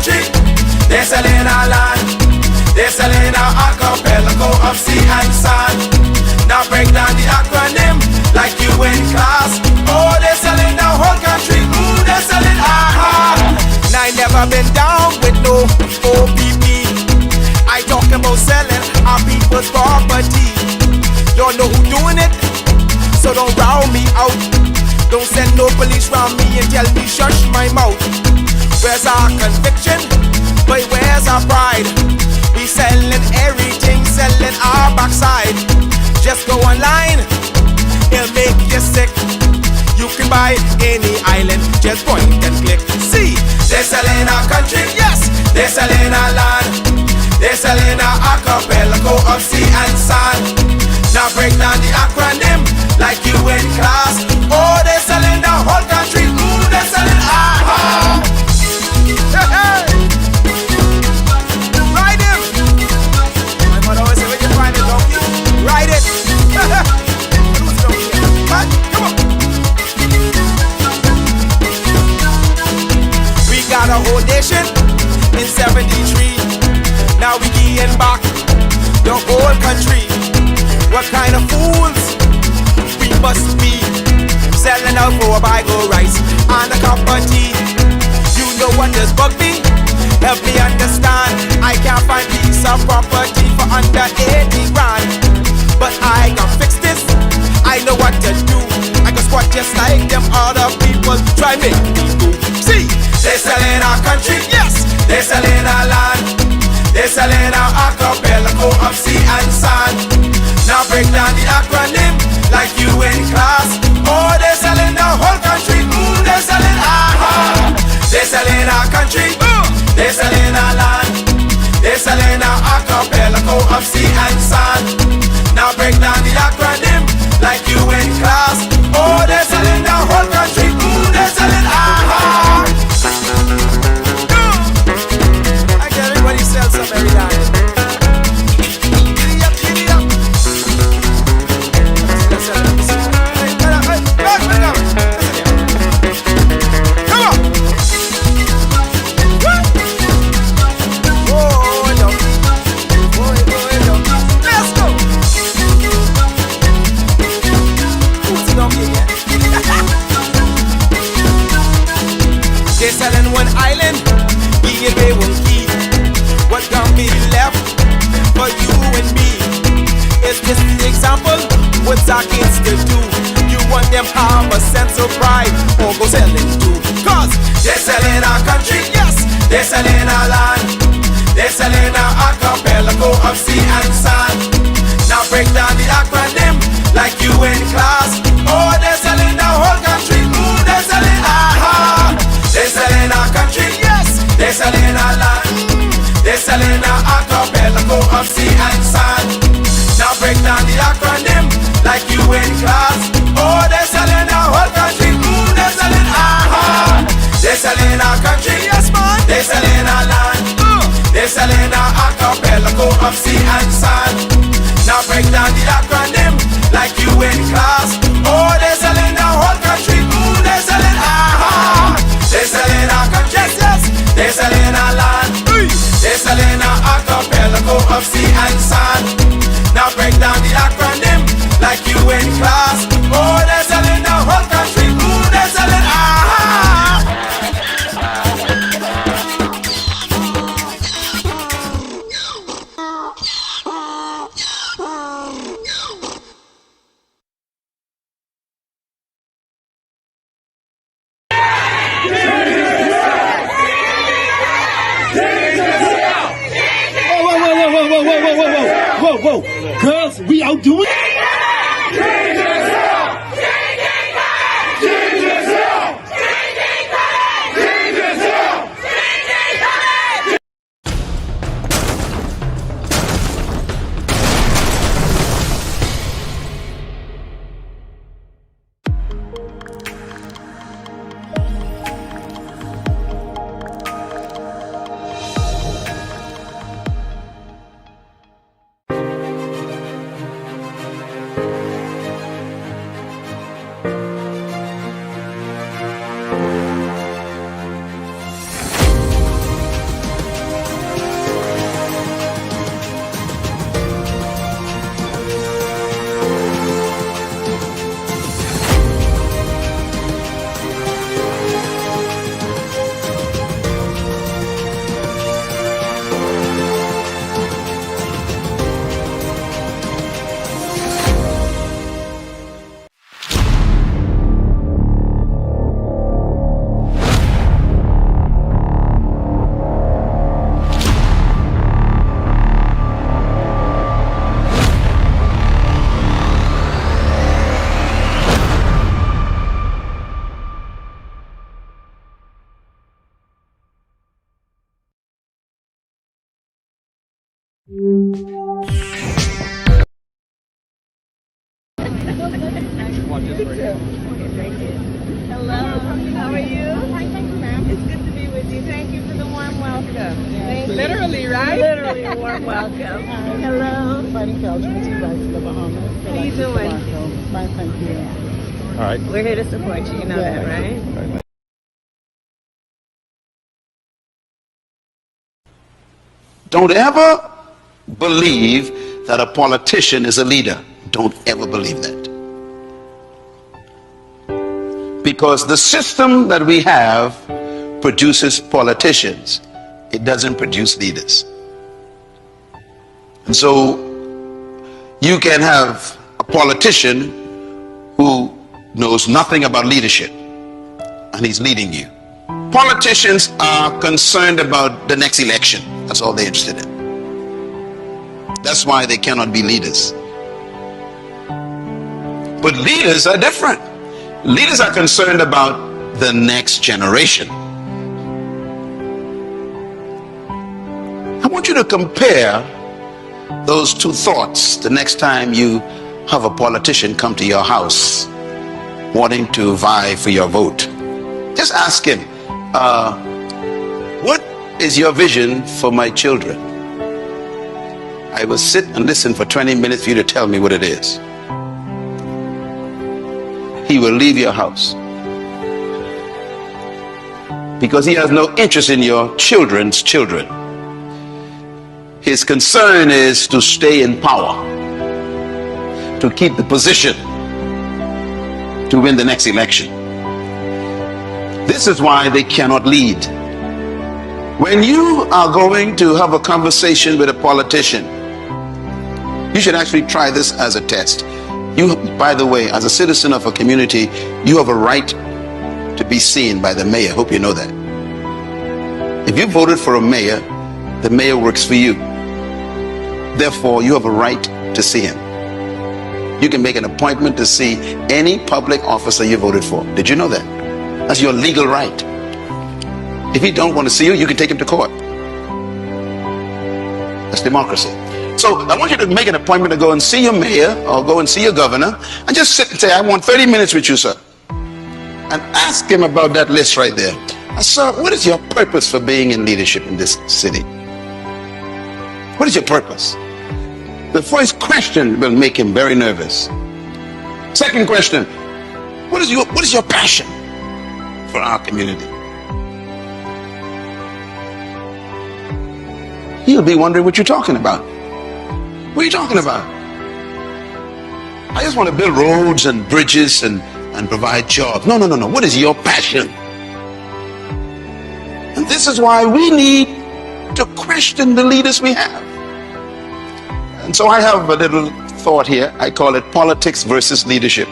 country, they're selling our land. They're selling our archipelago of sea and sand. Now break down the acronym like you in class. Oh, they're selling the whole country. Ooh, they're selling aha. And I never been down with no OPP. I talk about selling our people's property. Don't know who doing it, so don't round me out. Don't send no police round me and tell me shush my mouth. Where's our conviction? But where's our pride? We selling everything, selling our backside. Just go online, it'll make you sick. You can buy any island, just point and click. See, they're selling our country, yes, they're selling our land. They're selling our archipelago of sea and sand. Now break down the acronym like you in class. Oh, they're selling the whole country. Ooh, they're selling aha. Hey, hey. Ride him. My mother always say, when you find a donkey, ride it. Who's donkey? What? Come on. We got a whole nation in 73. Now we getting back the whole country. What kind of fools we must be, selling out for a bag of rice and a cup of tea. You know what does bug me? Help me understand. I can't find piece of property for under 80 grand, but I can fix this. I know what to do. I can squat just like them other people try make me do. See, they're selling our country, yes, they're selling our land. They're selling our archipelago of sea and sand. Now break down the acronym like you in class. Oh, they're selling the whole country. Ooh, they're selling aha. They're selling our country. They're selling our land. They're selling our archipelago of sea and sand. Now break down the acronym like you in class. Oh, they're selling the whole country. Ooh, they're selling aha. I get everybody sell some every day. They're selling one island, they won't keep. What can be left for you and me? Is this the example? What's our kids to do? You want them have a sense of pride, or go selling too? Cause they're selling our country, yes, they're selling our land. They're selling our archipelago of sea and sand. Now break down the acronym like you in class. Oh, they're selling the whole country. Ooh, they're selling aha. They're selling our country, yes, they're selling our land. They're selling our archipelago of sea and sand. Now break down the acronym like you in class. Oh, they're selling our whole country. Ooh, they're selling aha. They're selling our country, yes man. They're selling our land. They're selling our archipelago of sea and sand. Now break down the acronym like you in class. Oh, they're selling our whole country. Ooh, they're selling aha. They're selling our country, yes, yes. They're selling our land. They're selling our archipelago of sea and sand. Now break down the acronym like you in class. Oh, they're selling the whole country. Ooh, they're selling aha. Whoa, girls, we outdoing it. Hello, how are you? It's good to be with you. Thank you for the warm welcome. Literally, right? Literally a warm welcome. Hello. Fighting Belgium as you guys to the Bahamas. How you doing? Fine, thank you. All right. We're here to support you, you know that, right? Don't ever believe that a politician is a leader. Don't ever believe that. Because the system that we have produces politicians. It doesn't produce leaders. And so you can have a politician who knows nothing about leadership and he's leading you. Politicians are concerned about the next election. That's all they're interested in. That's why they cannot be leaders. But leaders are different. Leaders are concerned about the next generation. I want you to compare those two thoughts the next time you have a politician come to your house wanting to vie for your vote. Just ask him, what is your vision for my children? I will sit and listen for 20 minutes for you to tell me what it is. He will leave your house because he has no interest in your children's children. His concern is to stay in power, to keep the position, to win the next election. This is why they cannot lead. When you are going to have a conversation with a politician, you should actually try this as a test. You, by the way, as a citizen of a community, you have a right to be seen by the mayor. Hope you know that. If you voted for a mayor, the mayor works for you. Therefore, you have a right to see him. You can make an appointment to see any public officer you voted for. Did you know that? That's your legal right. If he don't want to see you, you can take him to court. That's democracy. So I want you to make an appointment to go and see your mayor or go and see your governor and just sit and say, I want 30 minutes with you, sir. And ask him about that list right there. Sir, what is your purpose for being in leadership in this city? What is your purpose? The first question will make him very nervous. Second question, what is your passion for our community? He'll be wondering what you're talking about. What are you talking about? I just want to build roads and bridges and provide jobs. No. What is your passion? And this is why we need to question the leaders we have. And so I have a little thought here. I call it politics versus leadership.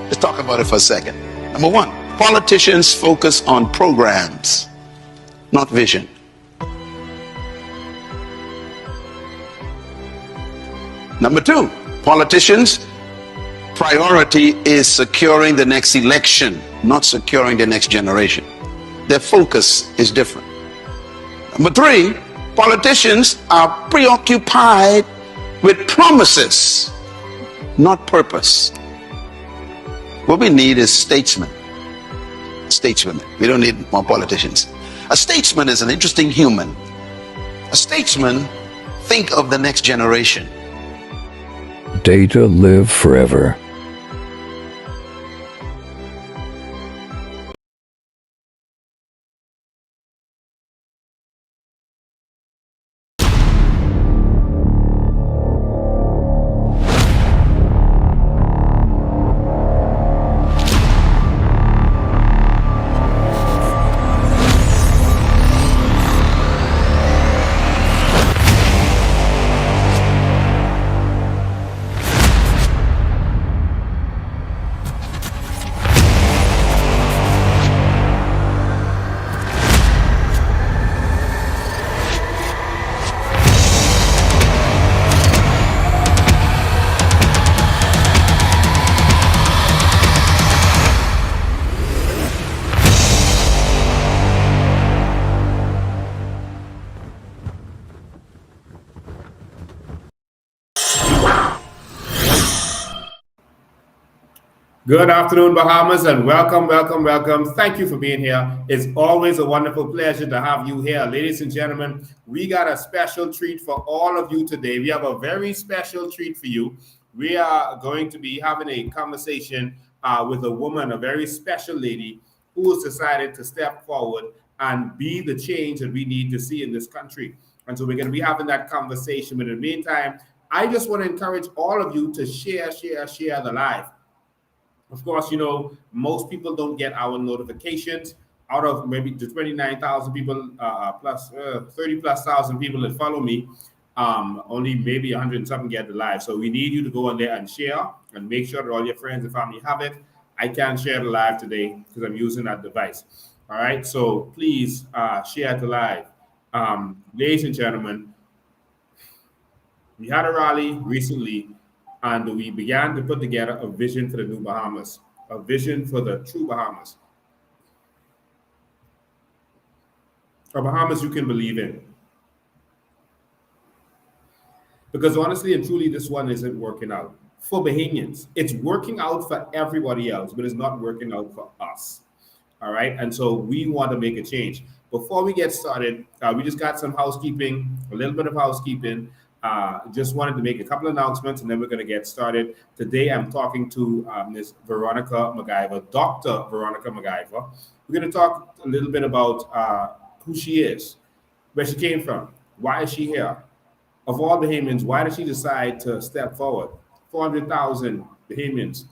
Let's talk about it for a second. Number one, politicians focus on programs, not vision. Number two, politicians' priority is securing the next election, not securing the next generation. Their focus is different. Number three, politicians are preoccupied with promises, not purpose. What we need is statesmen. Stateswomen. We don't need more politicians. A statesman is an interesting human. A statesman thinks of the next generation. Data live forever. Good afternoon, Bahamas, and welcome, welcome, welcome. Thank you for being here. It's always a wonderful pleasure to have you here. Ladies and gentlemen, we got a special treat for all of you today. We have a very special treat for you. We are going to be having a conversation with a woman, a very special lady who has decided to step forward and be the change that we need to see in this country. And so we're going to be having that conversation. But in the meantime, I just want to encourage all of you to share the live. Of course, most people don't get our notifications. Out of maybe the 29,000 people plus 30 plus thousand people that follow me, only maybe 100 and something get the live. So we need you to go on there and share and make sure that all your friends and family have it. I can't share the live today because I'm using that device. All right, so please share the live. Ladies and gentlemen, we had a rally recently and we began to put together a vision for the new Bahamas, a vision for the true Bahamas, a Bahamas you can believe in. Because honestly and truly, this one isn't working out for Bahamians. It's working out for everybody else, but it's not working out for us. All right, and so we want to make a change. Before we get started, we just got some housekeeping, a little bit of housekeeping. Just wanted to make a couple of announcements and then we're going to get started. Today, I'm talking to Ms. Veronica McIver, Dr. Veronica McIver. We're going to talk a little bit about who she is, where she came from, why is she here? Of all Bahamians, why did she decide to step forward? 400,000 Bahamians,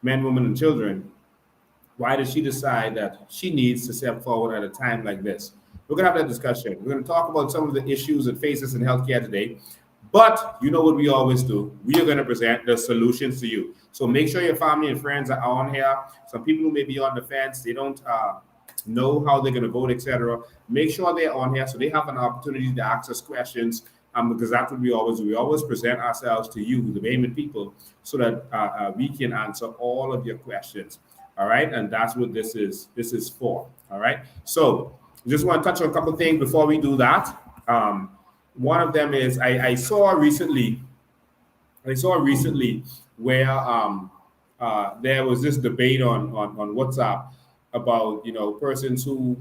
men, women, and children. Why did she decide that she needs to step forward at a time like this? We're going to have that discussion. We're going to talk about some of the issues that face us in healthcare today. But you know what we always do. We are going to present the solutions to you. So make sure your family and friends are on here. Some people who may be on the fence, they don't know how they're going to vote, etc. Make sure they're on here so they have an opportunity to ask us questions. Because that's what we always do. We always present ourselves to you, the Bahamian people, so that we can answer all of your questions. All right, and that's what this is. This is for. All right. So just want to touch on a couple of things before we do that. One of them is I saw recently where there was this debate on WhatsApp about persons who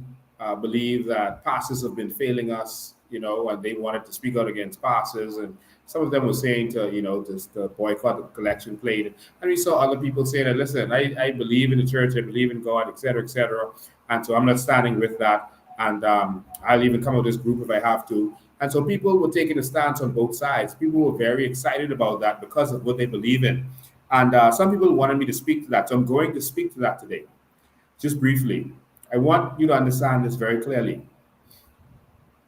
believe that pastors have been failing us, and they wanted to speak out against pastors, and some of them were saying to just boycott the collection plate, and we saw other people saying that listen, I believe in the church, I believe in God, etc., and so I'm not standing with that, and I'll even come out of this group if I have to. And so people were taking a stance on both sides. People were very excited about that because of what they believe in. And some people wanted me to speak to that. So I'm going to speak to that today. Just briefly, I want you to understand this very clearly.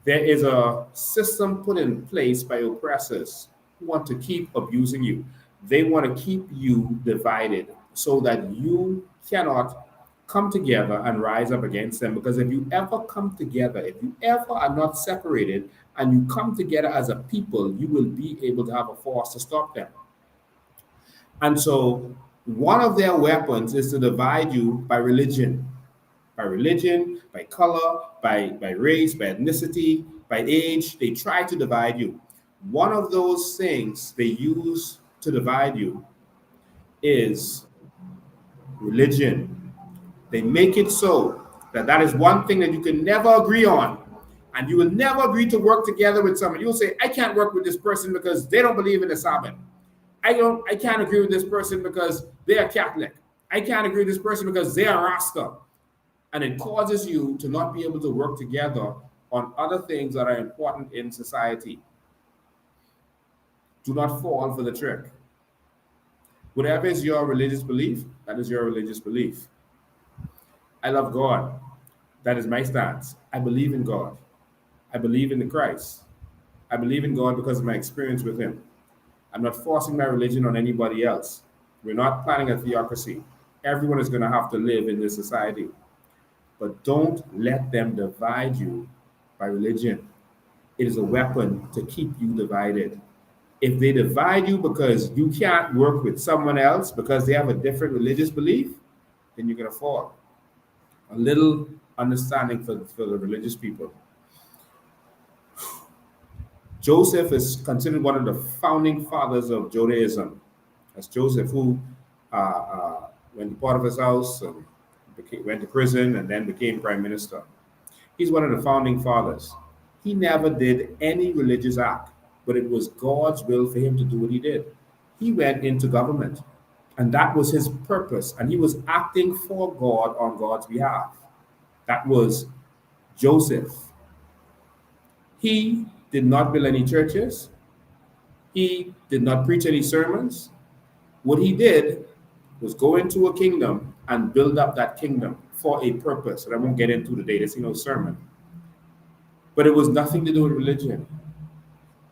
There is a system put in place by oppressors who want to keep abusing you. They want to keep you divided so that you cannot come together and rise up against them. Because if you ever come together, if you ever are not separated and you come together as a people, you will be able to have a force to stop them. And so one of their weapons is to divide you by religion, by color, by race, by ethnicity, by age. They try to divide you. One of those things they use to divide you is religion. They make it so that is one thing that you can never agree on. And you will never agree to work together with someone. You'll say, I can't work with this person because they don't believe in the Sabbath. I can't agree with this person because they are Catholic. I can't agree with this person because they are Rasta. And it causes you to not be able to work together on other things that are important in society. Do not fall for the trick. Whatever is your religious belief, that is your religious belief. I love God. That is my stance. I believe in God. I believe in the Christ. I believe in God because of my experience with him. I'm not forcing my religion on anybody else. We're not planning a theocracy. Everyone is going to have to live in this society. But don't let them divide you by religion. It is a weapon to keep you divided. If they divide you because you can't work with someone else because they have a different religious belief, then you're going to fall. A little understanding for the religious people. Joseph is considered one of the founding fathers of Judaism. That's Joseph, who went to Potiphar's house and went to prison and then became prime minister. He's one of the founding fathers. He never did any religious act, but it was God's will for him to do what he did. He went into government, and that was his purpose, and he was acting for God on God's behalf. That was Joseph. He did not build any churches. He did not preach any sermons. What he did was go into a kingdom and build up that kingdom for a purpose. And I won't get into today, there's no sermon. But it was nothing to do with religion.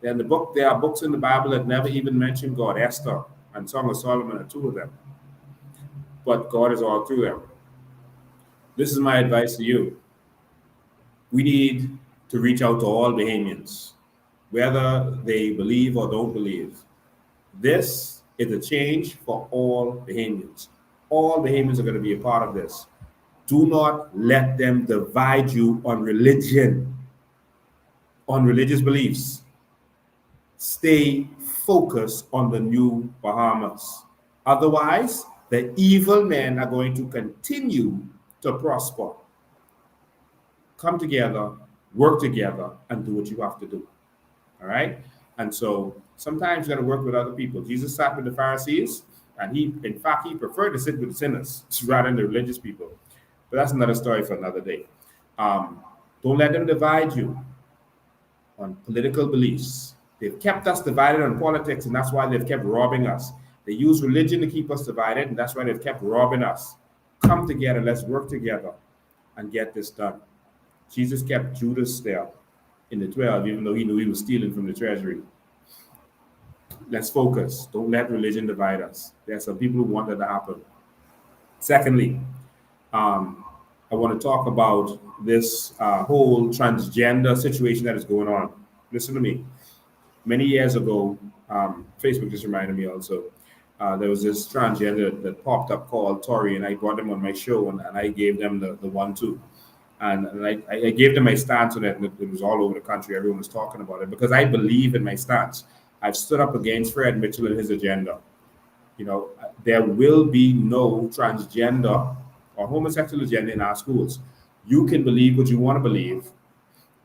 There are books in the Bible that never even mention God. Esther and Song of Solomon are two of them. But God is all through them. This is my advice to you. We need to reach out to all Bahamians, whether they believe or don't believe. This is a change for all Bahamians. All Bahamians are going to be a part of this. Do not let them divide you on religion, on religious beliefs. Stay focused on the new Bahamas. Otherwise, the evil men are going to continue to prosper. Come together, work together, and do what you have to do. All right? And so sometimes you got to work with other people. Jesus sat with the Pharisees, and he preferred to sit with the sinners rather than the religious people. But that's another story for another day. Don't let them divide you on political beliefs. They've kept us divided on politics, and that's why they've kept robbing us. They use religion to keep us divided, and that's why they've kept robbing us. Come together, let's work together and get this done. Jesus kept Judas there in the 12, even though he knew he was stealing from the treasury. Let's focus. Don't let religion divide us. There are some people who want that to happen. Secondly, I want to talk about this whole transgender situation that is going on. Listen to me. Many years ago, Facebook just reminded me also, there was this transgender that popped up called Tori, and I brought them on my show, and I gave them the 1-2. And I gave them my stance on it, and it was all over the country. Everyone was talking about it because I believe in my stance. I've stood up against Fred Mitchell and his agenda. You know, there will be no transgender or homosexual agenda in our schools. You can believe what you want to believe.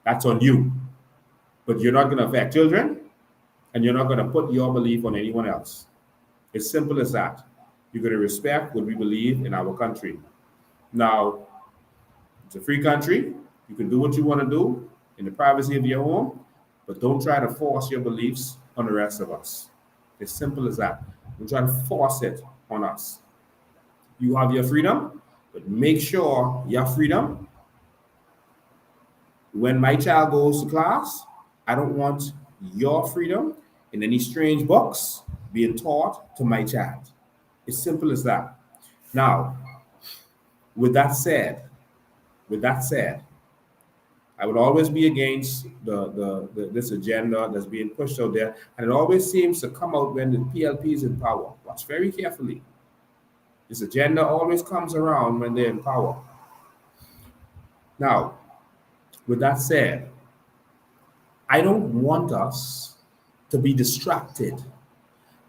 That's on you. But you're not going to affect children, and you're not going to put your belief on anyone else. It's simple as that. You're going to respect what we believe in our country. Now, it's a free country. You can do what you want to do in the privacy of your home, but don't try to force your beliefs on the rest of us. It's simple as that. Don't try to force it on us. You have your freedom, but make sure your freedom, when my child goes to class, I don't want your freedom in any strange books being taught to my child. It's simple as that. Now, with that said, I would always be against this agenda that's being pushed out there, and it always seems to come out when the PLP is in power. Watch very carefully. This agenda always comes around when they're in power. Now, with that said, I don't want us to be distracted.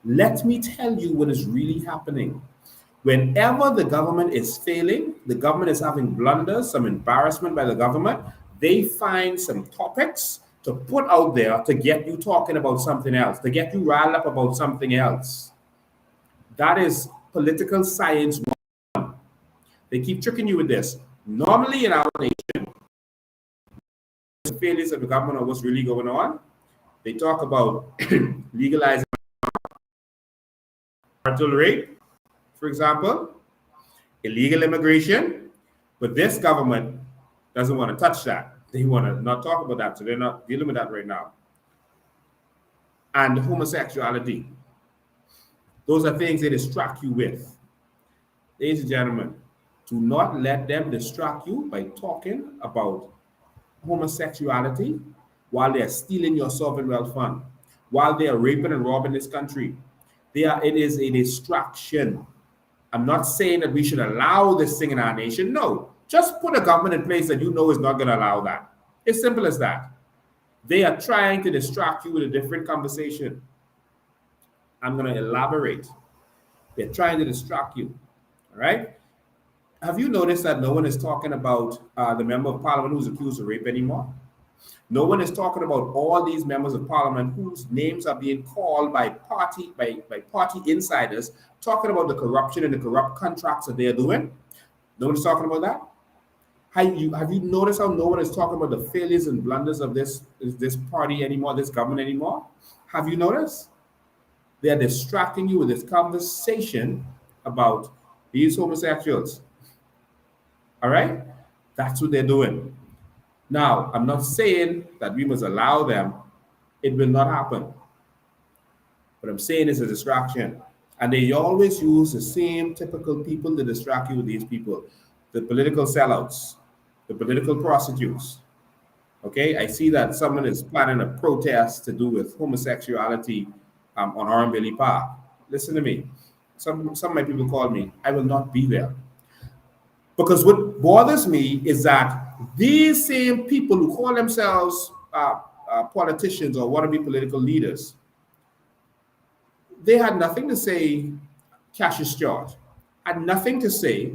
Let me tell you what is really happening. Whenever the government is failing, the government is having blunders, some embarrassment by the government, they find some topics to put out there to get you talking about something else, to get you riled up about something else. That is political science 101. They keep tricking you with this. Normally in our nation, the failures of the government or what's really going on, they talk about legalizing marital rape, for example, illegal immigration, but this government doesn't want to touch that. They want to not talk about that, so they're not dealing with that right now. And homosexuality. Those are things they distract you with. Ladies and gentlemen, do not let them distract you by talking about homosexuality while they're stealing your sovereign wealth fund, while they are raping and robbing this country. It is a distraction. I'm not saying that we should allow this thing in our nation. No, just put a government in place that you know is not going to allow that. It's simple as that. They are trying to distract you with a different conversation. I'm going to elaborate. They're trying to distract you. All right. Have you noticed that no one is talking about the member of parliament who's accused of rape anymore? No one is talking about all these members of parliament whose names are being called by party insiders, talking about the corruption and the corrupt contracts that they're doing. No one is talking about that. Have you noticed how no one is talking about the failures and blunders of this party anymore, this government anymore? Have you noticed? They are distracting you with this conversation about these homosexuals. All right? That's what they're doing. Now, I'm not saying that we must allow them. It will not happen. What I'm saying is a distraction. And they always use the same typical people to distract you with these people. The political sellouts, the political prostitutes. Okay, I see that someone is planning a protest to do with homosexuality on Oranbilly Park. Listen to me. Some of my people call me. I will not be there. Because what bothers me is that these same people who call themselves politicians or want to be political leaders, they had nothing to say. Cassius George had nothing to say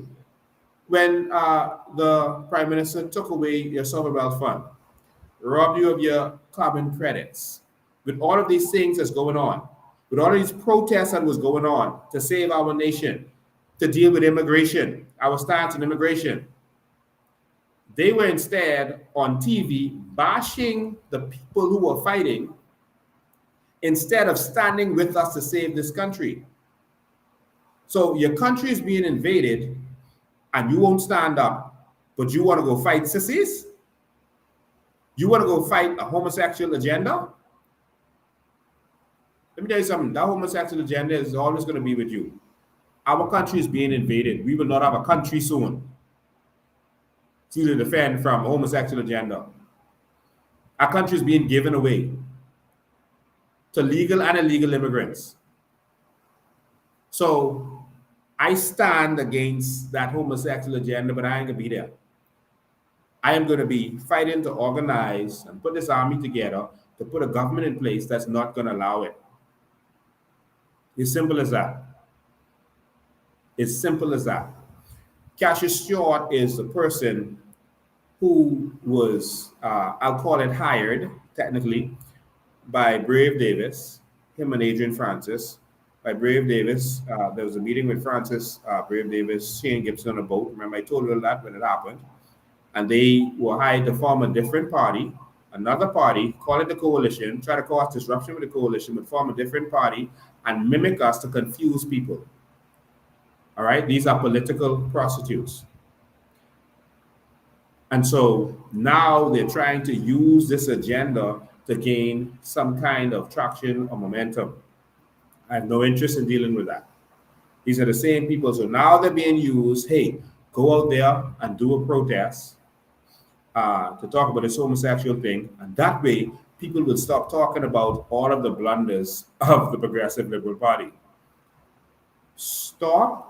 when the Prime Minister took away your sovereign wealth fund, robbed you of your carbon credits, with all of these things that's going on, with all of these protests that was going on to save our nation, to deal with immigration, our stance on immigration. They were instead on TV bashing the people who were fighting instead of standing with us to save this country. So your country is being invaded and you won't stand up, but you want to go fight sissies? You want to go fight a homosexual agenda? Let me tell you something. That homosexual agenda is always going to be with you. Our country is being invaded. We will not have a country soon to defend from a homosexual agenda. Our country is being given away to legal and illegal immigrants. So I stand against that homosexual agenda, but I ain't going to be there. I am going to be fighting to organize and put this army together to put a government in place that's not going to allow it. It's simple as that. It's simple as that. Cassius Stewart is the person who was, I'll call it hired, technically, by Brave Davis, him and Adrian Francis. By Brave Davis, there was a meeting with Francis, Brave Davis, Shane Gibson on a boat. Remember, I told you that when it happened. And they were hired to form a different party, another party, call it the coalition, try to cause disruption with the coalition, but form a different party and mimic us to confuse people. All right, these are political prostitutes. And so now they're trying to use this agenda to gain some kind of traction or momentum. I have no interest in dealing with that. These are the same people. So now they're being used, hey, go out there and do a protest to talk about this homosexual thing. And that way, people will stop talking about all of the blunders of the Progressive Liberal Party. Stop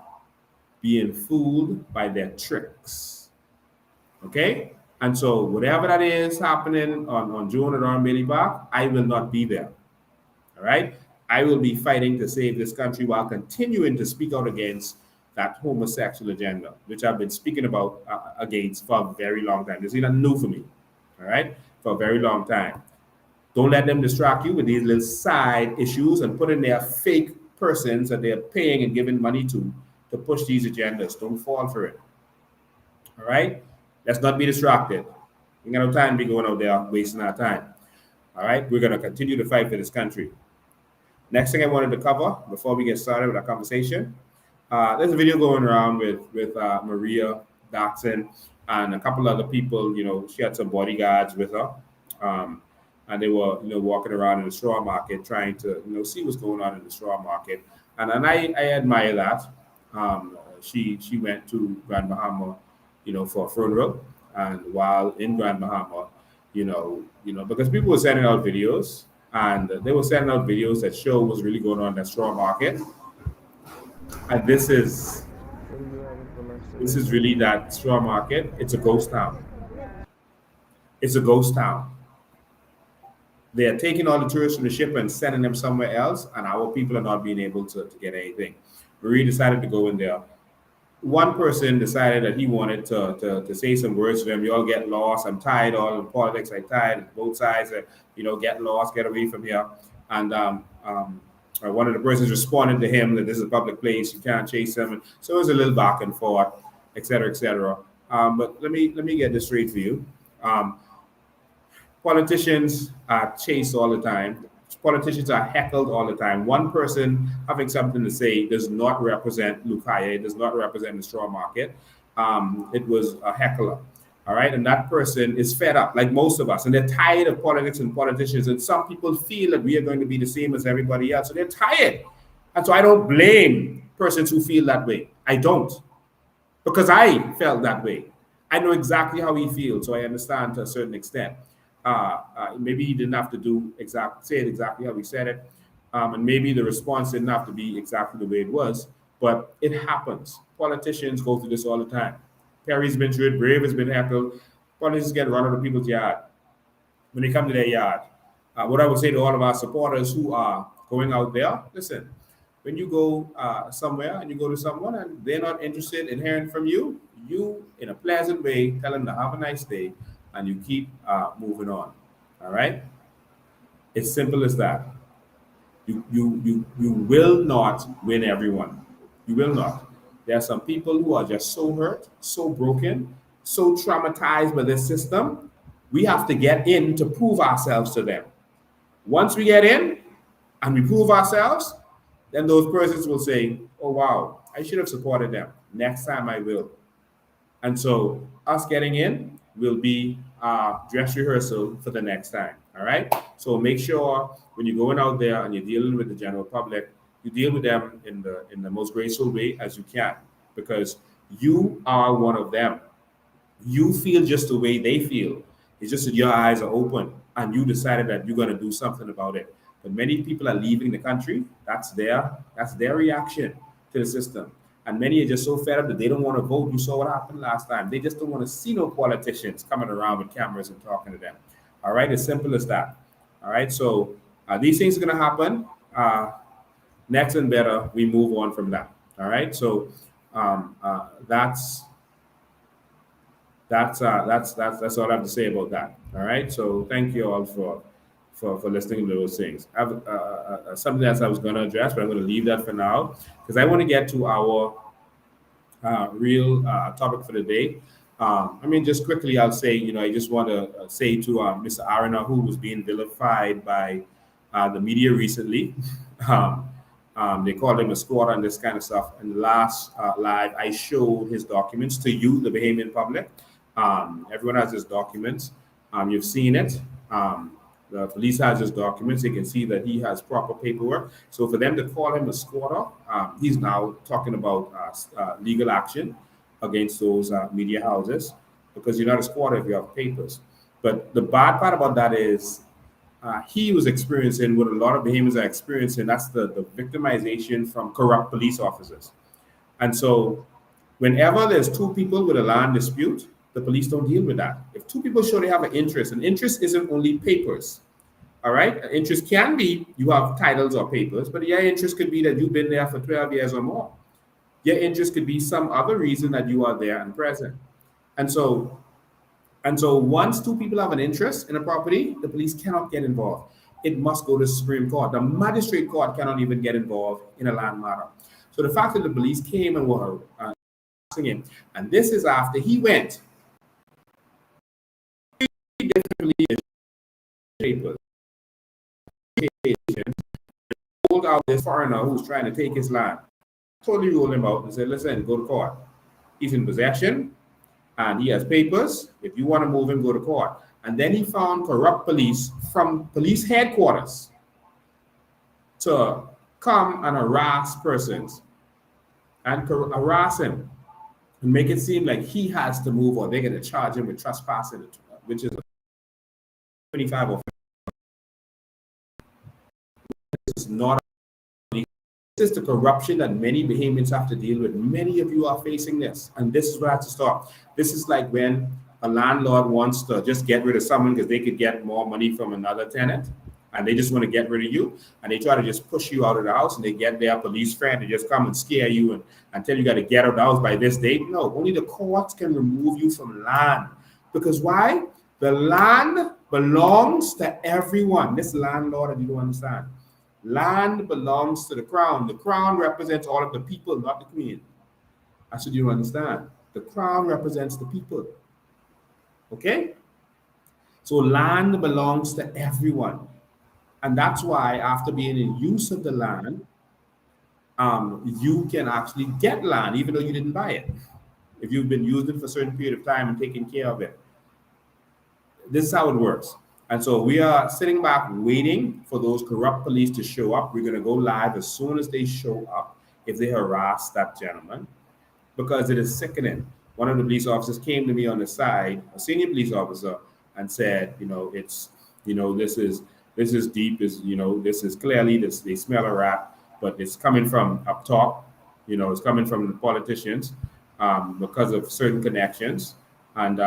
being fooled by their tricks. Okay? And so whatever that is happening on June at Oranbilly Park, I will not be there. All right? I will be fighting to save this country while continuing to speak out against that homosexual agenda, which I've been speaking about against for a very long time. This is not new for me. All right? For a very long time. Don't let them distract you with these little side issues and put in their fake persons that they're paying and giving money to push these agendas. Don't fall for it. All right? Let's not be distracted. We got no time to be going out there wasting our time. All right? We're going to continue to fight for this country. Next thing I wanted to cover before we get started with our conversation, there's a video going around with Maria Daxon and a couple other people. You know, she had some bodyguards with her. And they were, walking around in the straw market trying to, see what's going on in the straw market. And I admire that. She went to Grand Bahama, for a funeral. And while in Grand Bahama, because people were sending out videos, and they were sending out videos that show what's really going on in that straw market. And this is really that straw market. It's a ghost town. It's a ghost town. They are taking all the tourists from the ship and sending them somewhere else, and our people are not being able to get anything. Marie decided to go in there one person decided that he wanted to say some words to them. You all get lost. I'm tired. All in politics, I'm tired. Both sides, get lost, get away from here. And one of the persons responded to him that this is a public place. You can't chase them. And so it was a little back and forth, et cetera, et cetera. But let me get this straight for you. Politicians are chased all the time. Politicians are heckled all the time. One person having something to say does not represent Lukaya. It does not represent the straw market. It was a heckler. All right. And that person is fed up, like most of us, and they're tired of politics and politicians. And some people feel that we are going to be the same as everybody else. So they're tired. And so I don't blame persons who feel that way. I don't. Because I felt that way. I know exactly how he feels. So I understand to a certain extent. Maybe he didn't have to say it exactly how he said it, and maybe the response didn't have to be exactly the way it was, but it happens. Politicians go through this all the time. Perry's been through it, Brave has been heckled. Politicians get run out of people's yard. When they come to their yard, what I would say to all of our supporters who are going out there, listen, when you go somewhere and you go to someone and they're not interested in hearing from you, you, in a pleasant way, tell them to have a nice day, and you keep moving on. All right? It's simple as that. You will not win everyone. You will not. There are some people who are just so hurt, so broken, so traumatized by this system. We have to get in to prove ourselves to them. Once we get in and we prove ourselves, then those persons will say, oh, wow, I should have supported them. Next time I will. And so us getting in will be dress rehearsal for the next time. All right. So make sure when you're going out there and you're dealing with the general public, you deal with them in the most graceful way as you can, because you are one of them. You feel just the way they feel. It's just that your eyes are open and you decided that you're going to do something about it. But many people are leaving the country. That's their reaction to the system. And many are just so fed up that they don't want to vote. You saw what happened last time. They just don't want to see no politicians coming around with cameras and talking to them. All right, as simple as that. All right, so these things are going to happen. Next and better, we move on from that. All right, so that's all I have to say about that. All right, so thank you all for listening to those things. I have something else I was going to address, but I'm going to leave that for now because I want to get to our real topic for the day. Just quickly, I'll say, I just want to say to Mr. Arana, who was being vilified by the media recently. They called him a squatter and this kind of stuff. And the last live, I showed his documents to you, the Bahamian public. Everyone has his documents. You've seen it. The police has his documents. They can see that he has proper paperwork. So for them to call him a squatter, he's now talking about legal action against those media houses, because you're not a squatter if you have papers. But the bad part about that is he was experiencing what a lot of Bahamians are experiencing. That's the victimization from corrupt police officers. And so whenever there's two people with a land dispute, the police don't deal with that. If two people show they have an interest isn't only papers. All right? An interest can be you have titles or papers, but your interest could be that you've been there for 12 years or more. Your interest could be some other reason that you are there and present. And so once two people have an interest in a property, the police cannot get involved. It must go to the Supreme Court. The magistrate court cannot even get involved in a land matter. So the fact that the police came and were asking him, and this is after he went papers, pulled out this foreigner who's trying to take his land, totally ruled him out and said, listen, go to court. He's in possession and he has papers. If you want to move him, go to court. And then he found corrupt police from police headquarters to come and harass persons and harass him and make it seem like he has to move, or they're going to charge him with trespassing, which is 25 or 50. This is not. This is the corruption that many Bahamians have to deal with. Many of you are facing this, and this is where I have to stop. This is like when a landlord wants to just get rid of someone because they could get more money from another tenant, and they just want to get rid of you, and they try to just push you out of the house, and they get their police friend to just come and scare you and tell you got to get out of the house by this date. No, only the courts can remove you from land. Because why? The land belongs to everyone. This landlord, that you don't understand. Land belongs to the crown. The crown represents all of the people, not the queen. That's what you don't understand. The crown represents the people. Okay? So land belongs to everyone. And that's why after being in use of the land, you can actually get land even though you didn't buy it. If you've been using it for a certain period of time and taking care of it. This is how it works. And so we are sitting back waiting for those corrupt police to show up. We're going to go live as soon as they show up if they harass that gentleman, because it is sickening. One of the police officers came to me on the side, a senior police officer, and said, this is deep, this is clearly this, they smell a rat, but it's coming from up top, it's coming from the politicians because of certain connections. And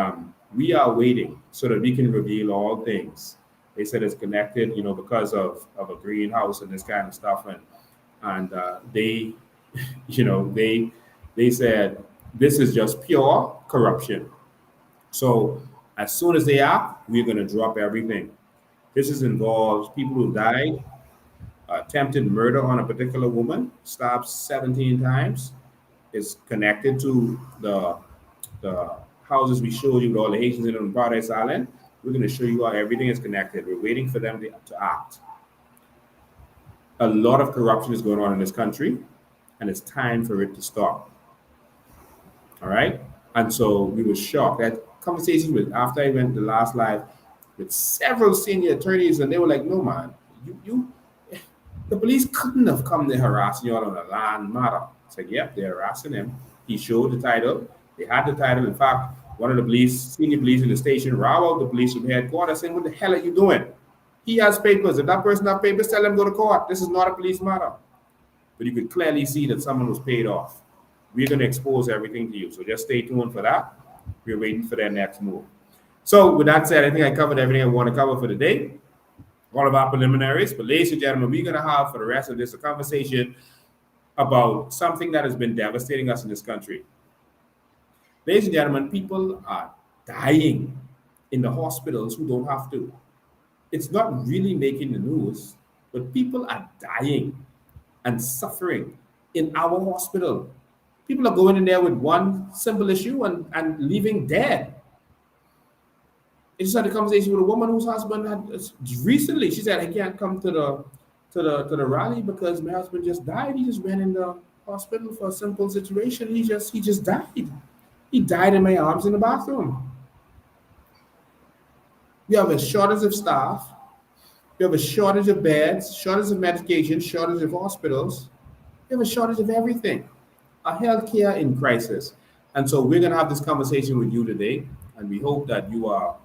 we are waiting so that we can reveal all things. They said it's connected, because of a greenhouse and this kind of stuff. And they, they said, this is just pure corruption. So as soon as they act, we're going to drop everything. This involves people who died, attempted murder on a particular woman, stabbed 17 times. It's connected to the houses we showed you with all the Haitians in on Paradise Island. We're going to show you how everything is connected. We're waiting for them to act. A lot of corruption is going on in this country, and it's time for it to stop. All right? And so we were shocked. I had conversations with, after I went the last live, with several senior attorneys, and they were like, no, man, the police couldn't have come to harass you all on a land matter. It's like, yep, they're harassing him. He showed the title. They had the title. In fact, one of the senior police in the station, ran out the police from headquarters saying, what the hell are you doing? He has papers. If that person has papers, tell them to go to court. This is not a police matter. But you could clearly see that someone was paid off. We're going to expose everything to you. So just stay tuned for that. We're waiting for their next move. So with that said, I think I covered everything I want to cover for the day. All of our preliminaries. But ladies and gentlemen, we're going to have for the rest of this a conversation about something that has been devastating us in this country. Ladies and gentlemen, people are dying in the hospitals who don't have to. It's not really making the news, but people are dying and suffering in our hospital. People are going in there with one simple issue and leaving dead. I just had a conversation with a woman whose husband had recently, she said, I can't come to the rally because my husband just died. He just went in the hospital for a simple situation. He just died. He died in my arms in the bathroom. We have a shortage of staff. We have a shortage of beds, shortage of medication, shortage of hospitals. We have a shortage of everything. Our healthcare in crisis. And so we're going to have this conversation with you today, and we hope that you are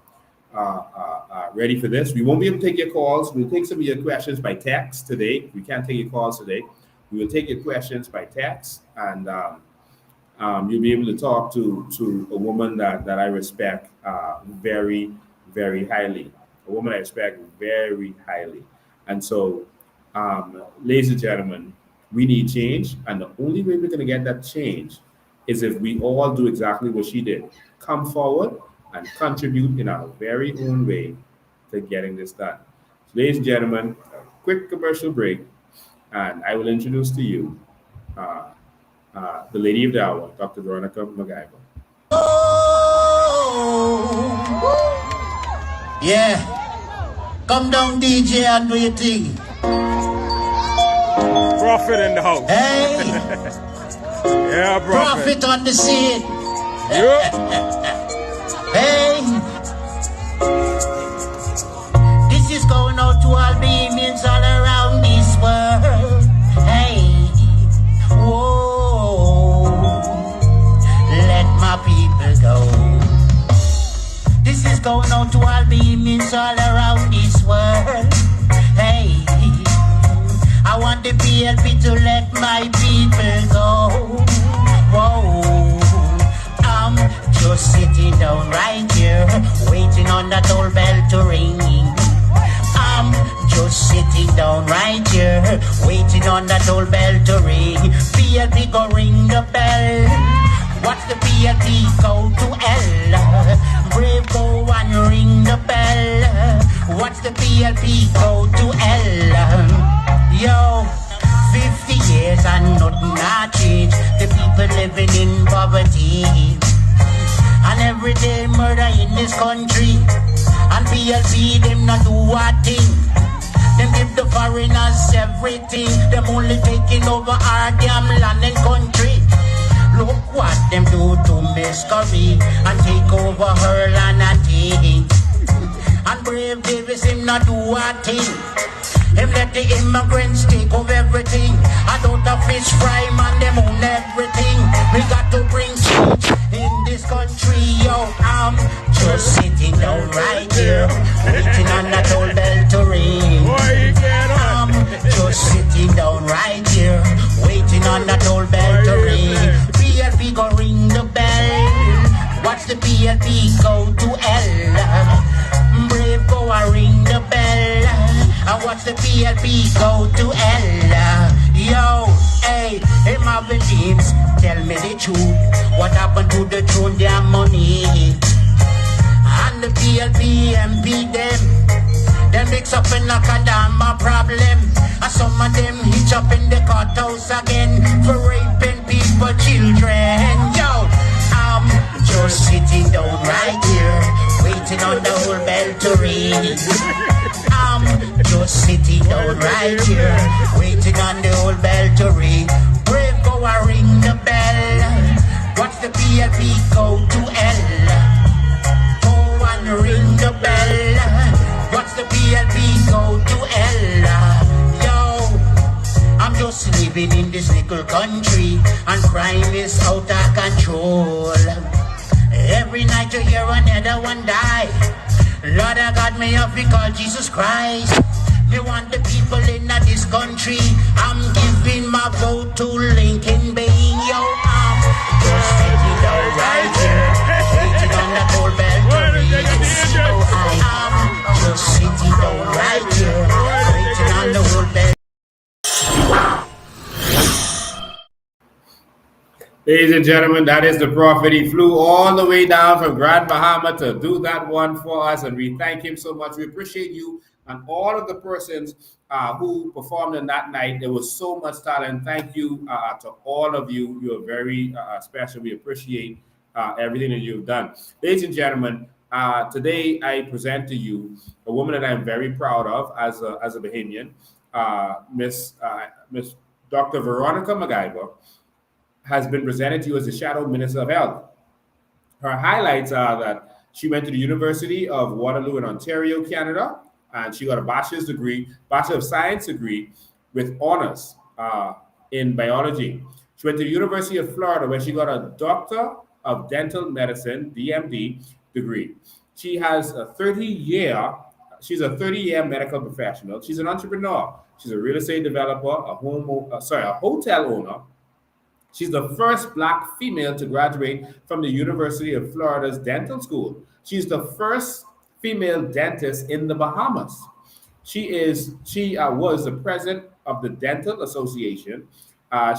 ready for this. We won't be able to take your calls. We'll take some of your questions by text today. We can't take your calls today. We will take your questions by text, and you'll be able to talk to a woman that I respect very, very highly. A woman I respect very highly. And so, ladies and gentlemen, we need change. And the only way we're going to get that change is if we all do exactly what she did. Come forward and contribute in our very own way to getting this done. So, ladies and gentlemen, a quick commercial break, and I will introduce to you the lady of the hour, Dr. Veronica McIver. Yeah. Come down, DJ, and do your thing. Prophet in the house. Hey. Yeah, Prophet on the scene. Yeah. Hey. This is going out to all beings all around this world. Hey. Whoa. Let my people go. This is going out to all beings all around this world. Hey. I want the PLP to let my people go. Whoa, I'm just sitting down right here, waiting on that old bell to ring. I'm just down right here, waiting on that old bell to ring. PLP go ring the bell. Watch the PLP go to L. Brave go and ring the bell. Watch the PLP go to L. Yo, 50 years and nothing not changed. The people living in poverty. And every day murder in this country. And PLP them not do a thing. Them give the foreigners everything. Them only taking over our damn land and country. Look what them do to Miss Curry and take over her land and things. And Brave Davis him not do a thing. Him let the immigrants take over everything. I don't have fish fry man, them own everything. We got to bring change in this country, yo. I'm just sitting down right here, waiting on that old bell to ring. I'm just sitting down right here, waiting on that old bell to ring. PLP go ring the bell. Watch the PLP go to L. Brave go a ring the bell. And watch the PLP go to L. Yo, hey, Marvin James, tell me the truth. What happened to the throne, their money? And the PLP MP them mix up in a kadama problem. And some of them hitch up in the courthouse again for raping people, children. Yo, I'm just sitting down right here, waiting on the whole bell to ring. I'm just sitting down right here, waiting on the old bell to ring. Brave go a ring the bell. Watch the PLP go to L. Go and ring the bell. Watch the PLP go to L. Yo, I'm just living in this little country, and crime is out of control. Every night you hear another one die. Lord, I got me up because Jesus Christ. Me want the people in this country. I'm giving my vote to Lincoln Bay. Yo, I'm just sitting down right here, waiting on the old bell to ring. I'm just sitting down right here, waiting on the old bell. Ladies and gentlemen, that is the prophet. He flew all the way down from Grand Bahama to do that one for us, and we thank him so much. We appreciate you and all of the persons who performed on that night. There was so much talent. Thank you to all of you. You are very special. We appreciate everything that you've done. Ladies and gentlemen, today I present to you a woman that I'm very proud of as a Bahamian, Miss Dr. Veronica McIver. Has been presented to you as the Shadow Minister of Health. Her highlights are that she went to the University of Waterloo in Ontario, Canada, and she got a Bachelor of Science degree with honors in biology. She went to the University of Florida where she got a Doctor of Dental Medicine, DMD, degree. She has she's a 30-year medical professional. She's an entrepreneur. She's a real estate developer, a hotel owner. She's the first Black female to graduate from the University of Florida's dental school. She's the first female dentist in the Bahamas. She was the president of the Dental Association.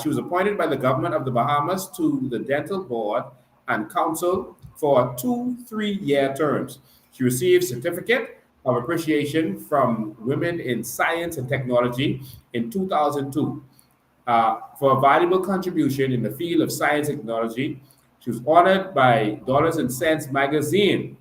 She was appointed by the government of the Bahamas to the Dental Board and Council for 2 3-year terms. She received certificate of appreciation from Women in Science and Technology in 2002. For a valuable contribution in the field of science and technology. She was honored by Dollars and Cents magazine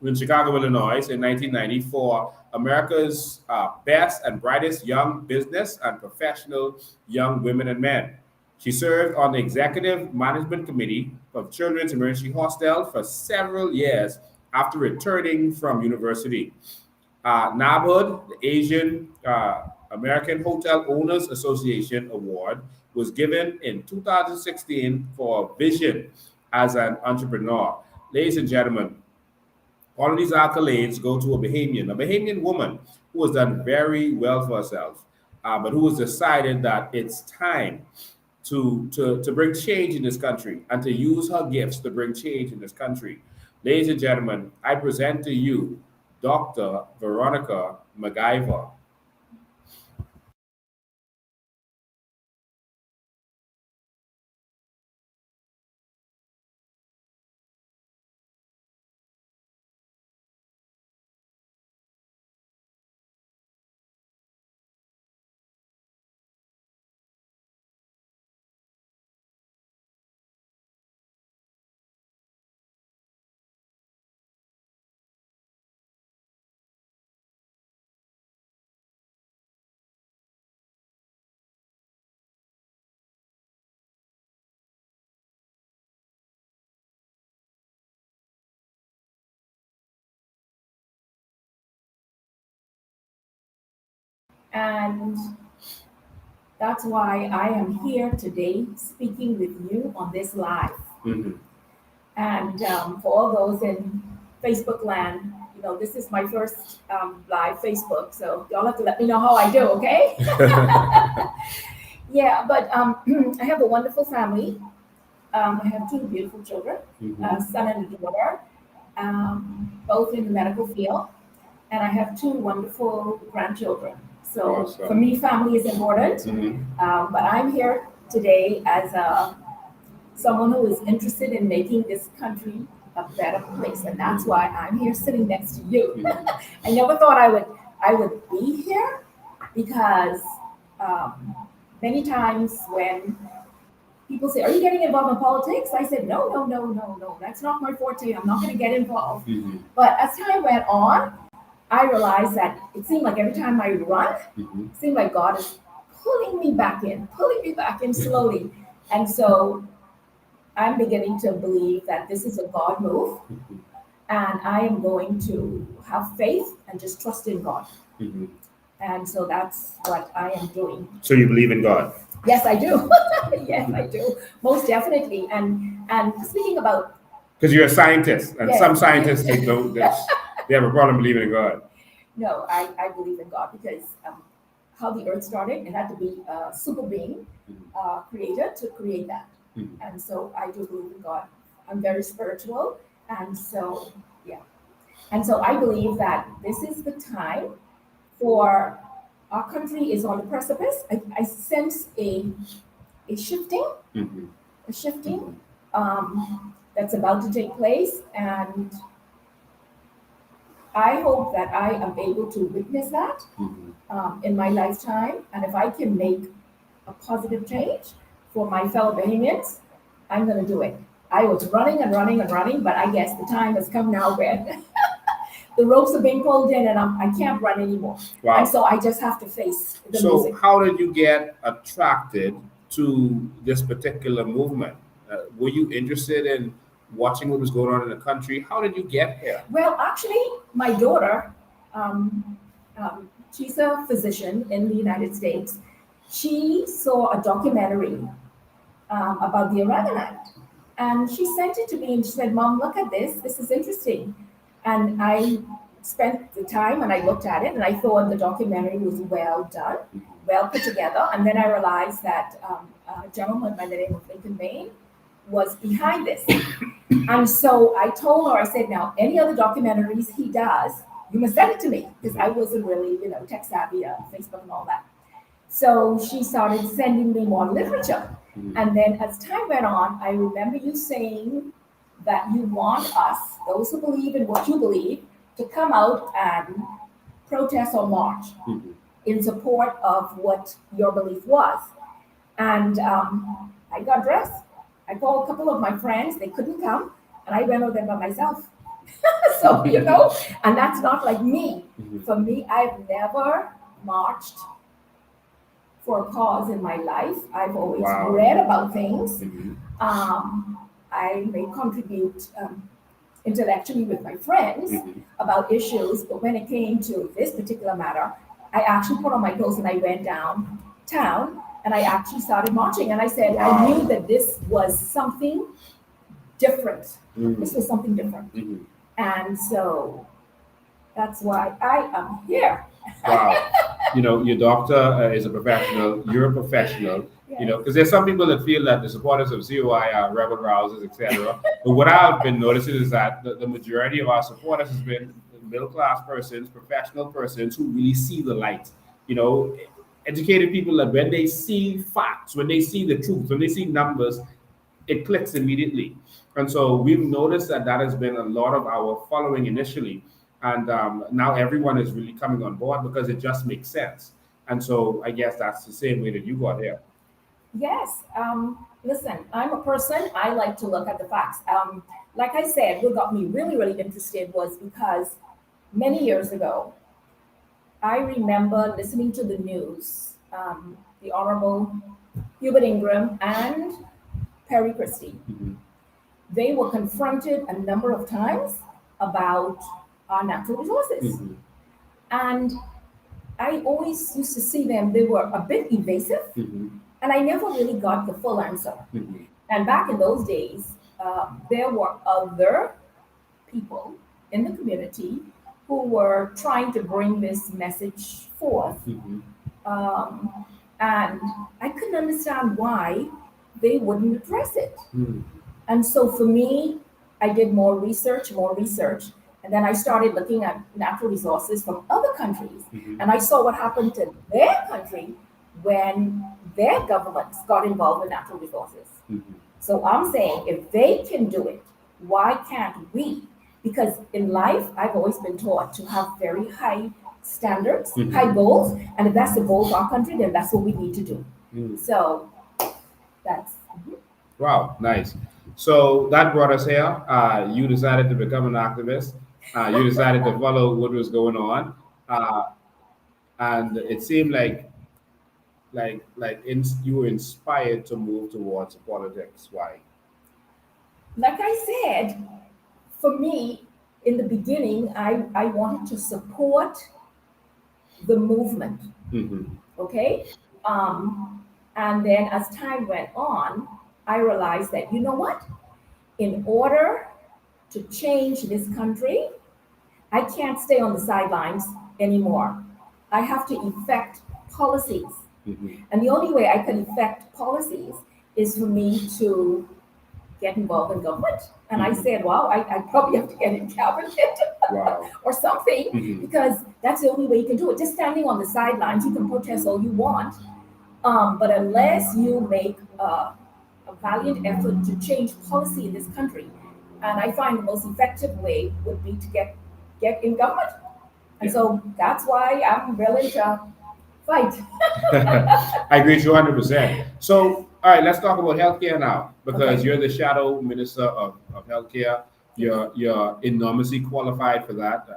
in Chicago, Illinois in 1990 for America's best and brightest young business and professional young women and men. She served on the Executive Management Committee of Children's Emergency Hostel for several years after returning from university. NABHOOD, the Asian American Hotel Owners Association Award, was given in 2016 for vision as an entrepreneur. Ladies and gentlemen, all of these accolades go to a Bahamian woman who has done very well for herself, but who has decided that it's time to bring change in this country and to use her gifts to bring change in this country. Ladies and gentlemen, I present to you Dr. Veronica McIver. And that's why I am here today speaking with you on this live. Mhm. And for all those in Facebook land, this is my first live Facebook, so y'all have to let me know how I do, okay? Yeah, but I have a wonderful family. I have two beautiful children, a son and a daughter, both in the medical field, and I have two wonderful grandchildren. So Awesome. for me, family is important. Mhm. But I'm here today as someone who is interested in making this country a better place, and that's why I'm here sitting next to you. I never thought I would be here because many times when people say, "Are you getting involved in politics?" I said, "No, no, no, no, no. That's not my forte. I'm not going to get involved." Mhm. But as time went on, I realized that it seemed like every time I run, Mhm. it seemed like God is pulling me back in slowly. And so I'm beginning to believe that this is a God move, Mhm. and I am going to have faith and just trust in God. Mhm. And so that's what I am doing. So you believe in God? Yes, I do. Yes, I do. Most definitely. And speaking about, Because you're a scientist, and yes, some scientists they don't. They have a problem believing in God. no, I believe in God because how the earth started, it had to be a super being created to create that. Mhm. And so I do believe in God. I'm very spiritual. And so, yeah. And so I believe that this is the time for our country is on the precipice. I sense a shifting, Mhm. a shifting that's about to take place. And I hope that I am able to witness that Mhm. in my lifetime. And if I can make a positive change for my fellow Bahamians, I'm going to do it. I was running and running and running, but I guess the time has come now where the ropes are being pulled in and I can't run anymore. Wow. And so I just have to face the So music. how did you get attracted to this particular movement? Were you interested in watching what was going on in the country? How did you get here? Well, actually, my daughter, she's a physician in the United States. She saw a documentary about the Iran Act. And she sent it to me and she said, "Mom, look at this. This is interesting." And I spent the time and I looked at it and I thought the documentary was well done, well put together. And then I realized that a gentleman by the name of Lincoln Bain was behind this. And so I told her, I said, "Now, any other documentaries he does, you must send it to me," because I wasn't really, tech savvy, Facebook and all that. So she started sending me more literature. And then as time went on, I remember you saying that you want us, those who believe in what you believe, to come out and protest or march Mhm. in support of what your belief was. And I got dressed. I called a couple of my friends, they couldn't come, and I went over there by myself. So, and that's not like me. Mhm. For me, I've never marched for a cause in my life. I've always Wow. read about things. Mhm. I may contribute intellectually with my friends Mhm. about issues, but when it came to this particular matter, I actually put on my clothes and I went downtown and I actually started marching. And I said, Wow. I knew that this was something different. Mhm. This was something different. Mhm. And so that's why I am here. Wow. Your doctor is a professional. You're a professional. Yes. Because there's some people that feel that the supporters of COI are rebel rousers, etc. But what I've been noticing is that the majority of our supporters has been middle class persons, professional persons who really see the light. Educated people that when they see facts, when they see the truth, when they see numbers, it clicks immediately. And so we've noticed that has been a lot of our following initially. And now everyone is really coming on board because it just makes sense. And so I guess that's the same way that you got here. Yes. Listen, I'm a person, I like to look at the facts. Like I said, what got me really, really interested was because many years ago, I remember listening to the news, the Honorable Hubert Ingram and Perry Christie. Mhm. They were confronted a number of times about our natural resources. Mhm. And I always used to see them, they were a bit evasive, and I never really got the full answer. And back in those days, there were other people in the community who were trying to bring this message forth. And I couldn't understand why they wouldn't address it. And so for me, I did more research, and then I started looking at natural resources from other countries. And I saw what happened to their country when their governments got involved in natural resources. So I'm saying if they can do it, why can't we? Because in life, I've always been taught to have very high standards, high goals. And if that's the goal of our country, then that's what we need to do. So that's. Wow, nice. So that brought us here. You decided to become an activist. You decided to follow what was going on, and it seemed like you were inspired to move towards politics. Why? Like I said, for me, in the beginning, I wanted to support the movement. Okay, and then as time went on, I realized that, you know what? In order to change this country, I can't stay on the sidelines anymore. I have to effect policies. And the only way I can effect policies is for me to get involved in government. And I said, wow, I probably have to get in cabinet or something, because that's the only way you can do it. Just standing on the sidelines, you can protest all you want. But unless you make a valiant effort to change policy in this country, and I find the most effective way would be to get in government. And so that's why I'm willing to fight. I agree with you 100%. So, all right, let's talk about healthcare now, because you're the shadow minister of healthcare. You're enormously qualified for that.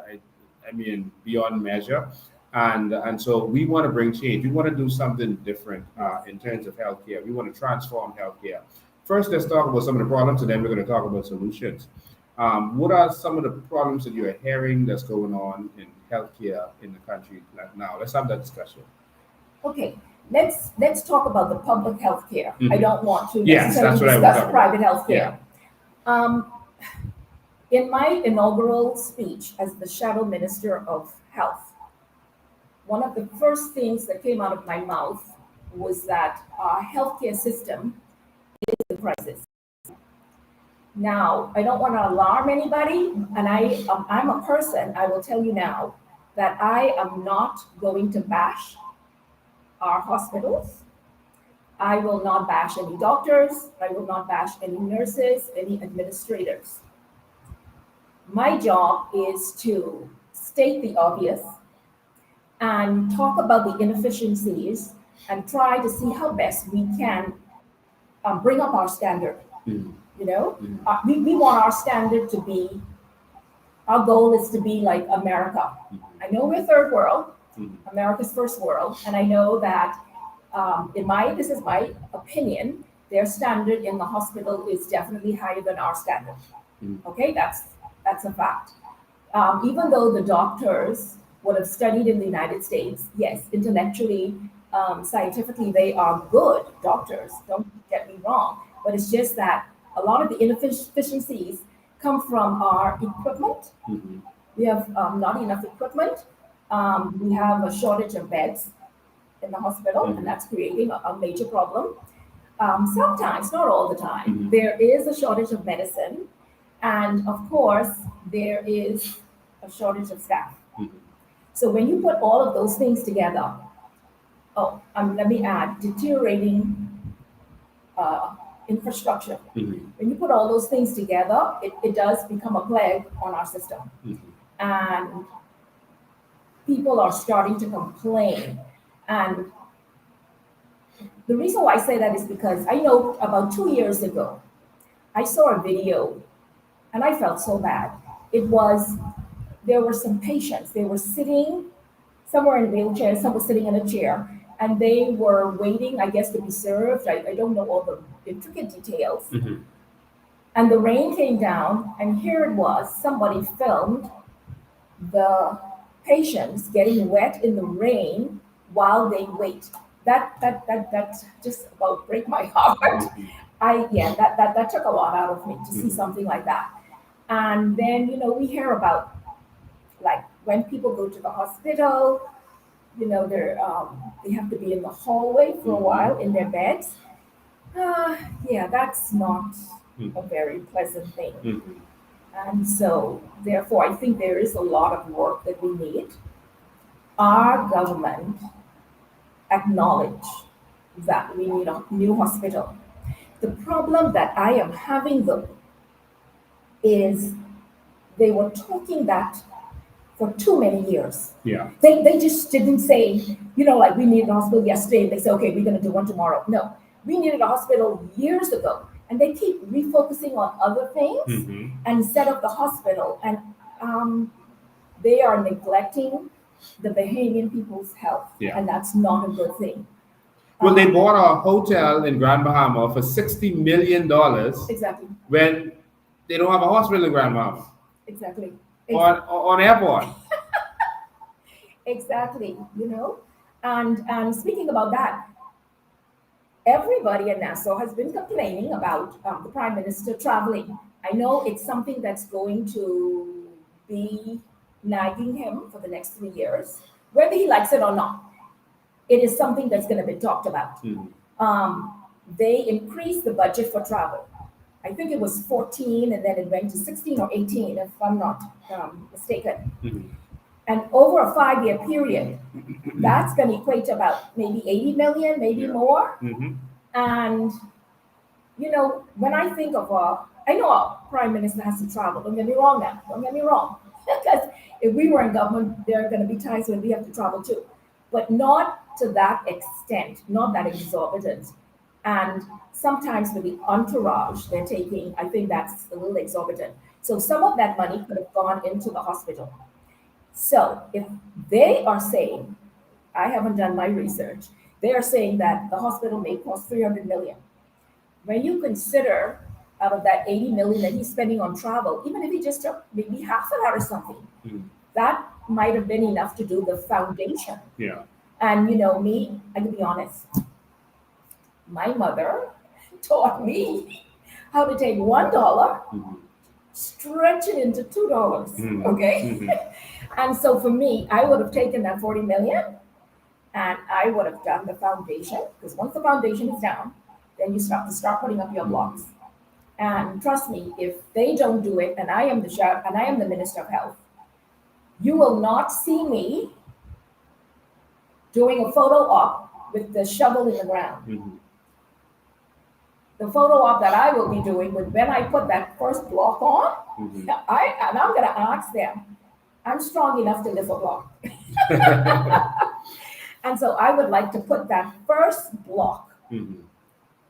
I mean, beyond measure. And so we want to bring change. We want to do something different in terms of healthcare. We want to transform healthcare. First, let's talk about some of the problems, and then we're going to talk about solutions. What are some of the problems that you're hearing that's going on in healthcare in the country now? Let's have that discussion. Okay, let's talk about the public health care. I don't want to necessarily discuss private health care. In my inaugural speech as the Shadow Minister of Health, one of the first things that came out of my mouth was that our healthcare system is in crisis. Now, I don't want to alarm anybody, and I'm a person, I will tell you now, that I am not going to bash our hospitals. I will not bash any doctors. I will not bash any nurses, any administrators. My job is to state the obvious and talk about the inefficiencies and try to see how best we can bring up our standard. You know, we want our standard to be, our goal is to be like America. I know we're third world, America's first world, and I know that this is my opinion, their standard in the hospital is definitely higher than our standard. Okay, that's a fact. Even though the doctors would have studied in the United States, yes, intellectually, scientifically, they are good doctors, don't get me wrong, but it's just that a lot of the inefficiencies come from our equipment. We have not enough equipment. We have a shortage of beds in the hospital, and that's creating a major problem. Sometimes, not all the time, there is a shortage of medicine, and of course, there is a shortage of staff. So when you put all of those things together, let me add, deteriorating infrastructure. When you put all those things together, it does become a plague on our system. And people are starting to complain. And the reason why I say that is because I know about 2 years ago, I saw a video and I felt so bad. There were some patients, they were sitting somewhere in a wheelchair, some were sitting in a chair, and they were waiting, I guess, to be served. I don't know all the intricate details. And the rain came down, and here it was, somebody filmed the patients getting wet in the rain while they wait. That just about break my heart. That took a lot out of me to see something like that. And then we hear about, like, when people go to the hospital, they have to be in the hallway for a while in their beds. Yeah, that's not a very pleasant thing. And so, therefore, I think there is a lot of work that we need. Our government acknowledge that we need a new hospital. The problem that I am having, though, is they were talking that for too many years. Yeah. They just didn't say, like, we needed a hospital yesterday, and they say, okay, we're going to do one tomorrow. No, we needed a hospital years ago. And they keep refocusing on other things instead of the hospital. And they are neglecting the Bahamian people's health. Yeah. And that's not a good thing. Well, they bought a hotel in Grand Bahama for $60 million. Exactly. When they don't have a hospital in Grand Bahama. Exactly. On airport. Exactly. And speaking about that, everybody in Nassau has been complaining about the Prime Minister traveling. I know it's something that's going to be nagging him for the next 3 years, whether he likes it or not. It is something that's going to be talked about. They increased the budget for travel. I think it was 14, and then it went to 16 or 18, if I'm not mistaken. And over a 5-year period, that's going to equate to about maybe 80 million, maybe more. And, when I think of I know a prime minister has to travel. Don't get me wrong now. Don't get me wrong. Because if we were in government, there are going to be times when we have to travel too. But not to that extent, not that exorbitant. And sometimes with the entourage they're taking, I think that's a little exorbitant. So some of that money could have gone into the hospital. So if they are saying, I haven't done my research, they are saying that the hospital may cost 300 million. When you consider out of that 80 million that he's spending on travel, even if he just took maybe half of that or something, that might have been enough to do the foundation. Yeah. And me, I can be honest, my mother taught me how to take $1, stretch it into $2. Okay. And so for me, I would have taken that 40 million and I would have done the foundation, because once the foundation is down, then you start putting up your blocks. And trust me, if they don't do it, and I am the Minister of Health, you will not see me doing a photo op with the shovel in the ground. The photo op that I will be doing when I put that first block on, I'm going to ask them, I'm strong enough to lift a block. And so I would like to put that first block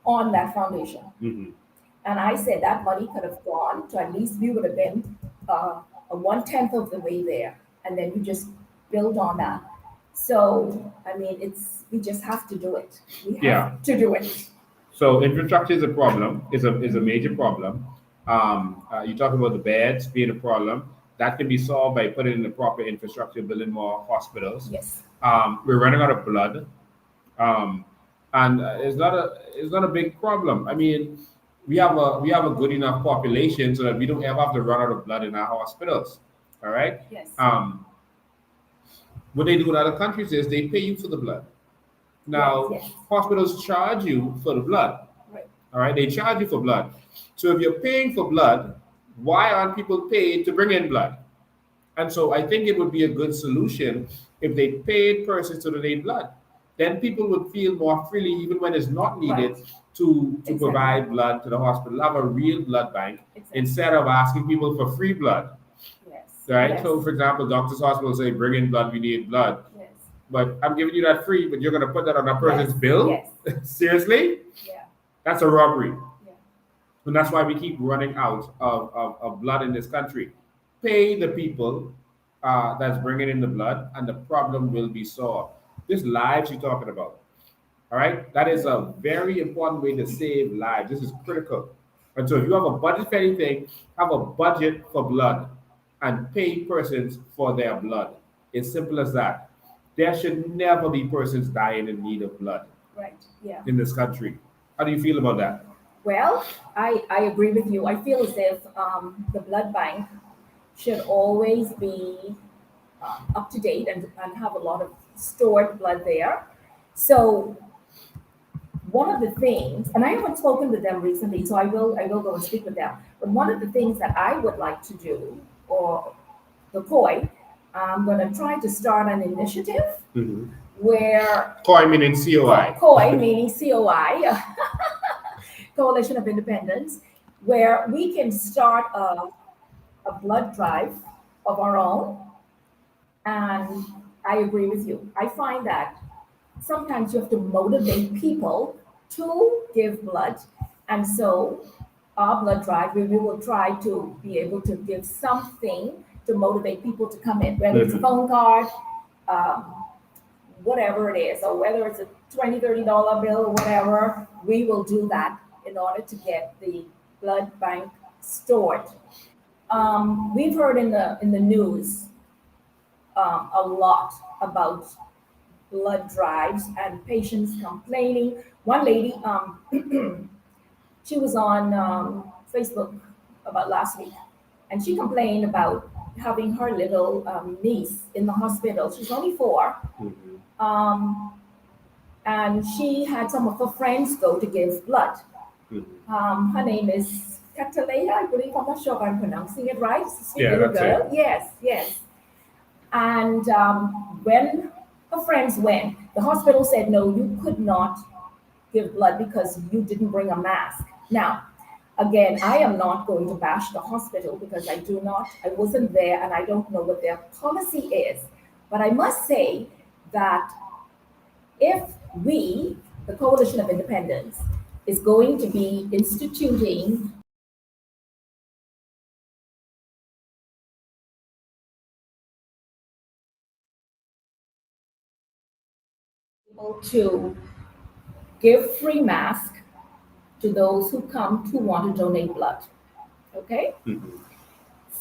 on that foundation. And I said that money could have gone to, at least we would have been a 1/10 of the way there. And then you just build on that. So, I mean, we just have to do it. We have to do it. So infrastructure is a problem, is a major problem. You talk about the beds being a problem. That can be solved by putting in the proper infrastructure, building more hospitals. Yes. We're running out of blood. And it's not a big problem. I mean, we have a good enough population so that we don't ever have to run out of blood in our hospitals. All right? Yes. What they do in other countries is they pay you for the blood. Now, hospitals charge you for the blood. Right. All right? They charge you for blood. So if you're paying for blood, why aren't people paid to bring in blood? And so I think it would be a good solution if they paid persons to donate blood. Then people would feel more freely, even when it's not needed, to provide blood to the hospital. Have a real blood bank instead of asking people for free blood. Yes. Right? Yes. So, for example, doctors' hospitals say, bring in blood, we need blood. Yes. But I'm giving you that free, but you're going to put that on a person's bill? Yes. Seriously? Yeah. That's a robbery. Yeah. And that's why we keep running out of blood in this country. Pay the people that's bringing in the blood, and the problem will be solved. This lives you're talking about. All right? That is a very important way to save lives. This is critical. And so if you have a budget for anything, have a budget for blood and pay persons for their blood. It's simple as that. There should never be persons dying in need of blood Right. Yeah. in this country. How do you feel about that? Well, I agree with you. I feel as if the blood bank should always be up to date and have a lot of stored blood there. So one of the things, and I haven't spoken to them recently, so I will go and speak with them. But one of the things that I would like to do, or the COI, I'm going to try to start an initiative where COI meaning COI. COI meaning COI, Coalition of Independence, where we can start a blood drive of our own. And I agree with you. I find that sometimes you have to motivate people to give blood. And so our blood drive, we will try to be able to give something to motivate people to come in, whether it's a phone card, whatever it is, or whether it's a $20, $30 bill or whatever, we will do that in order to get the blood bank stored. We've heard in the news a lot about blood drives and patients complaining. One lady, she was on Facebook about last week, and she complained about having her little niece in the hospital. She's only 4. And she had some of her friends go to give blood. Her name is Catalea, I believe. I'm not sure if I'm pronouncing it right. It's a sweet little girl. It. Yes. And when her friends went, the hospital said, no, you could not give blood because you didn't bring a mask. Now, again, I am not going to bash the hospital because I wasn't there and I don't know what their policy is. But I must say that if we, the Coalition of Independence, is going to be instituting to give free mask to those who come to want to donate blood. Okay?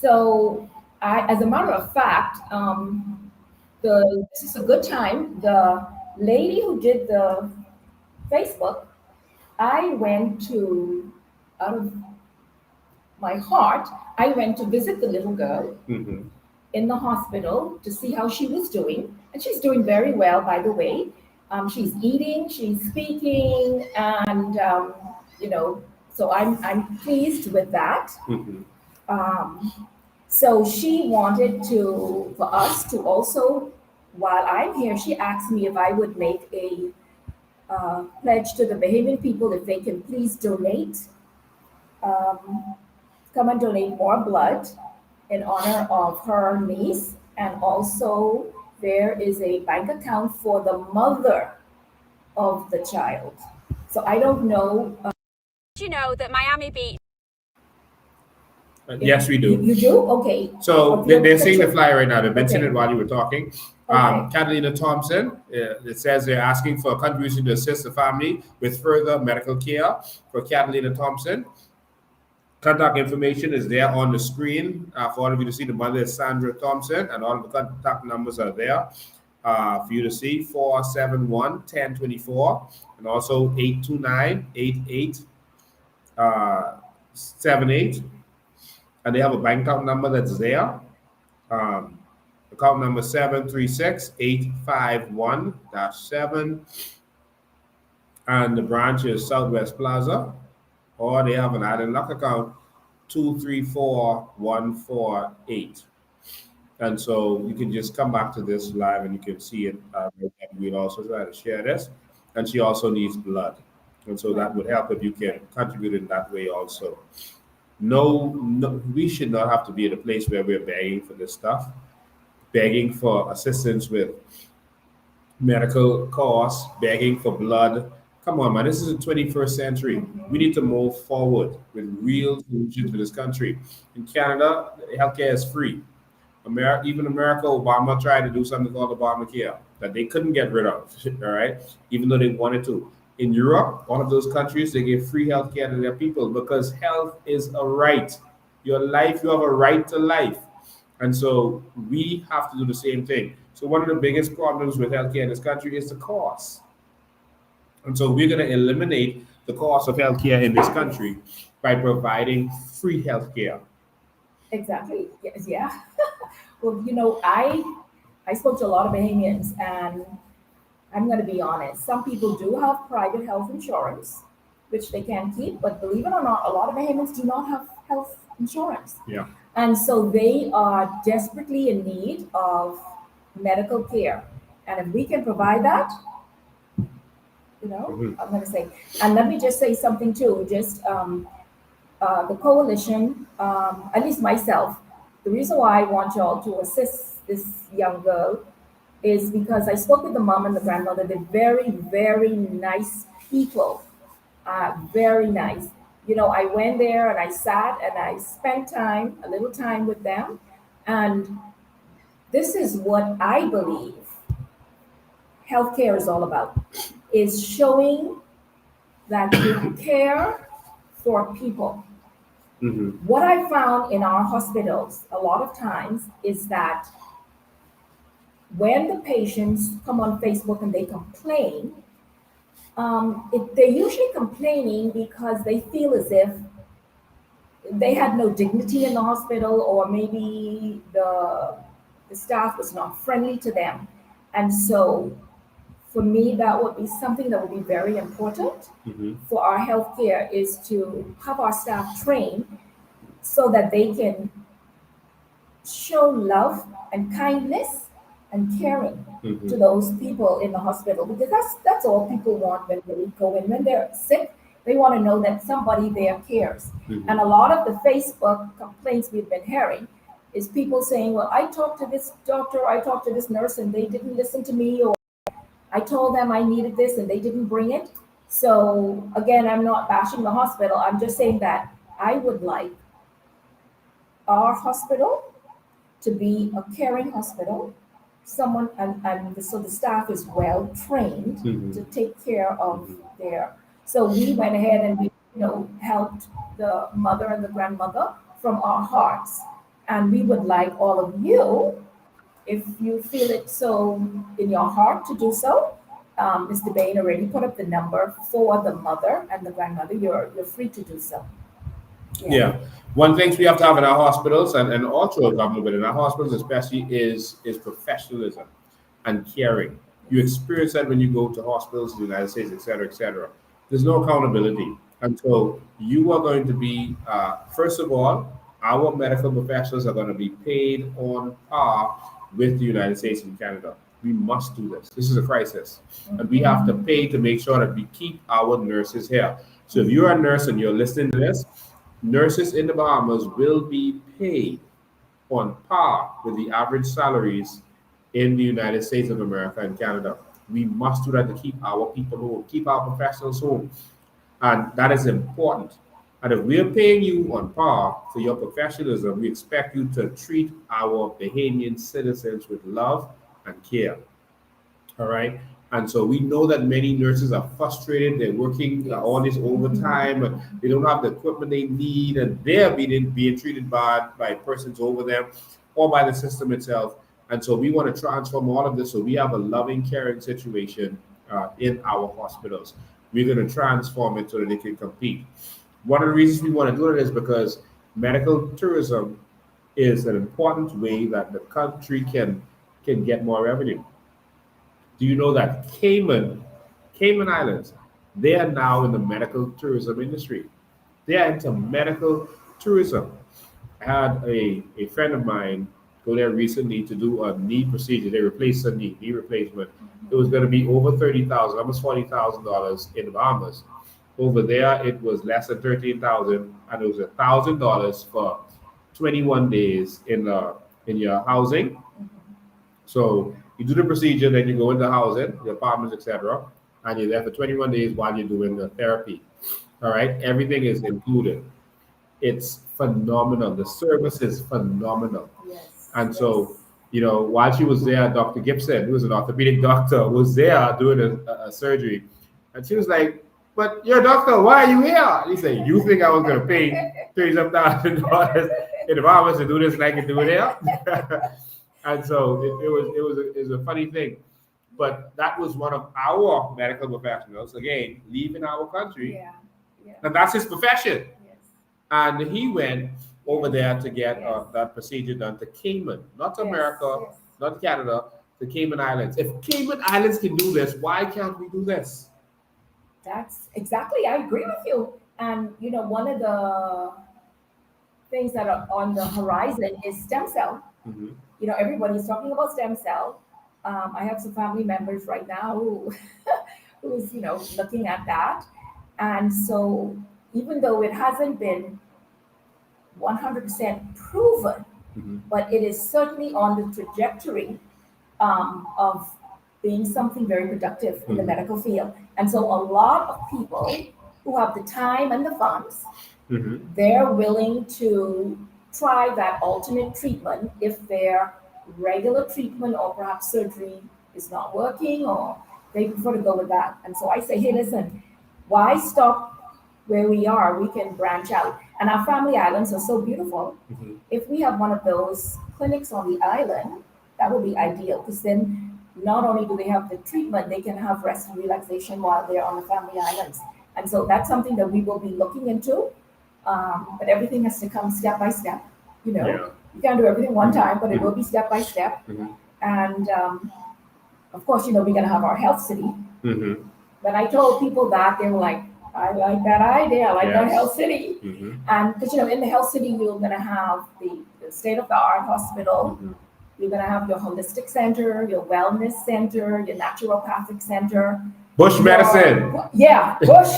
So, as a matter of fact, this is a good time. The lady who did the Facebook, I went to, out of my heart, I went to visit the little girl in the hospital to see how she was doing. And she's doing very well, by the way. She's eating, she's speaking, and so I'm pleased with that. So she wanted for us to also, while I'm here, she asked me if I would make a pledge to the Bahamian people if they can please donate, come and donate more blood in honor of her niece. And also there is a bank account for the mother of the child. So I don't know. You know that Miami Beach. Yes, we do. You do? Okay. So they're seeing the flyer right now. They mentioned Okay. it while you were talking. Okay. Catalina Thompson, it says they're asking for a contribution to assist the family with further medical care for Catalina Thompson. Contact information is there on the screen for all of you to see. The mother is Sandra Thompson, and all of the contact numbers are there for you to see. 471-1024 and also 829-8878. And they have a bank account number that's there. Account number 736-851-7. And the branch is Southwest Plaza. Or they have an Island Lock account, 234148. And so you can just come back to this live and you can see it. We'll also try to share this. And she also needs blood. And so that would help if you can contribute in that way also. No, we should not have to be at a place where we're begging for this stuff, begging for assistance with medical costs, begging for blood. Come on, man, this is the 21st century. We need to move forward with real solutions for this country. In Canada, healthcare is free. Even America, Obama tried to do something called Obamacare that they couldn't get rid of, all right, even though they wanted to. In Europe, one of those countries, they give free healthcare to their people because health is a right. Your life, you have a right to life. And so we have to do the same thing. So one of the biggest problems with healthcare in this country is the cost. And so we're going to eliminate the cost of healthcare in this country by providing free healthcare. Exactly. Yes, yeah. Well, you know, I spoke to a lot of Bahamians, and I'm going to be honest. Some people do have private health insurance, which they can keep, but believe it or not, a lot of Bahamians do not have health insurance. Yeah. And so they are desperately in need of medical care. And if we can provide that, you know, I'm going to say, and let me just say something too, just the coalition, at least myself, the reason why I want y'all to assist this young girl is because I spoke with the mom and the grandmother. They're very, very nice people, very nice. You know, I went there and I sat and I spent time, a little time with them. And this is what I believe healthcare is all about, is showing that you care for people. What I found in our hospitals a lot of times is that when the patients come on Facebook and they complain, they're usually complaining because they feel as if they had no dignity in the hospital, or maybe the staff was not friendly to them. And so for me, that would be something that would be very important for our healthcare, is to have our staff trained so that they can show love and kindness and caring to those people in the hospital, because that's all people want when they go in. When they're sick, they want to know that somebody there cares. And a lot of the Facebook complaints we've been hearing is people saying, well, I talked to this doctor, I talked to this nurse, and they didn't listen to me, or I told them I needed this and they didn't bring it. So again, I'm not bashing the hospital. I'm just saying that I would like our hospital to be a caring hospital, someone, and so the staff is well trained to take care of their. So we went ahead and we, you know, helped the mother and the grandmother from our hearts, and we would like all of you, if you feel it so in your heart to do so. Mr. Bain already put up the number for the mother and the grandmother. You're free to do so. Yeah. One thing we have to have in our hospitals, and also government, but in our hospitals especially, is professionalism and caring. You experience that when you go to hospitals in the United States, et cetera, et cetera. There's no accountability. And so you are going to be, first of all, our medical professionals are going to be paid on par with the United States and Canada. We must do this. This is a crisis. And we have to pay to make sure that we keep our nurses here. So if you're a nurse and you're listening to this, nurses in the Bahamas will be paid on par with the average salaries in the United States of America and Canada. We must do that to keep our people home, keep our professionals home. And that is important. And if we're paying you on par for your professionalism, we expect you to treat our Bahamian citizens with love and care. All right? And so we know that many nurses are frustrated. They're working all this overtime, and they don't have the equipment they need, and they're being treated bad by persons over them or by the system itself. And so we want to transform all of this so we have a loving, caring situation in our hospitals. We're going to transform it so that they can compete. One of the reasons we want to do it is because medical tourism is an important way that the country can get more revenue. Do you know that Cayman Islands, they are now in the medical tourism industry. They are into medical tourism. I had a friend of mine go there recently to do a knee procedure. They replaced a knee replacement. It was going to be over $30,000, almost $40,000 in the Bahamas. Over there, it was less than $13,000, and it was $1,000 for 21 days in your housing. So you do the procedure, then you go into housing, your apartments, etc., and you're there for 21 days while you're doing the therapy. All right, everything is included. It's phenomenal. The service is phenomenal. Yes. And so, you know, while she was there, Dr. Gibson, who was an orthopedic doctor, was there doing a surgery, and she was like, "But you're a doctor, why are you here?" He said, "You think I was going to pay $37,000 in the Bahamas to do this like you do it here?" And so it was a funny thing. But that was one of our medical professionals, again, leaving our country. Yeah. Yeah. And that's his profession. Yes. And he went over there to get Yes. that procedure done to Cayman, not to Yes, America, yes. not Canada, the Cayman Islands. If Cayman Islands can do this, why can't we do this? That's exactly, I agree with you. And you know, one of the things that are on the horizon is stem cell. Mm-hmm. You know, everybody's talking about stem cell. I have some family members right now who who's looking at that. And so even though it hasn't been 100% proven, Mm-hmm. but it is certainly on the trajectory of being something very productive in the Mhm. medical field. And so a lot of people who have the time and the funds, Mm-hmm. they're willing to try that alternate treatment if their regular treatment or perhaps surgery is not working, or they prefer to go with that. And so I say, hey, listen, why stop where we are? We can branch out. And our family islands are so beautiful. Mm-hmm. If we have one of those clinics on the island, that would be ideal, because then not only do they have the treatment, they can have rest and relaxation while they're on the family islands. And so that's something that we will be looking into. But everything has to come step by step. Yeah. You can't do everything one time, but it will be step by step. Mm-hmm. And of course, we're going to have our health city. Mm-hmm. When I told people that, they were like, I like that idea. I like that Yes. health city. Mm-hmm. And because, in the health city, you're going to have the state-of-the-art hospital. Mm-hmm. You're going to have your holistic center, your wellness center, your naturopathic center. Bush medicine. Yeah, bush.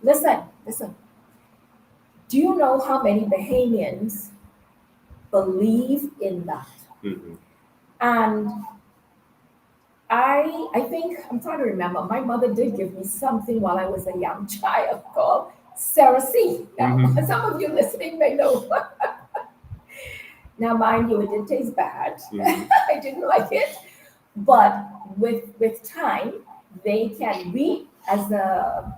Listen. Do you know how many Bahamians believe in that? Mm-hmm. And I think, I'm trying to remember, my mother did give me something while I was a young child called Cerasee. Now, Mhm. some of you listening may know. Now, mind you, it did taste bad. Mhm. I didn't like it. But with time, we as a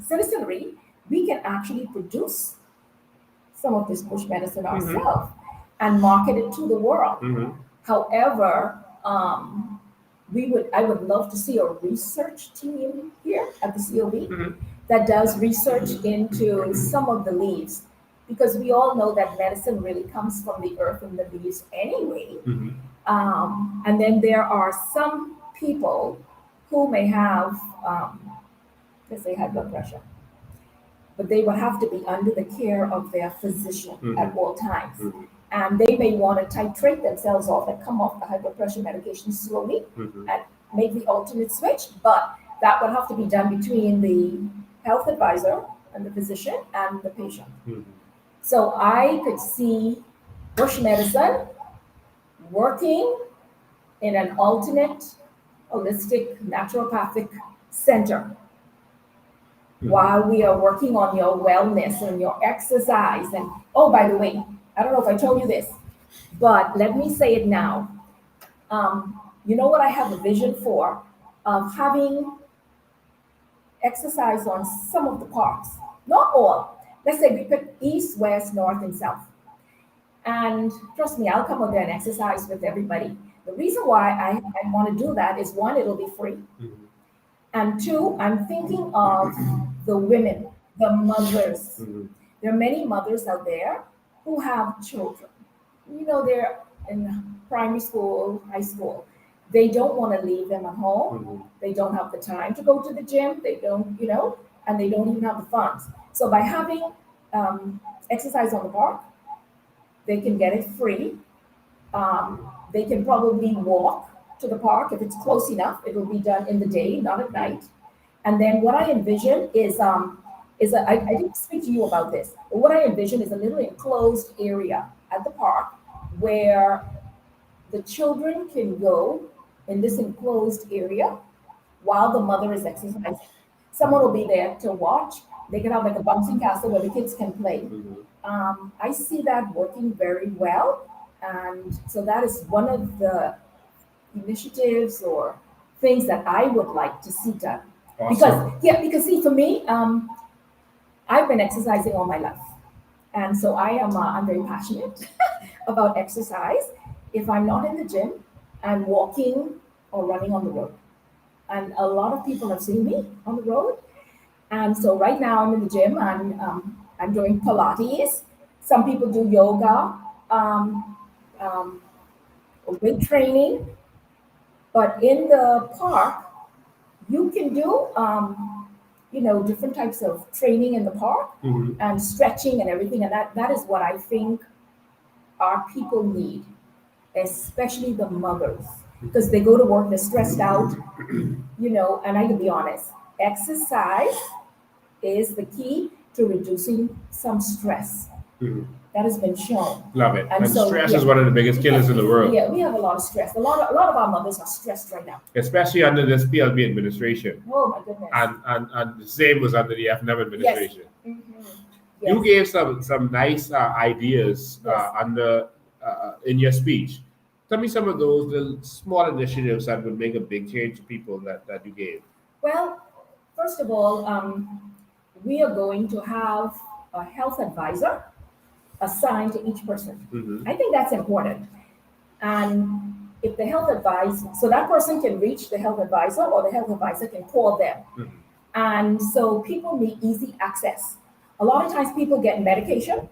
citizenry, we can actually produce some of this bush medicine ourselves and market it to the world. Mhm. However, I would love to see a research team here at the COB that does research into some of the leaves, because we all know that medicine really comes from the earth and the leaves anyway. Mhm. And then there are some people who may have, let's say, high blood pressure, but they will have to be under the care of their physician at all times. Mhm. And they may want to titrate themselves off and come off the high blood pressure medication slowly Mhm. and make the alternate switch. But that would have to be done between the health advisor and the physician and the patient. Mhm. So I could see bush medicine working in an alternate, holistic, naturopathic center while we are working on your wellness and your exercise. And oh, by the way, I don't know if I told you this, but let me say it now. You know what I have a vision for? Of having exercise on some of the parks, not all. Let's say we pick east, west, north, and south. And trust me, I'll come out there and exercise with everybody. The reason why I want to do that is, one, it'll be free. Mhm. And two, I'm thinking of the women, the mothers. Mhm. There are many mothers out there who have children. They're in primary school, high school. They don't want to leave them at home. Mhm. They don't have the time to go to the gym. They don't, and they don't even have the funds. So by having exercise on the park, they can get it free. They can probably walk to the park if it's close enough. It will be done in the day, not at night. And then what I envision is I didn't speak to you about this, but what I envision is a little enclosed area at the park where the children can go in this enclosed area while the mother is exercising. Someone will be there to watch. They can have like a bouncing castle where the kids can play. Mhm. I see that working very well. And so that is one of the initiatives or things that I would like to see done. Awesome. Because see, for me, I've been exercising all my life. And so I'm very passionate about exercise. If I'm not in the gym, I'm walking or running on the road. And a lot of people have seen me on the road. And so right now I'm in the gym and I'm doing Pilates. Some people do yoga, um, weight training. But in the park, you can do, different types of training in the park and stretching and everything. And that is what I think our people need, especially the mothers, because they go to work, they're stressed out, and I can be honest, exercise is the key to reducing some stress. That has been shown. Love it. And so, stress is one of the biggest killers in the world. Yeah, we have a lot of stress. A lot of our mothers are stressed right now. Especially under this PLB administration. Oh my goodness. And the same was under the FNM administration. Yes. Yes. You gave some nice ideas under in your speech. Tell me some of those little small initiatives that would make a big change to people that you gave. Well, first of all, we are going to have a health advisor assigned to each person. I think that's important. And if the health advisor, so that person can reach the health advisor or the health advisor can call them. And so people need easy access. A lot of times people get medication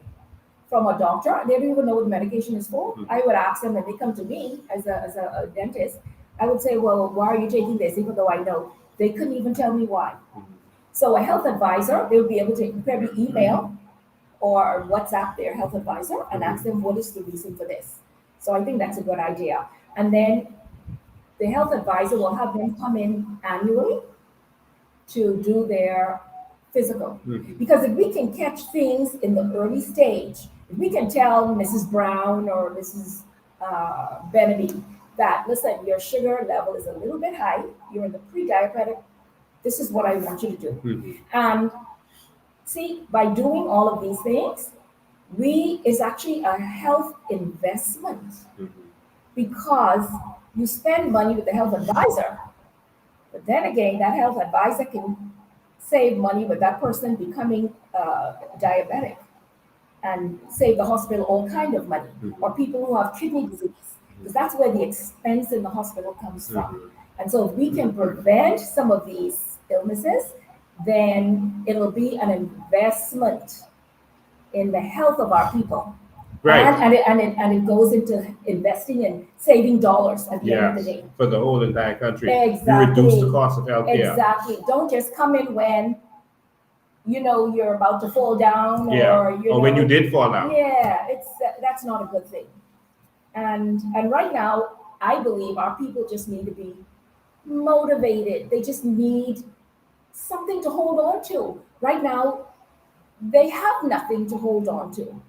from a doctor. They don't even know what the medication is for. I would ask them when they come to me as a dentist, I would say, well, why are you taking this? Even though I know, they couldn't even tell me why. So a health advisor, they would be able to probably email or WhatsApp their health advisor and ask them what is the reason for this. So I think that's a good idea. And then the health advisor will have them come in annually to do their physical. Because if we can catch things in the early stage, if we can tell Mrs. Brown or Mrs. Benedy that, listen, your sugar level is a little bit high, you're in the pre-diabetic, this is what I want you to do. And see, by doing all of these things, it's actually a health investment because you spend money with the health advisor, but then again, that health advisor can save money with that person becoming diabetic and save the hospital all kind of money, or people who have kidney disease, because that's where the expense in the hospital comes from. And so if we can prevent some of these illnesses, then it'll be an investment in the health of our people. Right. And it goes into investing and saving dollars at the end of the day. For the whole entire country. Exactly. You reduce the cost of healthcare. Exactly. Don't just come in when you're about to fall down or when you did fall down. Yeah, that's not a good thing. And right now, I believe our people just need to be motivated. They just need something to hold on to. Right now, they have nothing to hold on to.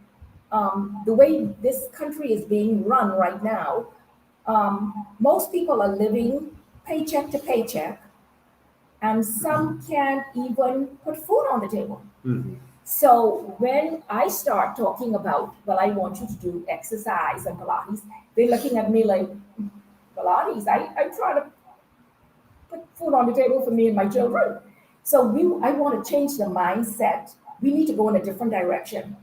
The way this country is being run right now, most people are living paycheck to paycheck, and some can't even put food on the table. So when I start talking about, well, I want you to do exercise and Pilates, they're looking at me like, Pilates? I try to put food on the table for me and my children. So I want to change the mindset. We need to go in a different direction.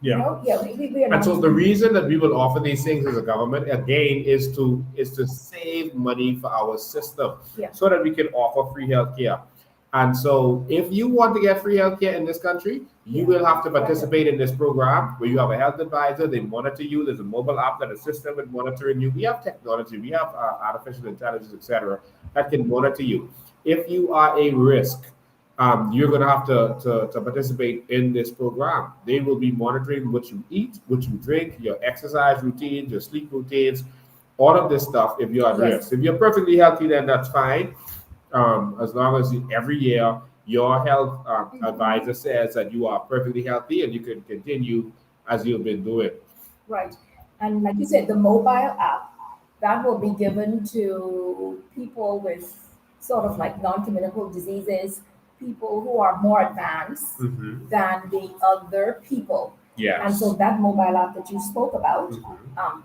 Yeah. We are and so the reason that we will offer these things as a government again is to save money for our system, so that we can offer free healthcare. And so if you want to get free healthcare in this country, you will have to participate in this program where you have a health advisor. They monitor you. There's a mobile app that assists them with monitoring you. We have technology. We have artificial intelligence, etc., that can monitor you. If you are a risk, you're going to have to participate in this program. They will be monitoring what you eat, what you drink, your exercise routines, your sleep routines, all of this stuff if you're at risk. If you're perfectly healthy, then that's fine. As long as every year your health advisor says that you are perfectly healthy and you can continue as you've been doing. Right. And like you said, the mobile app, that will be given to people with sort of like non-communicable diseases, people who are more advanced than the other people. Yes. And so that mobile app that you spoke about,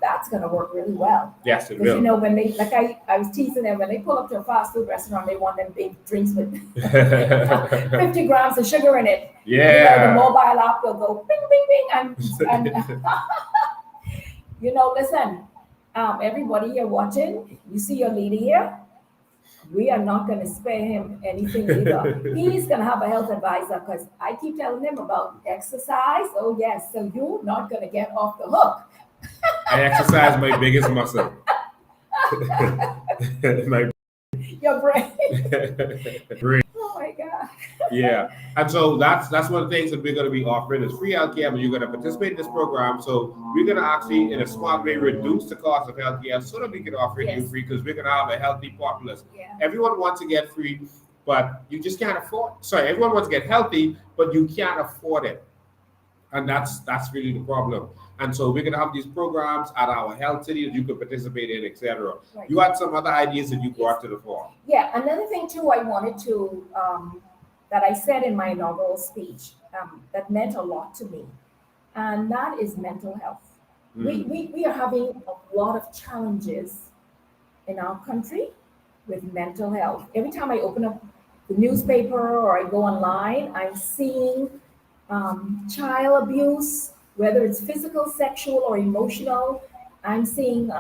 that's going to work really well. Yes, it Because you will. know, when they, like I was teasing them, when they pull up to a fast food restaurant, they want them big drinks with 50 grams of sugar in it. You know, the Yeah. mobile app will go bing, bing, bing, and you know, listen, everybody here watching, you see your leader here. We are not going to spare him anything either. He's going to have a health advisor because I keep telling him about exercise. Oh, yes. So you're not going to get off the hook. I exercise my biggest muscle. My Your brain. brain. Oh, my God. Yeah. And so that's one of the things that we're going to be offering is free healthcare, but you're going to participate in this program. So we're going to actually, in a smart way, reduce the cost of healthcare so that we can offer it you free because we're going to have a healthy populace. Yeah. Everyone wants to get free, but you just can't afford. Sorry, everyone wants to get healthy, but you can't afford it. And that's really the problem. And so we're going to have these programs at our health city that you can participate in, etc. Right. You had some other ideas that you brought to the fore. Yeah, another thing too I wanted to, that I said in my inaugural speech, that meant a lot to me, and that is mental health. We are having a lot of challenges in our country with mental health. Every time I open up the newspaper or I go online, I'm seeing child abuse, whether it's physical, sexual, or emotional. I'm seeing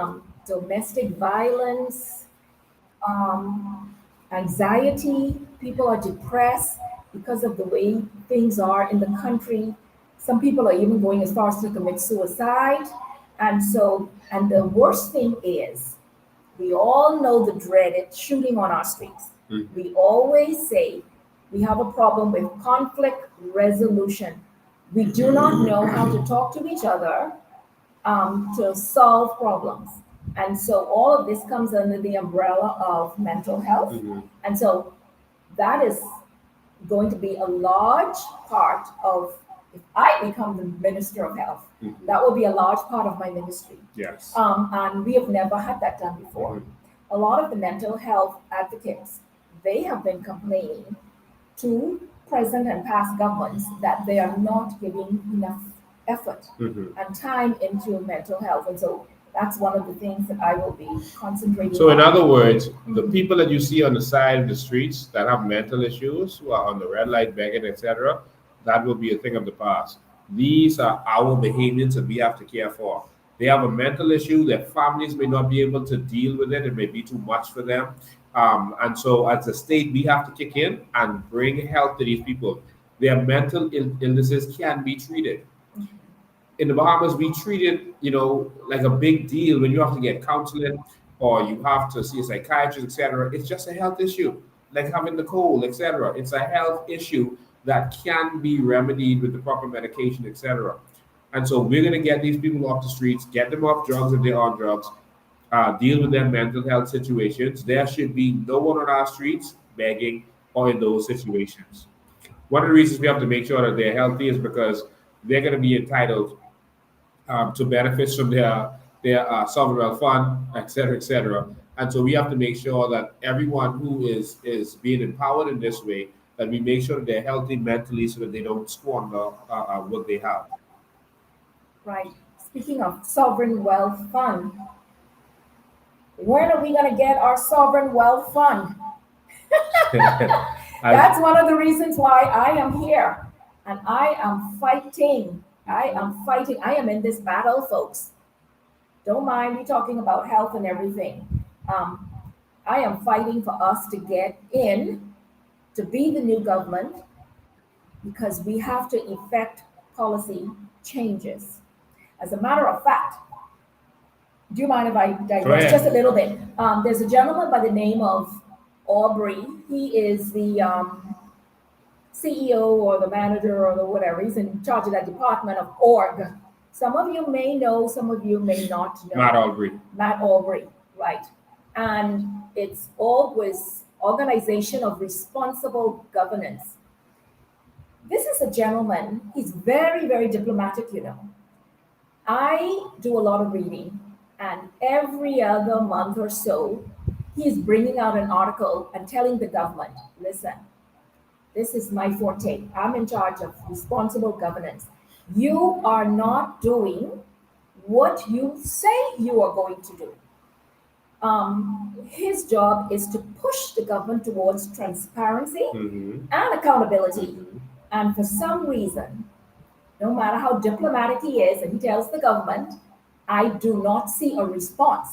domestic violence, anxiety. People are depressed because of the way things are in the country. Some people are even going as far as to commit suicide. And so, and the worst thing is, we all know the dreaded shooting on our streets. We always say we have a problem with conflict resolution. We do not know how to talk to each other to solve problems. And so all of this comes under the umbrella of mental health. And so that is going to be a large part of, if I become the minister of health, that will be a large part of my ministry. Yes. And we have never had that done before. A lot of the mental health advocates, they have been complaining to present and past governments that they are not giving enough effort and time into mental health. And so that's one of the things that I will be concentrating So in on. other words, the people that you see on the side of the streets that have mental issues, who are on the red light begging, etc., that will be a thing of the past. These are our behaviors that we have to care for. They have a mental issue. Their families may not be able to deal with it. It may be too much for them. And so as a state, we have to kick in and bring help to these people. Their mental illnesses can be treated. In the Bahamas, we treat it, like a big deal when you have to get counseling or you have to see a psychiatrist, etc. It's just a health issue, like having the cold, etc. It's a health issue that can be remedied with the proper medication, etc. And so we're going to get these people off the streets, get them off drugs if they're on drugs, deal with their mental health situations. There should be no one on our streets begging or in those situations. One of the reasons we have to make sure that they're healthy is because they're going to be entitled to benefits from their sovereign wealth fund, et cetera, et cetera. And so we have to make sure that everyone who is being empowered in this way, that we make sure that they're healthy mentally so that they don't squander what they have. Right. Speaking of sovereign wealth fund, when are we going to get our sovereign wealth fund? That's one of the reasons why I am here. And I am fighting. I am in this battle, folks. Don't mind me talking about health and everything. I am fighting for us to get in, to be the new government, because we have to effect policy changes. As a matter of fact, do you mind if I digress just a little bit? There's a gentleman by the name of Aubrey. He is the CEO or the manager or the whatever. He's in charge of that department of org. Some of you may know, some of you may not know. Matt Aubrey, right. And it's always Organization of Responsible Governance. This is a gentleman, he's very, very diplomatic, I do a lot of reading, and every other month or so, he's bringing out an article and telling the government, listen, this is my forte. I'm in charge of responsible governance. You are not doing what you say you are going to do. His job is to push the government towards transparency and accountability. And for some reason, no matter how diplomatic he is, and he tells the government, I do not see a response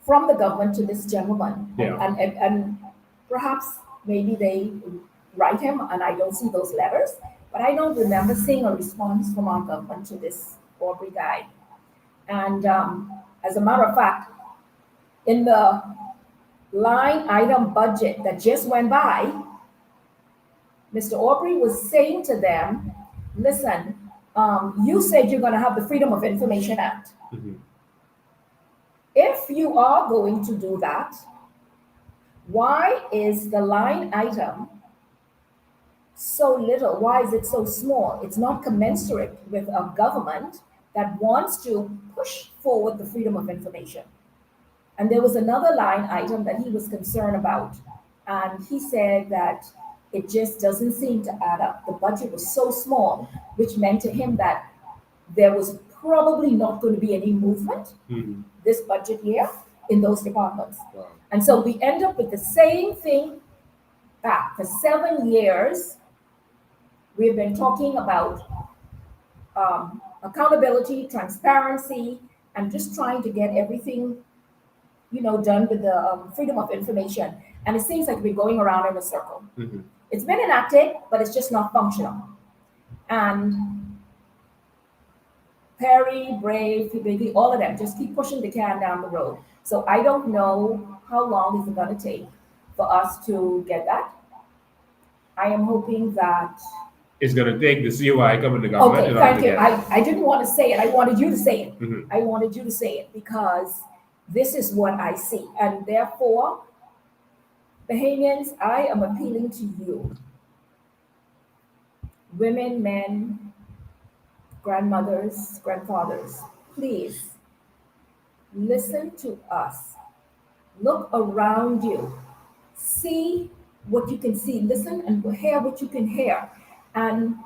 from the government to this gentleman. Yeah. And perhaps maybe they write him and I don't see those letters, but I don't remember seeing a response from our government to this Aubrey guy. And as a matter of fact, in the line item budget that just went by, Mr. Aubrey was saying to them, listen, you said you're going to have the Freedom of Information Act. If you are going to do that, why is the line item so little? Why is it so small? It's not commensurate with a government that wants to push forward the freedom of information. And there was another line item that he was concerned about. And he said that it just doesn't seem to add up. The budget was so small, which meant to him that there was probably not going to be any movement this budget year in those departments. Wow. And so we end up with the same thing back. For 7 years, we've been talking about accountability, transparency, and just trying to get everything, done with the freedom of information. And it seems like we're going around in a circle. It's been enacted, but it's just not functional. And Perry, Brave, Fibigi, all of them just keep pushing the can down the road. So I don't know how long is it going to take for us to get that. I am hoping that It's going to take the COI coming to government. Okay, thank you. I didn't want to say it. I wanted you to say it. Mhm. I wanted you to say it because this is what I see. And therefore, Bahamians, I am appealing to you. Women, men, grandmothers, grandfathers, please listen to us. Look around you. See what you can see. Listen and hear what you can hear. And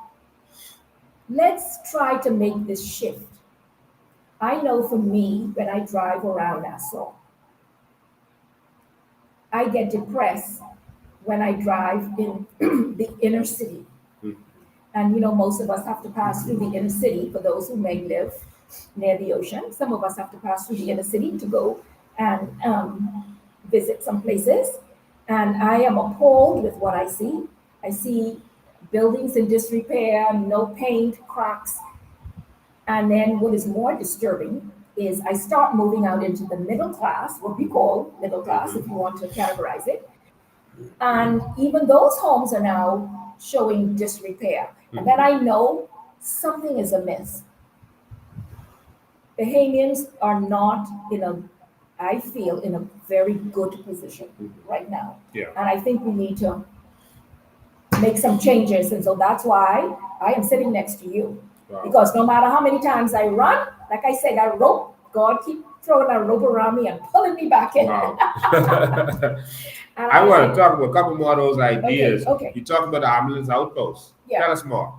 let's try to make this shift. I know for me, when I drive around Nassau, I get depressed when I drive in the inner city. And most of us have to pass through the inner city for those who may live near the ocean. Some of us have to pass through the inner city to go and visit some places. And I am appalled with what I see. I see buildings in disrepair, no paint, cracks. And then what is more disturbing is I start moving out into the middle class, what we call middle class, if you want to categorize it. And even those homes are now showing disrepair. And then I know something is amiss. Bahamians are not I feel, in a very good position right now. Yeah. And I think we need to make some changes. And so that's why I am sitting next to you. Wow. Because no matter how many times I run, like I said, that rope, God keep throwing that rope around me and pulling me back in. Wow. And I want to talk about a couple more of those ideas. Okay. You talked about the ambulance outpost. Yeah. Tell us more.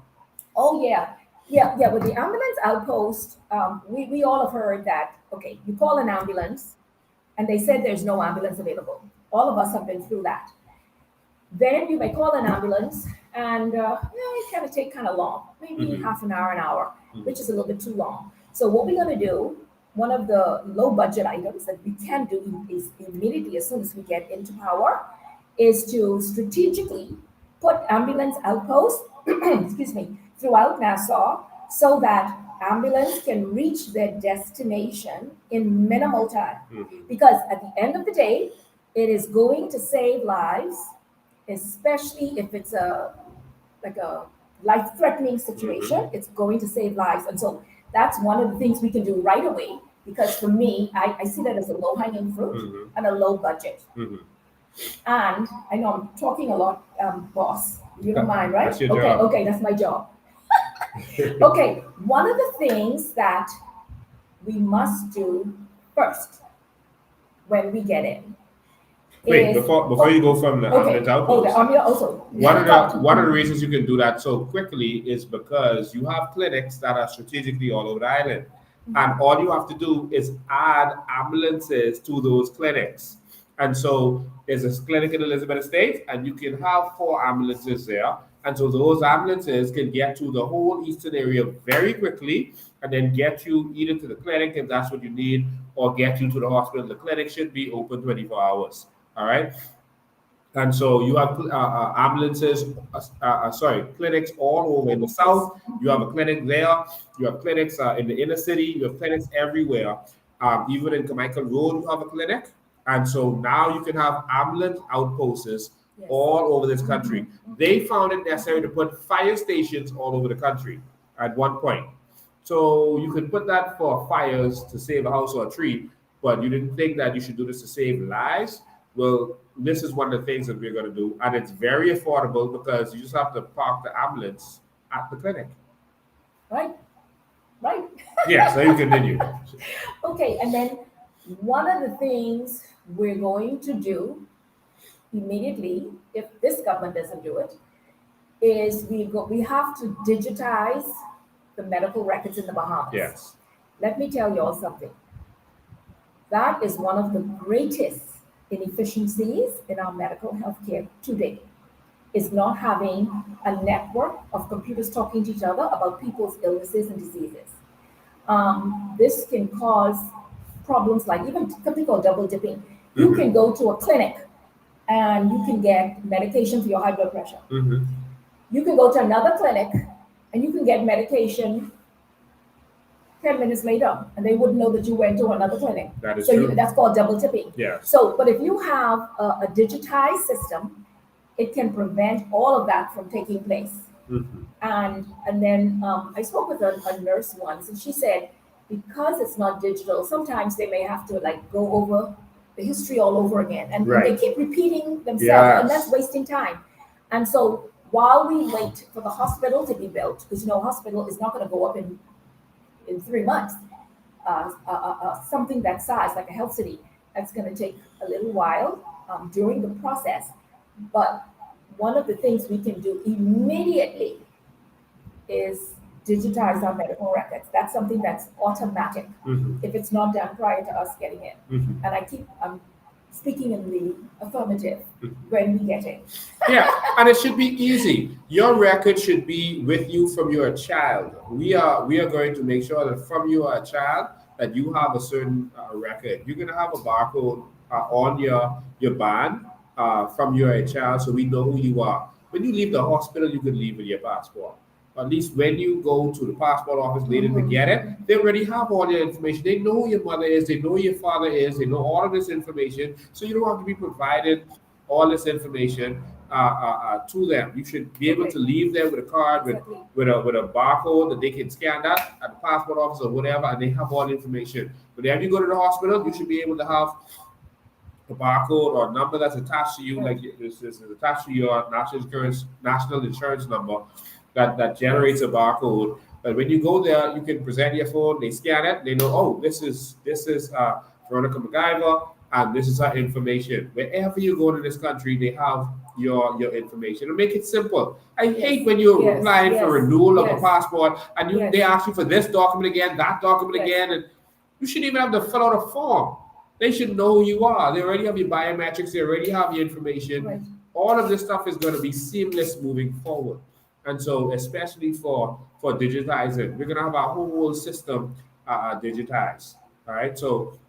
Oh, yeah. Yeah, with the ambulance outpost, we all have heard that, okay, you call an ambulance, and they said there's no ambulance available. All of us have been through that. Then you may call an ambulance, and it kind of take kind of long, maybe half an hour, which is a little bit too long. So what we're going to do, one of the low budget items that we can do is immediately as soon as we get into power, is to strategically put ambulance outposts, excuse me, throughout Nassau so that ambulance can reach their destination in minimal time. Because at the end of the day, it is going to save lives, especially if it's a life-threatening situation. It's going to save lives. And so that's one of the things we can do right away, because for me, I see that as a low-hanging fruit and a low budget. And I know I'm talking a lot, boss. You don't mind, right? That's your job. Okay, that's my job. Okay, one of the things that we must do first when we get in Wait, is before you go from the ambulance Oh, the outpost, ambulance also. one of the reasons you can do that so quickly is because you have clinics that are strategically all over the island, and all you have to do is add ambulances to those clinics. And so there's a clinic in Elizabeth Estate, and you can have 4 ambulances there. And so those ambulances can get to the whole eastern area very quickly, and then get you either to the clinic if that's what you need, or get you to the hospital. The clinic should be open 24 hours. All right. And so you have ambulances, clinics all over in the south. You have a clinic there. You have clinics in the inner city. You have clinics everywhere. Even in Carmichael Road, you have a clinic. And so now you can have ambulance outposts all over this country. They found it necessary to put fire stations all over the country at one point. So you could put that for fires to save a house or a tree, but you didn't think that you should do this to save lives. Well, this is one of the things that we're going to do, and it's very affordable because you just have to park the ambulance at the clinic. Right. Yeah, so you continue. Okay, and then one of the things we're going to do immediately, if this government doesn't do it, is we have to digitize the medical records in the Bahamas. Yes. Let me tell you all something. That is one of the greatest inefficiencies in our medical healthcare today, is not having a network of computers talking to each other about people's illnesses and diseases. This can cause problems like even something called double dipping. You can go to a clinic and you can get medication for your high blood pressure. You can go to another clinic and you can get medication 10 minutes later, and they wouldn't know that you went to another clinic. That is so true. That's called double tipping. Yeah. So, but if you have a digitized system, it can prevent all of that from taking place. And then I spoke with a nurse once, and she said, because it's not digital, sometimes they may have to like go over the history all over again, and they keep repeating themselves, and that's wasting time. And so while we wait for the hospital to be built, because hospital is not going to go up in 3 months, something that size, like a health city, that's going to take a little while during the process. But one of the things we can do immediately is digitize our medical records. That's something that's automatic if it's not done prior to us getting it. And I keep speaking in the affirmative when we get it. Yeah, and it should be easy. Your record should be with you from you're a child. We are going to make sure that from you are a child that you have a certain record. You're going to have a barcode on your band from you're a child, so we know who you are. When you leave the hospital, you can leave with your passport. At least when you go to the passport office later to get it, they already have all your information. They know who your mother is, they know who your father is, they know all of this information. So you don't have to be provided all this information to them. You should be able to leave there with a card with a barcode that they can scan that at the passport office or whatever, and they have all the information. But if you go to the hospital, you should be able to have a barcode or a number that's attached to you, like this is attached to your national insurance number. That generates a barcode. But when you go there, you can present your phone, they scan it, they know, oh, this is Veronica McIver, and this is her information. Wherever you go to this country, they have your information. And make it simple. I hate when you're applying for renewal of a passport and they ask you for this document again, that document again, and you shouldn't even have to fill out a form. They should know who you are. They already have your biometrics, they already have your information. Right. All of this stuff is going to be seamless moving forward. And so, especially for digitizing, we're going to have our whole system digitized. All right. So,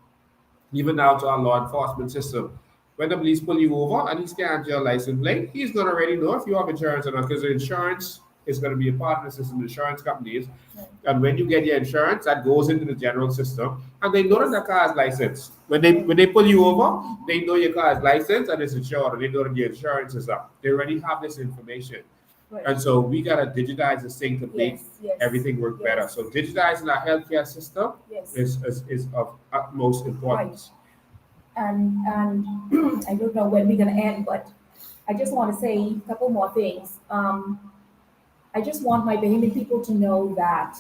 even now to our law enforcement system, when the police pull you over and he scans your license plate, he's going to already know if you have insurance or not, because the insurance is going to be a part of the system, the insurance companies. And when you get your insurance, that goes into the general system, and they know that the car is licensed. When they pull you over, they know your car is licensed and it's insured, and they know that your insurance is up. They already have this information. Right. And so we got to digitize this thing to make everything work better. So digitizing our healthcare system is of utmost importance. Right. And I don't know when we're going to end, but I just want to say a couple more things. I just want my Bahamian people to know that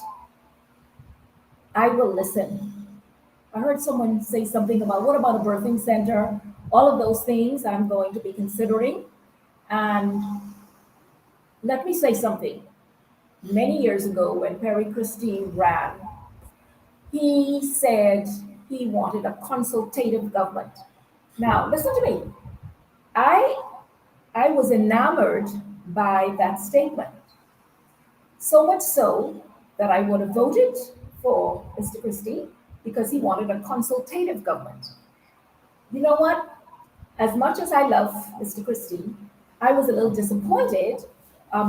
I will listen. I heard someone say something about, what about a birthing center all of those things I'm going to be considering. And let me say something. Many years ago, when Perry Christie ran, he said he wanted a consultative government. Now, listen to me. I was enamored by that statement. So much so that I would have voted for Mr. Christie because he wanted a consultative government. You know what? As much as I love Mr. Christie, I was a little disappointed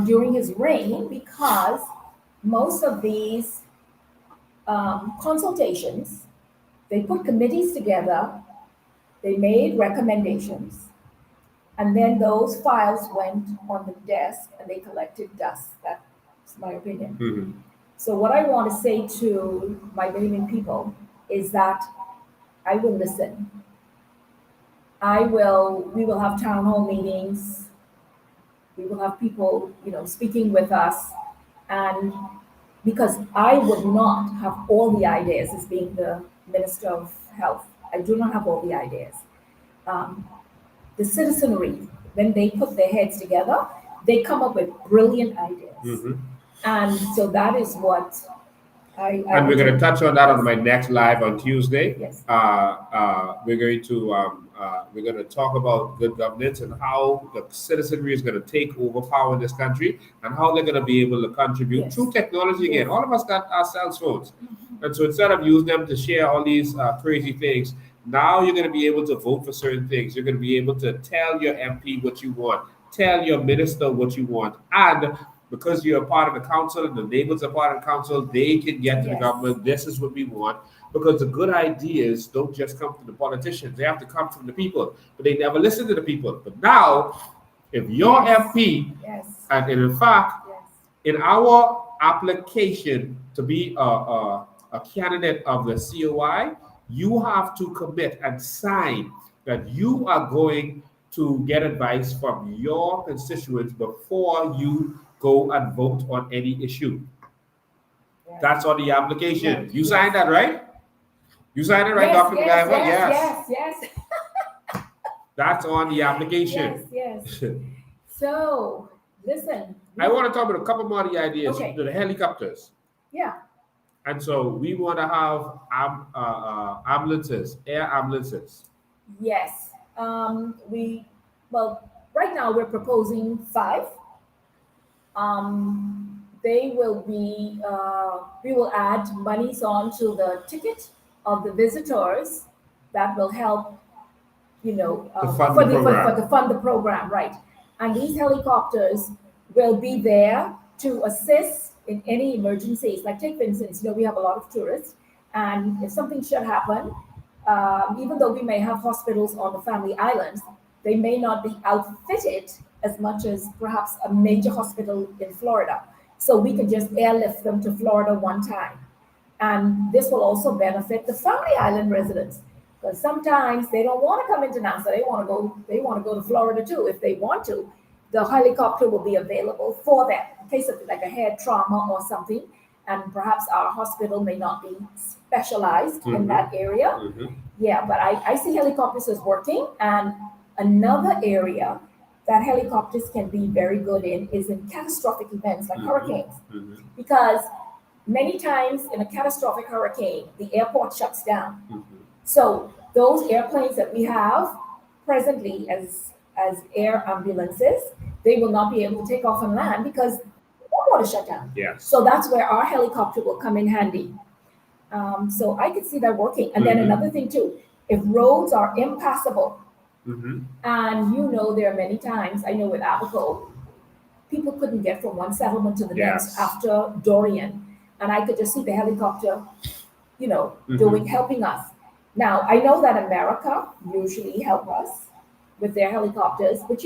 during his reign because most of these consultations, they put committees together, they made recommendations, and then those files went on the desk and they collected dust. That's my opinion. Mm-hmm. So what I want to say to my Bahamian people is that I will listen. We will have town hall meetings. We will have people, speaking with us. And because I would not have all the ideas as being the Minister of Health. I do not have all the ideas. The citizenry, when they put their heads together, they come up with brilliant ideas. Mm-hmm. And so that is what and we're going to touch on that on my next live on Tuesday. Yes. We're going to talk about good governance and how the citizenry is going to take over power in this country and how they're going to be able to contribute through technology again. All of us got our cell phones. And so instead of using them to share all these crazy things, now you're going to be able to vote for certain things. You're going to be able to tell your MP what you want, tell your minister what you want. And because you're a part of the council and the neighbors are part of the council, they can get to the government. This is what we want. Because the good ideas don't just come from the politicians. They have to come from the people. But they never listen to the people. But now, if your MP, and in fact, in our application to be a candidate of the COI, you have to commit and sign that you are going to get advice from your constituents before you go and vote on any issue. That's on the application. You signed that, right? You signed it, right, Dr. McIver? Yes. That's on the application. Yes. So, listen. I want to talk about a couple more of the ideas. Okay. The helicopters. Yeah. And so we want to have ambulances, air ambulances. Yes. Right now we're proposing 5. They will be, we will add monies onto the ticket of the visitors that will help, to fund the program, right? And these helicopters will be there to assist in any emergencies. Like take for instance, we have a lot of tourists, and if something should happen, even though we may have hospitals on the family islands, they may not be outfitted as much as perhaps a major hospital in Florida. So we can just airlift them to Florida one time. And this will also benefit the family island residents, because sometimes they don't want to come into Nassau. They want to go to Florida too. If they want to, the helicopter will be available for them in case of like a head trauma or something. And perhaps our hospital may not be specialized in that area. Yeah, but I see helicopters as working. And another area that helicopters can be very good in is in catastrophic events like hurricanes. Because many times in a catastrophic hurricane, the airport shuts down. So those airplanes that we have presently as air ambulances, they will not be able to take off and land because the airport is shut down. Yes. So that's where our helicopter will come in handy. So I could see that working. And then another thing too, if roads are impassable, and there are many times, I know with Abaco, people couldn't get from one settlement to the next after Dorian. And I could just see the helicopter, helping us. Now, I know that America usually help us with their helicopters, but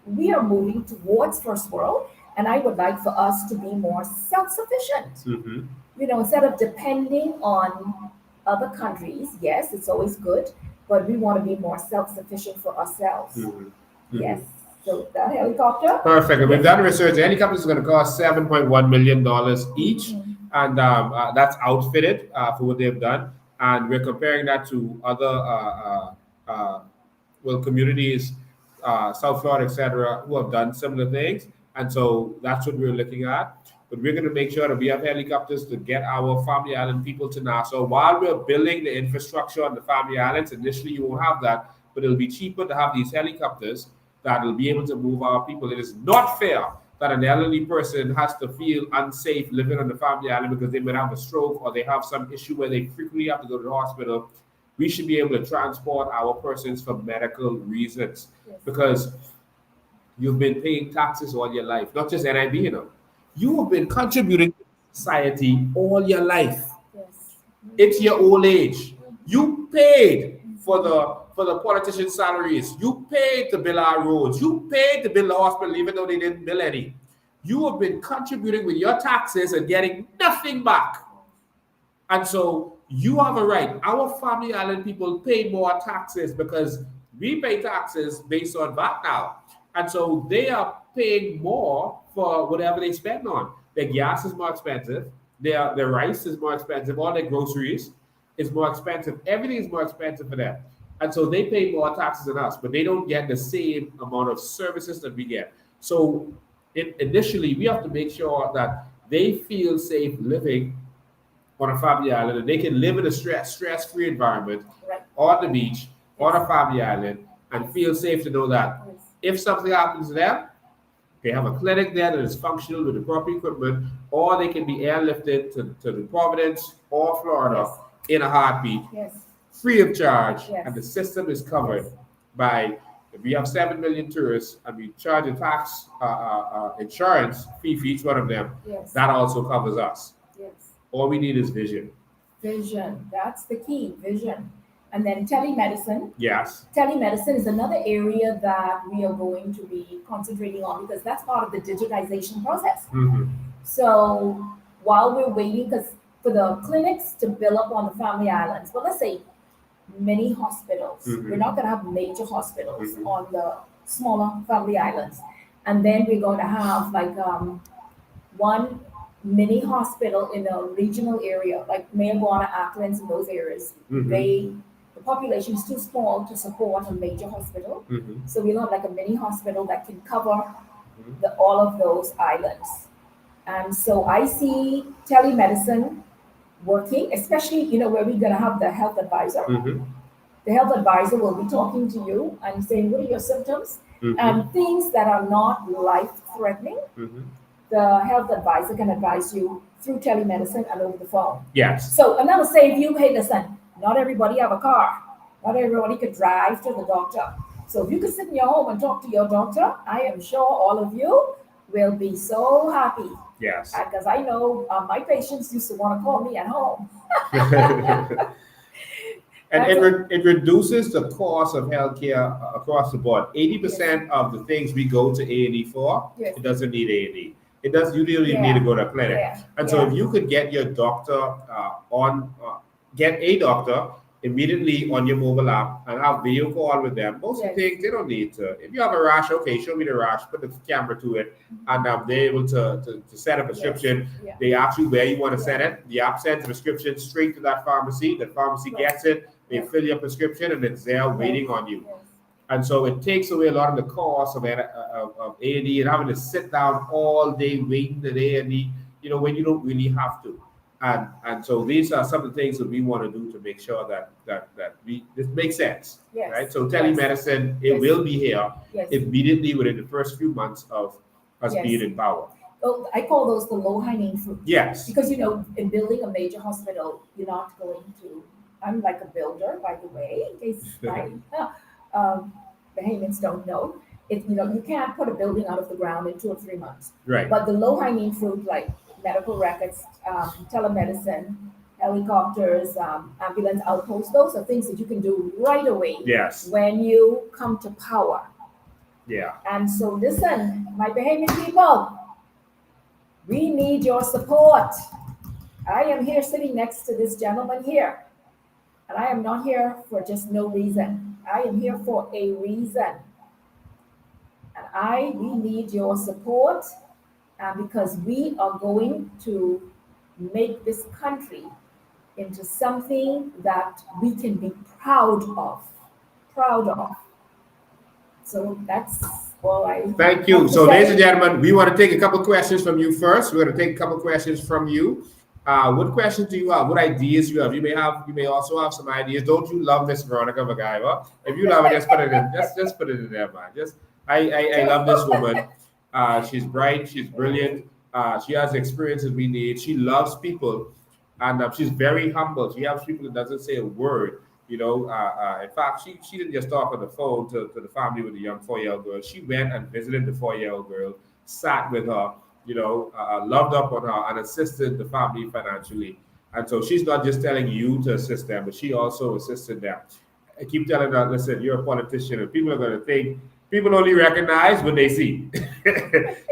we are moving towards first world, and I would like for us to be more self-sufficient. Instead of depending on other countries, yes, it's always good, but we want to be more self-sufficient for ourselves. Yes. So that helicopter. Perfect. And we've done research. The helicopter is going to cost $7.1 million each. And that's outfitted for what they've done. And we're comparing that to other communities, South Florida, etc., who have done similar things, and so that's what we're looking at. But we're going to make sure that we have helicopters to get our Family Island people to Nassau. While we're building the infrastructure on the Family Islands, initially you won't have that, but it'll be cheaper to have these helicopters that will be able to move our people. It is not fair that an elderly person has to feel unsafe living on the Family Island because they might have a stroke or they have some issue where they frequently have to go to the hospital. We should be able to transport our persons for medical reasons because you've been paying taxes all your life, not just NIB, you know. You have been contributing to society all your life. It's your old age. You paid for the politicians' salaries. You paid to build our roads. You paid to build the hospital, even though they didn't build any. You have been contributing with your taxes and getting nothing back. And so you have a right. Our Family Island people pay more taxes because we pay taxes based on VAT now. And so they are paying more for whatever they spend on. Their gas is more expensive. Their rice is more expensive. All their groceries is more expensive. Everything is more expensive for them. And so they pay more taxes than us, but they don't get the same amount of services that we get. So initially, we have to make sure that they feel safe living on a Family Island and they can live in a stress-free environment on the beach, on a Family Island, and feel safe to know that if something happens to them, they have a clinic there that is functional with the proper equipment, or they can be airlifted to the Providence or Florida in a heartbeat, free of charge, and the system is covered by, if we have 7 million tourists and we charge a tax insurance fee for each one of them, that also covers us. All we need is vision. Vision, that's the key, vision. And then telemedicine. Yes. Telemedicine is another area that we are going to be concentrating on because that's part of the digitization process. Mm-hmm. So while we're waiting, because for the clinics to build up on the Family Islands, well, let's say mini hospitals. Mm-hmm. We're not going to have major hospitals Mm-hmm. on the smaller Family Islands. And then we're going to have like one mini hospital in a regional area, like Mayaguana, Acklands, and those areas. Mm-hmm. The population is too small to support a major hospital. Mm-hmm. So we'll have like a mini hospital that can cover all of those islands. And so I see telemedicine working, especially, where we're going to have the health advisor. Mm-hmm. The health advisor will be talking to you and saying, what are your symptoms? Mm-hmm. And things that are not life-threatening. Mm-hmm. The health advisor can advise you through telemedicine and over the phone. Yes. So, and that'll save you, hey, listen, not everybody have a car. Not everybody could drive to the doctor. So if you could sit in your home and talk to your doctor, I am sure all of you will be so happy. Yes. Because I know my patients used to want to call me at home. And it reduces the cost of healthcare across the board. 80% of the things we go to A&E for, it doesn't need A&E. It does. You really need to go to a clinic. And so if you could get your doctor get a doctor immediately on your mobile app and have video call with them. Most of the things they don't need to. If you have a rash, okay, show me the rash, put the camera to it, and they're able to set a prescription. They ask you where you want to send it. The app sends the prescription straight to that pharmacy. The pharmacy gets it. They fill your prescription, and it's there waiting on you. And so it takes away a lot of the cost of A&E and having to sit down all day waiting at A&E, when you don't really have to. And so these are some of the things that we want to do to make sure that this makes sense, right? So telemedicine, it will be here immediately within the first few months of us being in power. Oh, I call those the low-hanging fruit. Yes. Because, in building a major hospital, you're not going to, I'm like a builder, by the way, in case Bahamians don't know. You can't put a building out of the ground in 2 or 3 months. Right. But the low-hanging fruit, like medical records, telemedicine, helicopters, ambulance outposts, those are things that you can do right away when you come to power. Yeah. And so listen, my Bahamian people, we need your support. I am here sitting next to this gentleman here, and I am not here for just no reason. I am here for a reason. And we need your support because we are going to make this country into something that we can be proud of. So that's all I. Thank you. So, ladies and gentlemen, we want to take a couple questions from you first. We're going to take a couple questions from you. What questions do you have? What ideas do you have? You may also have some ideas. Don't you love Miss Veronica McIver? If you love it, just put it in. Just put it in there, man. I love this woman. She's bright. She's brilliant. She has the experiences we need. She loves people, and she's very humble. She helps people and doesn't say a word. In fact, she didn't just talk on the phone to the family with the young 4-year-old girl. She went and visited the 4-year-old girl, sat with her, loved up on her and assisted the family financially. And so she's not just telling you to assist them, but she also assisted them. I keep telling her, listen, you're a politician, and people are going to think people only recognize what they see.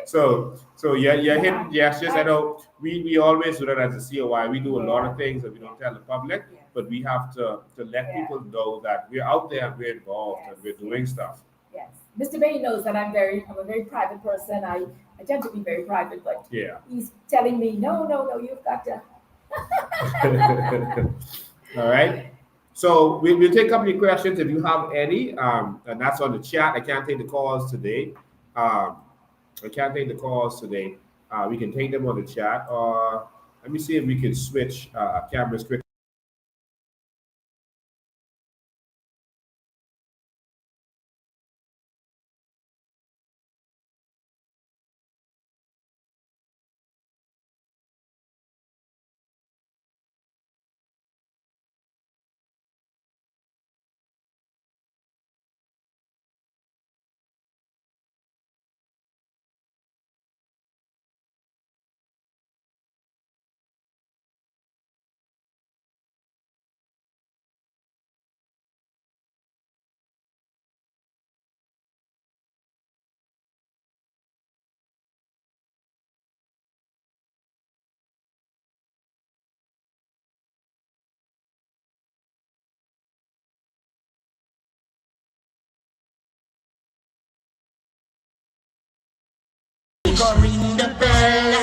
so yeah, hitting yes. I know we always do that as a COI. We do a lot of things that we don't tell the public, but we have to let people know that we're out there and we're involved and we're doing stuff. Yes, Mr. Bay knows that I'm a very private person. I tend to be very private, but he's telling me, no, you've got to. All right. So we'll take a couple of questions if you have any, and that's on the chat. I can't take the calls today. We can take them on the chat. Let me see if we can switch cameras quickly. Go ring the bell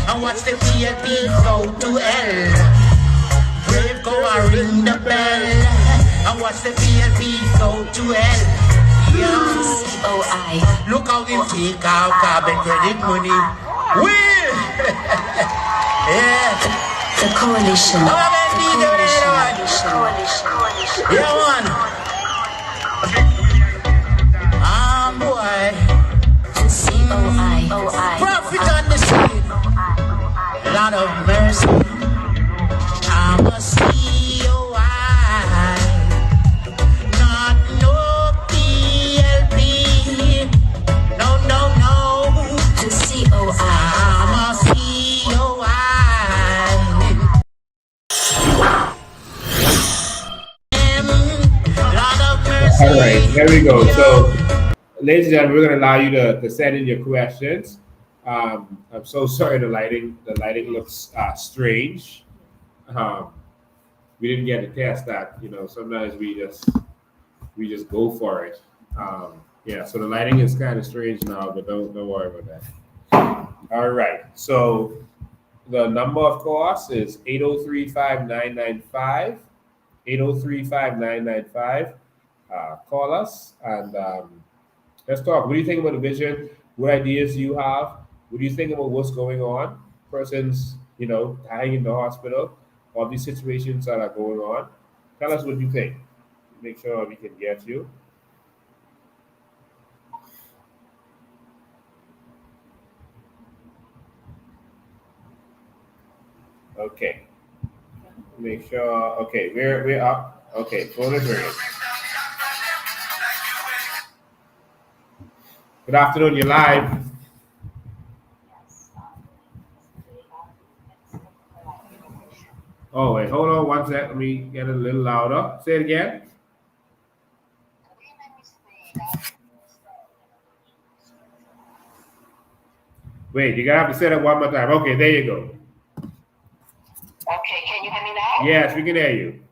and watch the VIP go to hell. Brave go and ring the bell and watch the VIP go to hell. Yo, COI. Look how we take our carbon credit money. Yeah. The coalition. Yeah, man. Boy. COI. Profit on the street. Lot of mercy. I'm a COI. Not no PLP. No. The COI. I'm a COI. Lot of mercy. All right, there we go. So, ladies and gentlemen, we're going to allow you to send in your questions. I'm so sorry the lighting looks strange. We didn't get to test that. Sometimes we just go for it. So the lighting is kind of strange now, but don't worry about that. All right. So the number, of course, is 803-5995. 803-5995. Call us and let's talk. What do you think about the vision? What ideas do you have? What do you think about what's going on? Persons, dying in the hospital, all these situations that are going on. Tell us what you think. Make sure we can get you. Okay. Make sure. Okay, we're up. Okay, phone is ringing. Good afternoon, you're live. Oh, wait, hold on one sec. Let me get it a little louder. Say it again. Wait, you're going to have to say that one more time. Okay, there you go. Okay, can you hear me now? Yes, we can hear you.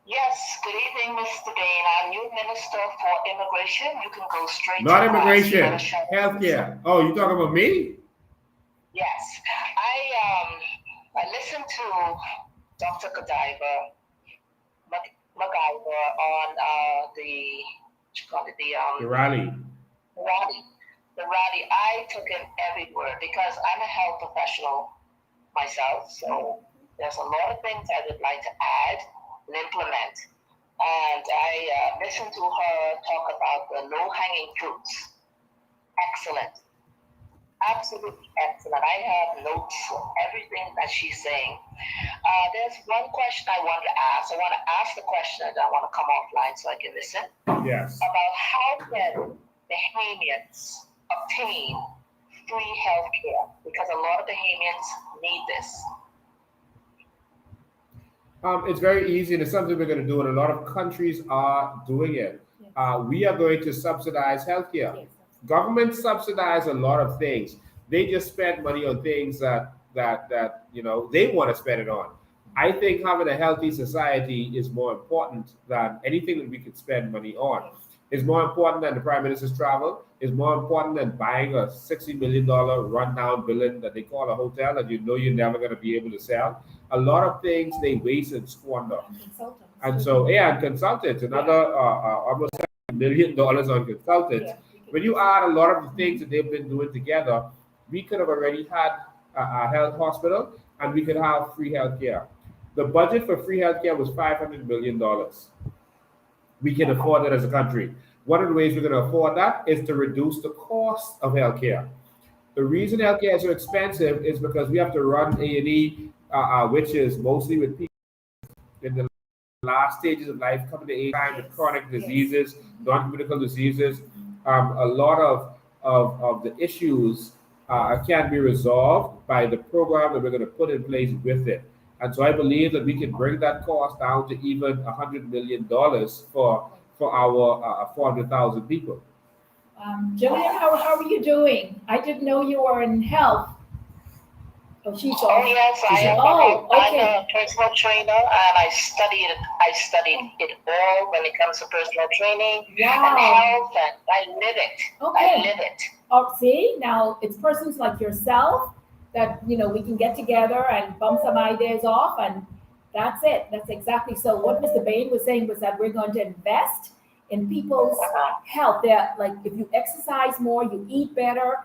Yes, good evening, Mr. Bain. I'm new Minister for Immigration. You can go straight Not to immigration, healthcare. Oh, you talking about me? Yes. I listened to Dr. McIver on the you call it, The rally. The rally. I took in every word because I'm a health professional myself. So there's a lot of things I would like to add and implement. And I listened to her talk about the low-hanging fruits. Excellent. Absolutely excellent. I have notes for everything that she's saying. There's one question I want to ask. I want to ask the question and I want to come offline so I can listen. Yes. About how can Bahamians obtain free health care? Because a lot of Bahamians need this. It's very easy, and it's something we're going to do, and a lot of countries are doing it. We are going to subsidize healthcare. Government subsidize a lot of things. They just spend money on things that they want to spend it on. I think having a healthy society is more important than anything that we could spend money on. It's more important than the Prime Minister's travel. It's more important than buying a $60 million rundown building that they call a hotel that you know you're never going to be able to sell. A lot of things they waste and squander. And so, and consultants, another almost $7 million on consultants. When you add a lot of the things that they've been doing together, we could have already had a health hospital and we could have free health care. The budget for free health care was $500 million. We can afford it as a country. One of the ways we're going to afford that is to reduce the cost of healthcare. The reason healthcare is so expensive is because we have to run A&E, which is mostly with people in the last stages of life, coming to age time with chronic diseases, non-communicable diseases. A lot of the issues can be resolved by the program that we're going to put in place with it. And so I believe that we can bring that cost down to even $100 million for our 400,000 people. Jillian, how are you doing? I didn't know you were in health. Oh, she's on. Oh yes, I'm a personal trainer, and I studied it all when it comes to personal training and health, and I live it. Okay. I live it. Oh, see, now it's persons like yourself that we can get together and bump some ideas off, and that's it. That's exactly. So what Mr. Bain was saying was that we're going to invest in people's health. They're like, if you exercise more, you eat better.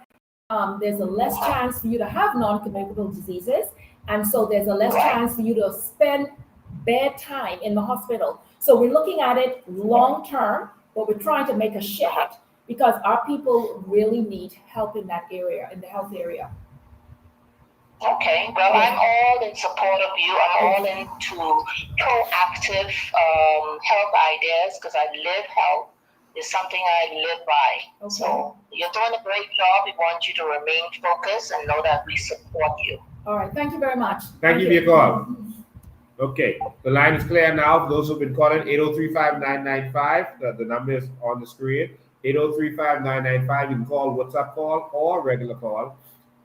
There's a less chance for you to have non-communicable diseases, and so there's a less chance for you to spend bad time in the hospital. So we're looking at it long term, but we're trying to make a shift because our people really need help in that area, in the health area. Okay, well, I'm all in support of you. I'm all into proactive health ideas because I live health. Is something I live by. Okay. So you're doing a great job. We want you to remain focused and know that we support you. All right. Thank you very much. Thank you for your call. Okay. The line is clear now. For those who've been calling, 803-5995. The number is on the screen. 803-5995. You can call WhatsApp call or regular call.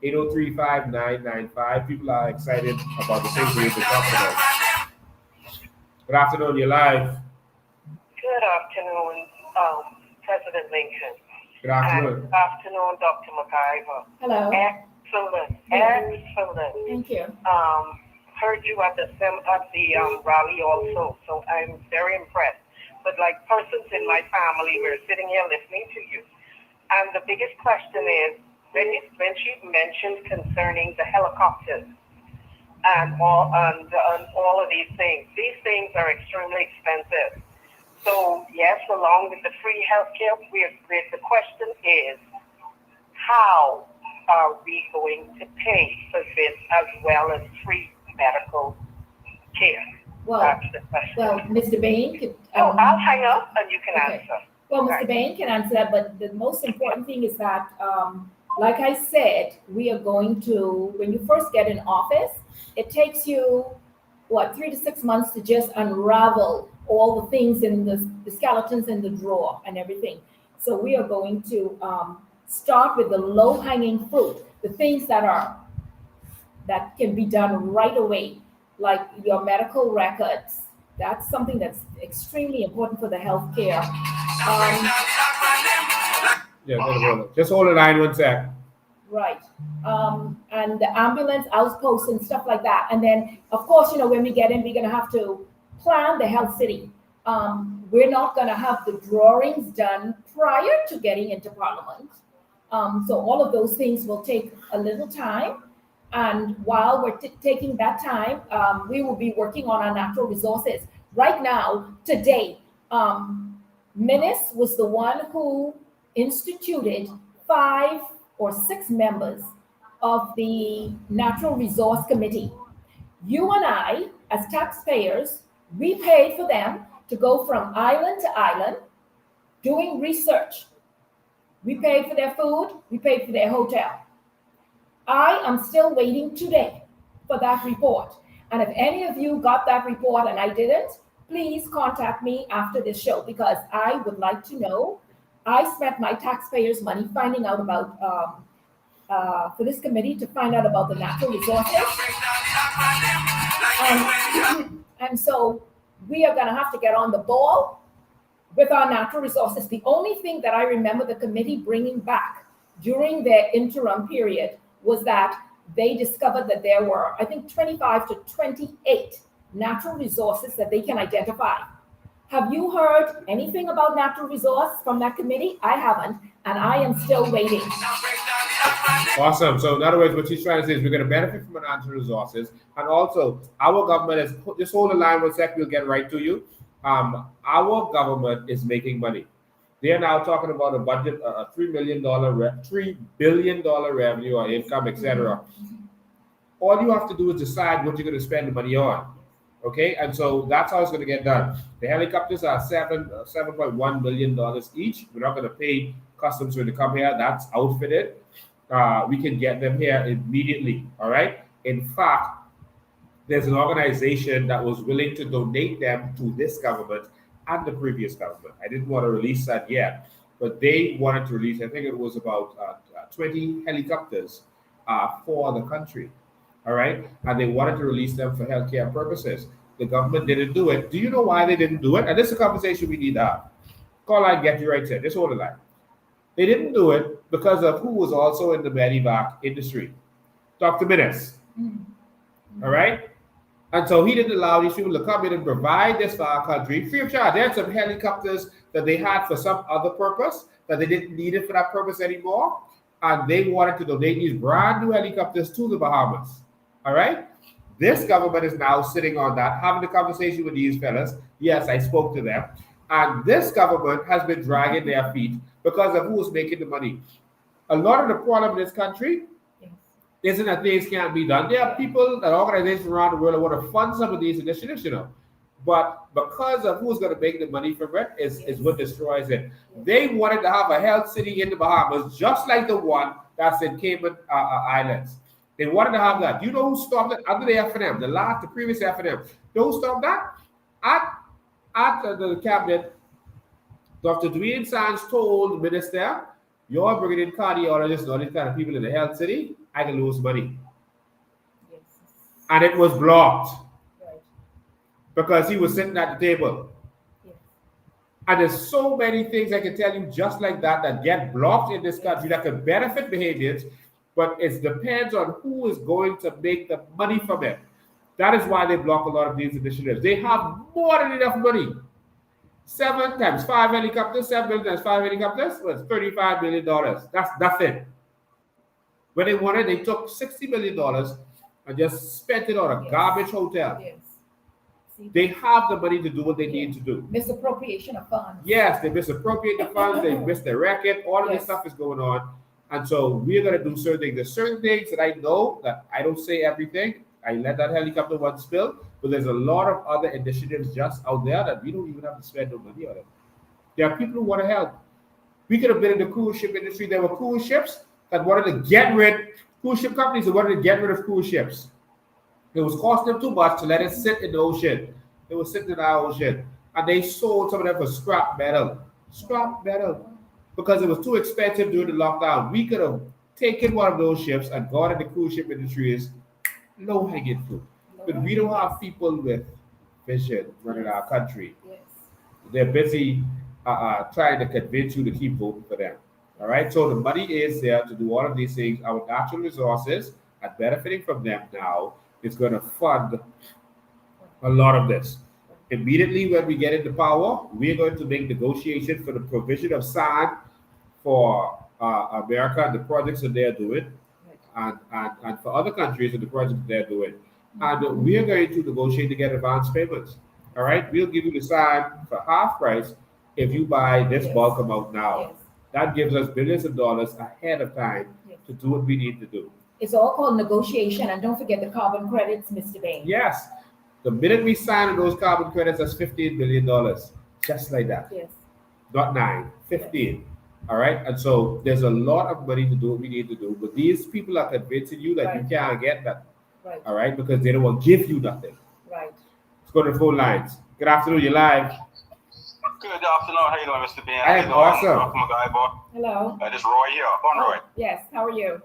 803-5995. People are excited about the things we've been talking about. Good afternoon. You're live. Good afternoon. President Lincoln. Good afternoon. And good afternoon, Dr. McIver. Hello. Excellent. Thank you. Heard you at the rally also, so I'm very impressed. But like persons in my family, we're sitting here listening to you. And the biggest question is, when she mentioned concerning the helicopters and all of these things are extremely expensive. So yes, along with the free healthcare, the question is, how are we going to pay for this as well as free medical care? Well, that's the question. Well, Mr. Bain could. I'll hang up and you can answer. Well, Mr. Bain can answer that, but the most important thing is that, like I said, we are going to, when you first get in office, it takes you, 3 to 6 months to just unravel all the things in the skeletons in the drawer and everything. So we are going to start with the low-hanging fruit, the things that can be done right away, like your medical records. That's something that's extremely important for the healthcare. Just hold the line 1 sec. Right. And the ambulance outposts and stuff like that. And then, of course, when we get in, we're going to have to plan the health city. we're not going to have the drawings done prior to getting into Parliament. So all of those things will take a little time. And while we're taking that time, we will be working on our natural resources. Right now, today, Minis was the one who instituted 5 or 6 members of the Natural Resource Committee. You and I, as taxpayers, we paid for them to go from island to island doing research. We paid for their food, we paid for their hotel. I am still waiting today for that report. And if any of you got that report and I didn't, please contact me after this show, because I would like to know. I spent my taxpayers' money finding out about, for this committee to find out about the natural resources. And so we are going to have to get on the ball with our natural resources. The only thing that I remember the committee bringing back during their interim period was that they discovered that there were, I think, 25 to 28 natural resources that they can identify. Have you heard anything about natural resource from that committee? I haven't, and I am still waiting. Awesome. So in other words, what she's trying to say is we're going to benefit from our natural resources. And also, our government is, just hold the line 1 sec, we'll get right to you. Our government is making money. They are now talking about a budget, a $3 billion revenue or income, etc. All you have to do is decide what you're going to spend the money on. Okay, and so that's how it's going to get done. The helicopters are $7.1 million each. We're not going to pay customs when they come here. That's outfitted. We can get them here immediately. All right. In fact, there's an organization that was willing to donate them to this government and the previous government. I didn't want to release that yet, but they wanted to release, I think it was about 20 helicopters for the country. All right. And they wanted to release them for healthcare purposes. The government didn't do it. Do you know why they didn't do it? And this is a conversation we need to have. Call line, get you right here. Just hold the line. They didn't do it because of who was also in the medevac industry, Dr. Minis. All right. And so he didn't allow these people to come in and provide this for our country free of charge. There are some helicopters that they had for some other purpose that they didn't need it for that purpose anymore. And they wanted to donate these brand new helicopters to the Bahamas. All right. This government is now sitting on that, having a conversation with these fellas. Yes, I spoke to them. And this government has been dragging their feet because of who was making the money. A lot of the problem in this country isn't that things can't be done. There are people and organizations around the world that want to fund some of these initiatives, you know. But because of who's going to make the money from it is what destroys it. They wanted to have a health city in the Bahamas, just like the one that's in Cayman Islands. They wanted to have that. Do you know who stopped it? Under the FNM, the previous FNM. You know who stopped that? At the cabinet, Dr. Dwayne Sands told the minister, you're bringing in cardiologists and all these kind of people in the health city, I can lose money. Yes. And it was blocked. Right. Because he was sitting at the table. Yes. And there's so many things I can tell you just like that get blocked in this country that can benefit Bahamians, but it depends on who is going to make the money from it. That is why they block a lot of these initiatives. They have more than enough money. 7 times 5 helicopters, 7 million times 5 helicopters was $35 million. That's nothing. When they wanted, they took $60 million and just spent it on a garbage hotel. Yes. They have the money to do what they need to do. Misappropriation of funds. Yes, they misappropriate the funds, they miss their record, all of this stuff is going on. And so we're going to do certain things. There's certain things that I know that I don't say everything. I let that helicopter one spill, but there's a lot of other initiatives just out there that we don't even have to spend no money on it. There are people who want to help. We could have been in the cruise ship industry. There were cruise ships that wanted to get rid, cruise ship companies that wanted to get rid of cruise ships. It was costing them too much to let it sit in the ocean. It was sitting in our ocean. And they sold some of them for scrap metal. Scrap metal. Because it was too expensive during the lockdown. We could have taken one of those ships and gone in the cruise ship industry is low-hanging fruit. But we don't have people with vision running our country. Yes. They're busy trying to convince you to keep voting for them. All right, so the money is there to do all of these things. Our natural resources and benefiting from them now is going to fund a lot of this. Immediately when we get into power, we're going to make negotiations for the provision of sand for America and the projects that they're doing, and for other countries and the projects that they're doing. And we are going to negotiate to get advance payments. All right, we'll give you the sand for half price if you buy this bulk amount now. That gives us billions of dollars ahead of time to do what we need to do. It's all called negotiation, and don't forget the carbon credits, Mr. Bain. Yes, the minute we sign those carbon credits, that's $15 billion, just like that. Yes. Not 9, 15. All right, and so there's a lot of money to do what we need to do, but these people are convincing you that you can't get that. Right. All right, because they don't want to give you nothing. Right. Let's go to the phone lines. Good afternoon, you're live. Good afternoon. How you doing, Mr. Ben? I am awesome. Welcome, McIver. Hello. This is Roy here. Roy. Yes. How are you?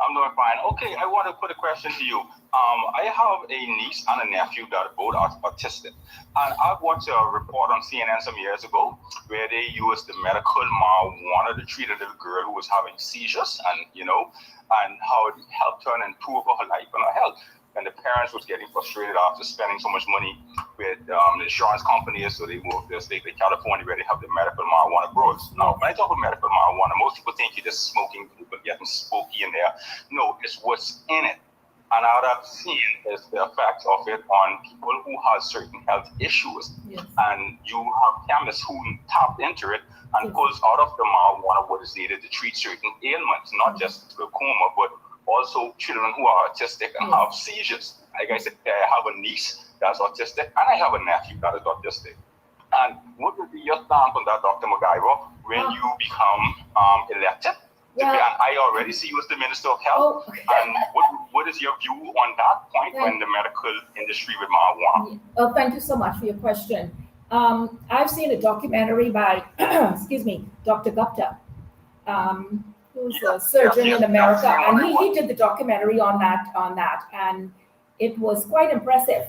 I'm doing fine. Okay, I want to put a question to you. I have a niece and a nephew that both are autistic, and I watched a report on CNN some years ago where they used the medical marijuana to treat a little girl who was having seizures, and how it helped her and improve her life and her health. And the parents was getting frustrated after spending so much money with the insurance companies, so they moved to the state of California where they have the medical marijuana growers. Now, when I talk about medical marijuana, most people think you're just smoking, people getting smoky in there. No, it's what's in it. And what I've seen is the effect of it on people who have certain health issues. Yes. And you have chemists who tap into it and pulls out of the marijuana what is needed to treat certain ailments, not just glaucoma, but also children who are autistic and have seizures. Like I said, I have a niece that's autistic and I have a nephew that is autistic. And what would be your stance on that, Dr. McIver, when you become elected? And I already see you as the Minister of Health. And what is your view on that point when the medical industry with marijuana? Oh, thank you so much for your question. I've seen a documentary by, Dr. Gupta. Who's a surgeon in America, and he did the documentary on that, and it was quite impressive.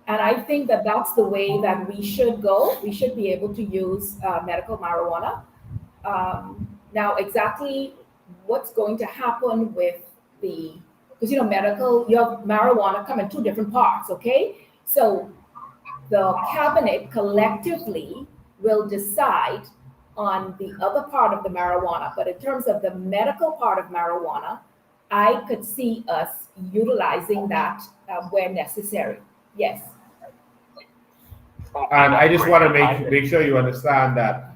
And I think that that's the way that we should go. We should be able to use medical marijuana. Now, exactly what's going to happen with because you have marijuana come in two different parts, okay? So the cabinet collectively will decide on the other part of the marijuana, but in terms of the medical part of marijuana, I could see us utilizing that where necessary. Yes. And I just want to make sure you understand that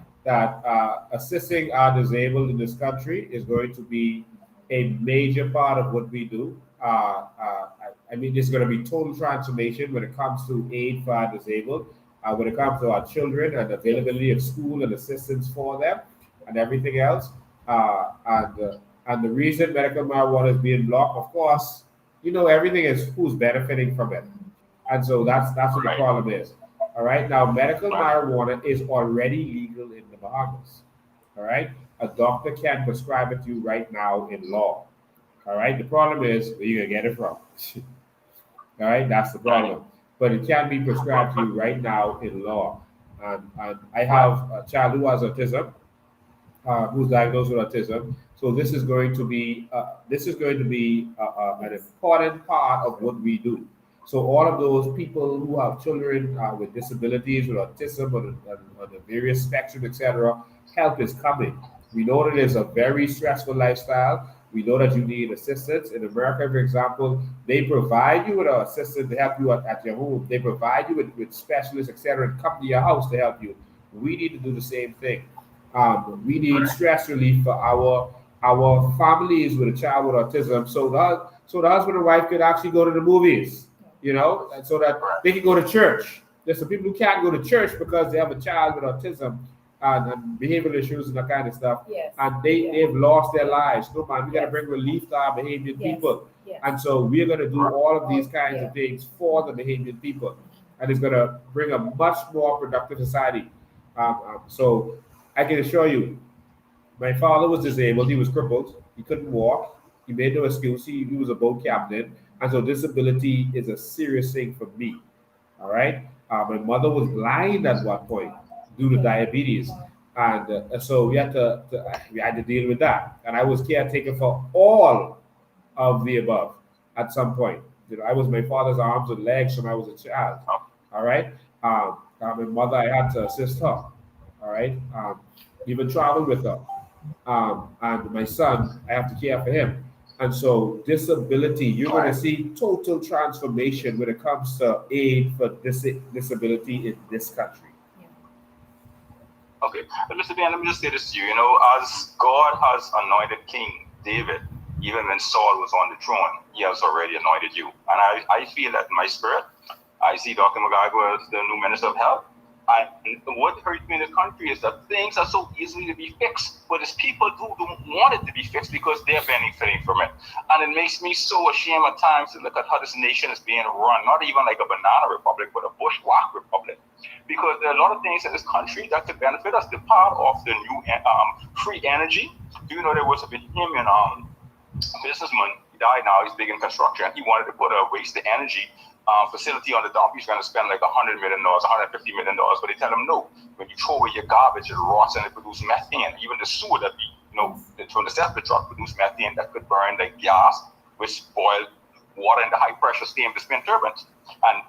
assisting our disabled in this country is going to be a major part of what we do. I mean, there's going to be total transformation when it comes to aid for our disabled. When it comes to our children and availability of school and assistance for them and everything else. And the reason medical marijuana is being blocked, of course, everything is who's benefiting from it. And so that's what the problem is. All right. Now, medical marijuana is already legal in the Bahamas. All right. A doctor can prescribe it to you right now in law. All right. The problem is where you're going to get it from. All right. That's the problem. But it can be prescribed to you right now in law. And I have a child who has autism, who's diagnosed with autism. So this is going to be an important part of what we do. So all of those people who have children with disabilities, with autism, on the various spectrum, etc., help is coming. We know that it's a very stressful lifestyle. We know that you need assistance. In America, for example, they provide you with an assistant to help you at your home. They provide you with specialists, etc., and come to your house to help you. We need to do the same thing. We need stress relief for our families with a child with autism, so the husband and wife could actually go to the movies, and so that they can go to church. There's some people who can't go to church because they have a child with autism and behavioral issues and that kind of stuff. Yes. And they've lost their lives. No, man, we got to bring relief to our Bahamian people. Yes. And so we're going to do all of these kinds of things for the Bahamian people. And it's going to bring a much more productive society. So I can assure you, my father was disabled. He was crippled. He couldn't walk. He made no excuse. He was a boat captain. And so disability is a serious thing for me. All right. My mother was blind at one point due to diabetes. And so we had to deal with that. And I was caretaker for all of the above at some point. I was my father's arms and legs when I was a child. All right. My mother, I had to assist her. All right. Even travel with her. And my son, I have to care for him. And so, disability, you're going to see total transformation when it comes to aid for disability in this country. Okay, but Mr. Ben, let me just say this to you. You know, as God has anointed King David, even when Saul was on the throne, he has already anointed you. And I feel that in my spirit, I see Dr. McIver as the new Minister of Health. And what hurts me in the country is that things are so easily to be fixed, but it's people who don't want it to be fixed because they're benefiting from it. And it makes me so ashamed at times to look at how this nation is being run, not even like a banana republic, but a bushwhack republic. Because there are a lot of things in this country that could benefit us. The part of the new free energy. Do you know there was a him and businessman, he died now, he's big in construction. He wanted to put a waste to energy facility on the dump. He's going to spend like $100 million, $150 million, but they tell him no. When you throw away your garbage, it rots and it produces methane. Even the sewer that from the septic truck produce methane that could burn like gas, which boil water in the high pressure steam to spin turbines and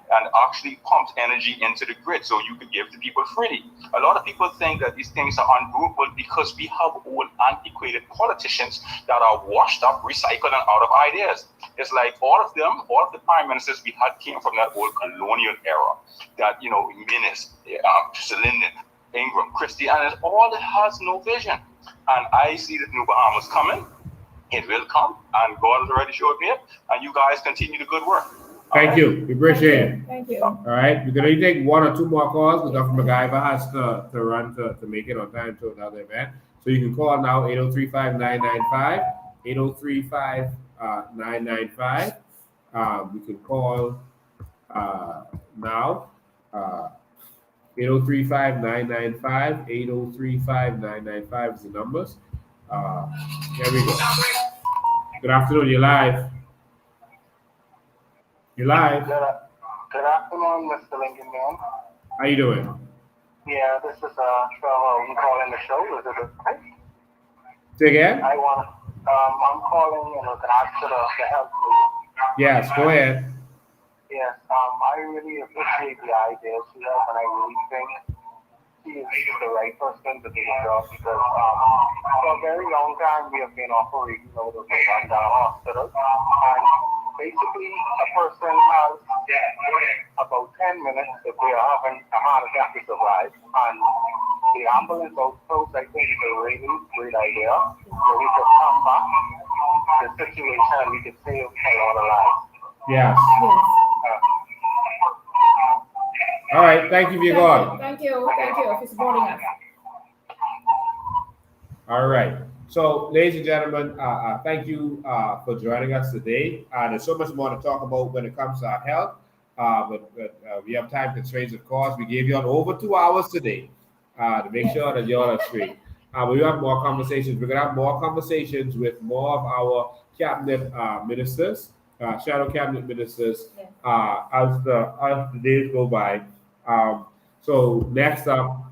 actually pumps energy into the grid so you could give to people freely. A lot of people think that these things are undoable because we have old antiquated politicians that are washed up, recycled, and out of ideas. It's like all of the prime ministers we had came from that old colonial era, that, Minnis, Lyndon, Ingram, Christie, and all that has no vision. And I see that New Bahamas coming. It will come, and God has already showed me it. And you guys continue the good work. Thank you. We appreciate it. Thank you. All right. We're going to take one or two more calls, but Dr. McIver has to run to make it on time to another event. So you can call now 803-5995, 803-5995. We can call now. 803-5995, 803-5995 is the numbers. Here we go. Good afternoon. You're live. You're live. Good afternoon, Mr. Lincoln Man. How you doing? Yeah, this is Trevor. I'm calling the show. Is it okay? Say again? I'm calling in regards to the health league. Yes, go ahead. Yes, I really appreciate the idea she has, and I really think she is the right person to do the job because for a very long time we have been operating out of the rundown hospital, and basically a person has about 10 minutes if they are having a heart attack to survive, and the ambulance outpost I think is a really great idea where we could come back to the situation and we could save a lot of lives. Yes. All right. Thank you for your call. Thank you for supporting us. All right. So, ladies and gentlemen, thank you for joining us today. There's so much more to talk about when it comes to our health, but we have time constraints, of course. We gave you all over 2 hours today to make sure that you all are straight. We have more conversations. We're going to have more conversations with more of our cabinet ministers, shadow cabinet ministers, as the days go by. So next up,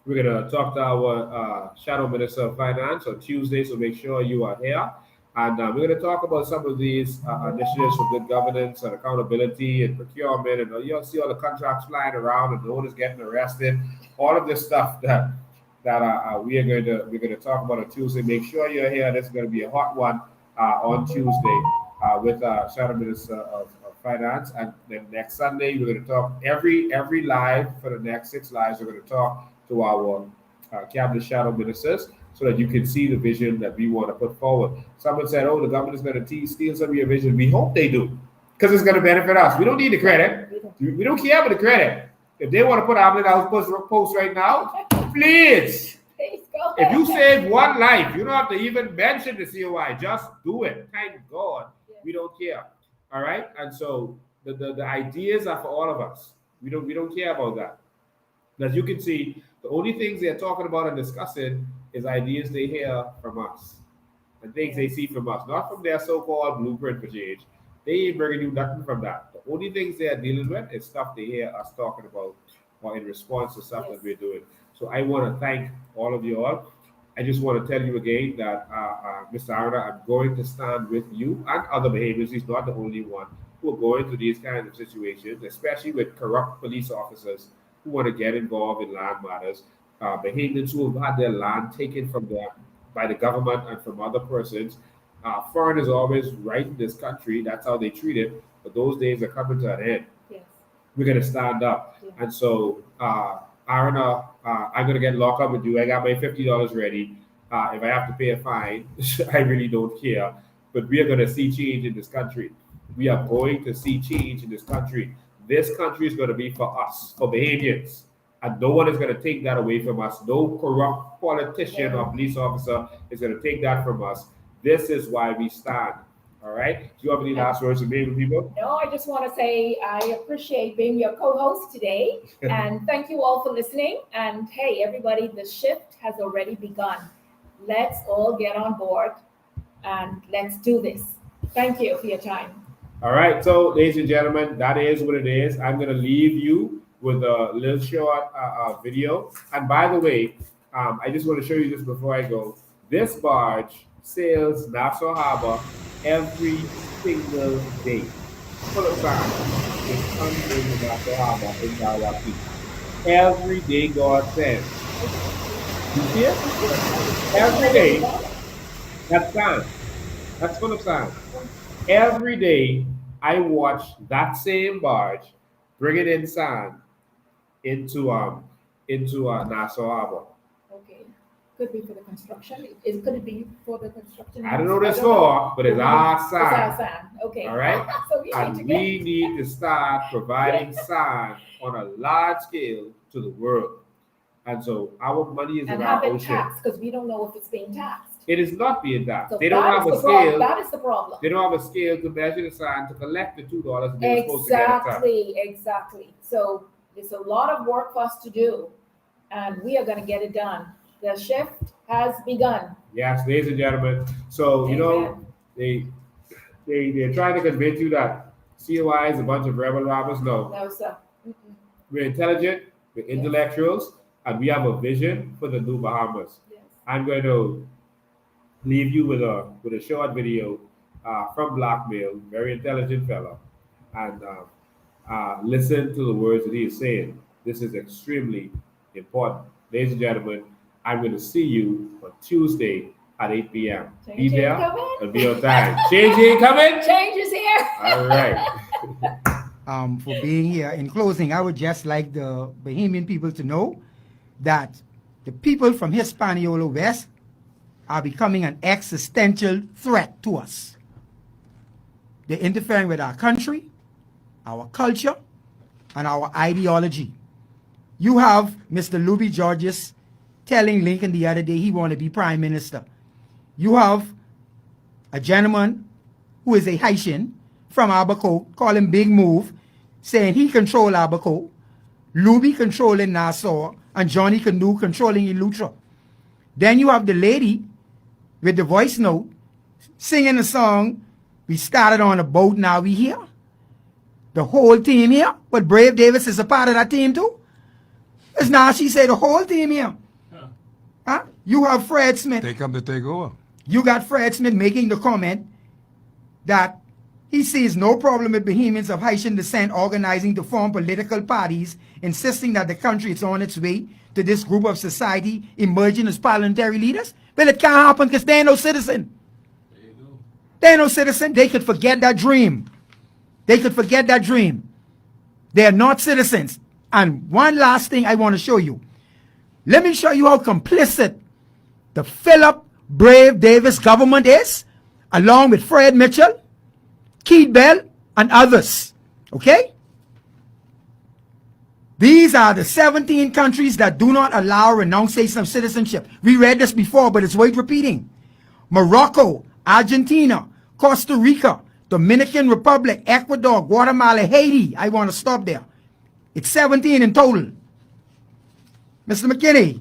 we're going to talk to our shadow minister of finance on Tuesday, so make sure you are here. And we're going to talk about some of these initiatives for good governance and accountability and procurement, and you'll see all the contracts flying around and no one is getting arrested. All of this stuff that we're going to talk about on Tuesday. Make sure you're here. This is going to be a hot one on Tuesday with shadow minister of finance. And then next Sunday we're going to talk every live for the next 6 lives. We're going to talk to our cabinet shadow ministers so that you can see the vision that we want to put forward. Someone said, "Oh, the government is going to steal some of your vision." We hope they do, because it's going to benefit us. We don't need the credit. We don't care about the credit. If they want to put Outlet House post right now, please. If you save one life, you don't have to even mention the COI. Just do it. Thank God. We don't care. All right. And so the ideas are for all of us. We don't care about that. As you can see, the only things they're talking about and discussing is ideas they hear from us and things they see from us, not from their so-called blueprint for change. They ain't bringing you nothing from that. The only things they are dealing with is stuff they hear us talking about or in response to stuff that we're doing. So I want to thank all of you all. I just want to tell you again that Mr. Arda, I'm going to stand with you and other behaviors. He's not the only one who are going through these kinds of situations, especially with corrupt police officers who want to get involved in land matters, Bahamians who have had their land taken from them by the government and from other persons. Foreign is always right in this country. That's how they treat it. But those days are coming to an end. Yes. We're going to stand up. Yeah. And so, Aaron, I'm going to get locked up with you. I got my $50 ready. If I have to pay a fine, I really don't care. But we are going to see change in this country. We are going to see change in this country. This country is going to be for us, for Bahamians. And no one is going to take that away from us. No corrupt politician or police officer is going to take that from us. This is why we stand. All right? Do you have any last words to make with people? No, I just want to say I appreciate being your co-host today. And thank you all for listening. And hey, everybody, the shift has already begun. Let's all get on board and let's do this. Thank you for your time. All right. So, ladies and gentlemen, that is what it is. I'm going to leave you with a little short video. And by the way, I just want to show you this before I go. This barge sails Nassau Harbor every single day. Full of sand. It comes into Nassau Harbor in Milwaukee. Every day God sends. You see it? Every day. That's sand. That's full of sand. Every day I watch that same barge bringing in sand into Nassau Harbor. Okay. Could be for the construction. Could it be for the construction? I don't know this for, but it's our sand. It's our sand. Okay. All right. So we need to start providing sand on a large scale to the world. And so our money is in our ocean. And have it taxed because we don't know if it's being taxed. It is not being taxed. So they don't have a scale. That is the problem. They don't have a scale to measure the sand to collect the $2 and they're supposed to get it taxed. Exactly. So there's a lot of work for us to do, and we are going to get it done. The shift has begun. Yes, ladies and gentlemen. So, you know, they're trying to convince you that COI is a bunch of rebel robbers. No, sir. We're intelligent, we're intellectuals, and we have a vision for the new Bahamas. Yes. I'm going to leave you with a short video from Blackmail, very intelligent fellow, and listen to the words that he is saying. This is extremely important. Ladies and gentlemen, I'm going to see you on Tuesday at 8 p.m. Be there and be on time. Change ain't coming? Change is here. All right. For being here. In closing, I would just like the Bahamian people to know that the people from Hispaniola West are becoming an existential threat to us. They're interfering with our country, our culture, and our ideology. You have Mr. Louis Georges telling Lincoln the other day he wanted to be prime minister. You have a gentleman who is a Haitian from Abaco, call him Big Move, saying he control Abaco, Louis controlling Nassau, and Johnny Canoe controlling Eleuthera. Then you have the lady with the voice note singing the song, "We started on a boat, now we here." The whole team here, but Brave Davis is a part of that team too. Because now she said the whole team here. Huh? You have Fred Smith. They come to take over. You got Fred Smith making the comment that he sees no problem with Bahamians of Haitian descent organizing to form political parties, insisting that the country is on its way to this group of society emerging as parliamentary leaders. Well, it can't happen because they ain't no citizen. They ain't no citizen. They could forget that dream. They could forget that dream. They are not citizens. And one last thing I want to show you. Let me show you how complicit the Philip Brave Davis government is, along with Fred Mitchell, Keith Bell, and others. Okay? These are the 17 countries that do not allow renunciation of citizenship. We read this before, but it's worth repeating. Morocco, Argentina, Costa Rica, Dominican Republic, Ecuador, Guatemala, Haiti. I want to stop there. It's 17 in total. Mr. McKinney,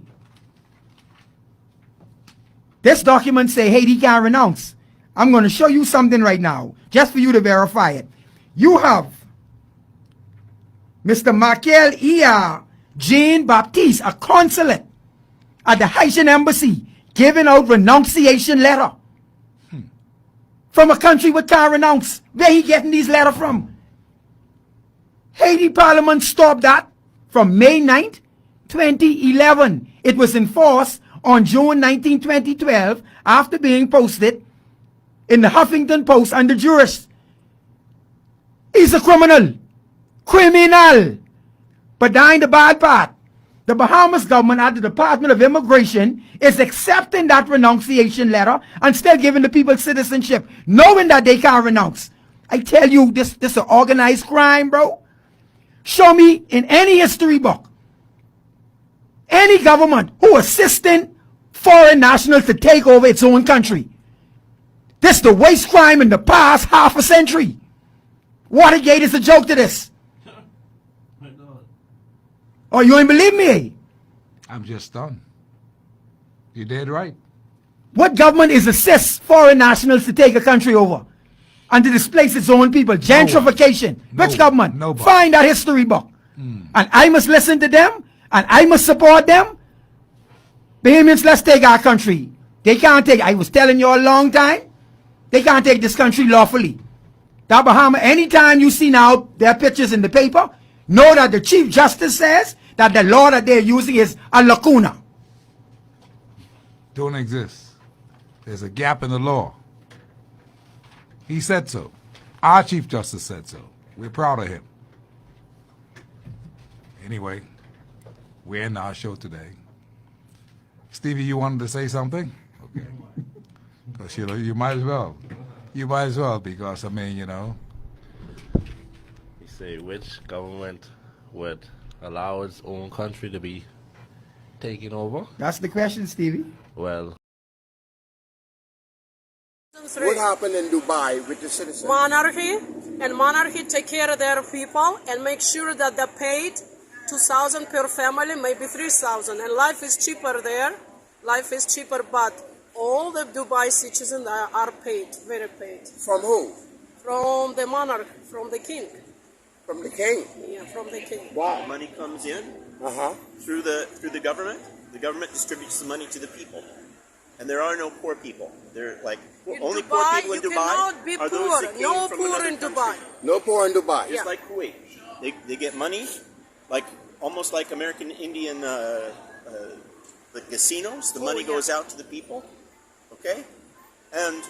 this document say Haiti can't renounce. I'm going to show you something right now, just for you to verify it. You have Mr. Michael E.R. Jean Baptiste, a consulate at the Haitian embassy, giving out renunciation letter. from a country we can't renounce. Where he getting these letters from? Haiti Parliament stopped that from May 9th, 2011. It was enforced on June 19, 2012 after being posted in the Huffington Post under jurist. He's a criminal. Criminal. But dying the bad part. The Bahamas government at the Department of Immigration is accepting that renunciation letter and still giving the people citizenship, knowing that they can't renounce. I tell you, this is an organized crime, bro. Show me in any history book any government who assisting foreign nationals to take over its own country. This is the worst crime in the past half a century. Watergate is a joke to this. Oh, you ain't believe me? I'm just stunned. You did right. What government is assist foreign nationals to take a country over and to displace its own people? Gentrification. Which government? Nobody. Find that history book. And I must listen to them and I must support them. Bahamians, let's take our country. They can't take, I was telling you a long time, they can't take this country lawfully. That Bahama, anytime you see now their pictures in the paper, know that the Chief Justice says that the law that they're using is a lacuna. Don't exist. There's a gap in the law. He said so. Our Chief Justice said so. We're proud of him. Anyway, we're in our show today. Stevie, you wanted to say something? Okay. Because you might as well. You might as well, because, I mean, you know. You say which government would allow its own country to be taken over? That's the question, Stevie. Well, What happened in Dubai with the citizens? Monarchy, and monarchy take care of their people and make sure that they're paid 2,000 per family, maybe 3,000, and life is cheaper there. Life is cheaper, but all the Dubai citizens are paid, very paid. From who? From the monarch, from the king. From the king? Yeah, from the king. Wow. Money comes in through the government. The government distributes the money to the people, and there are no poor people. They're like only Dubai, poor people in you Dubai cannot be are poor. those that came No from poor another in country. Dubai. No poor in Dubai. Just like Kuwait, they get money, like almost like American Indian the casinos. The money goes out to the people, okay, and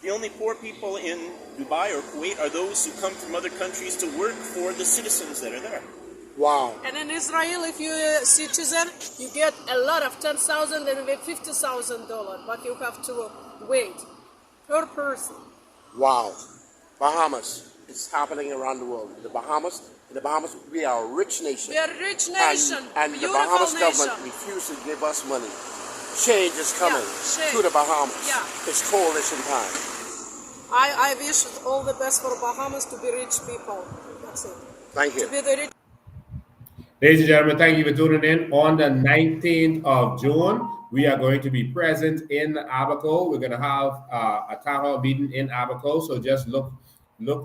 the only poor people in Dubai or Kuwait are those who come from other countries to work for the citizens that are there. Wow. And in Israel, if you're a citizen, you get a lot of $10,000 and $50,000, but you have to wait per person. Wow. Bahamas. It's happening around the world. In the Bahamas, we are a rich nation. We are a rich nation. And the beautiful Bahamas nation. government refuses to give us money. Change is coming change. to the Bahamas. Yeah. It's coalition time. I wish all the best for Bahamas to be rich people. That's it. Thank you. To be the rich. Ladies and gentlemen, thank you for tuning in. On the 19th of June, we are going to be present in Abaco. We're going to have a town hall meeting in Abaco. So just look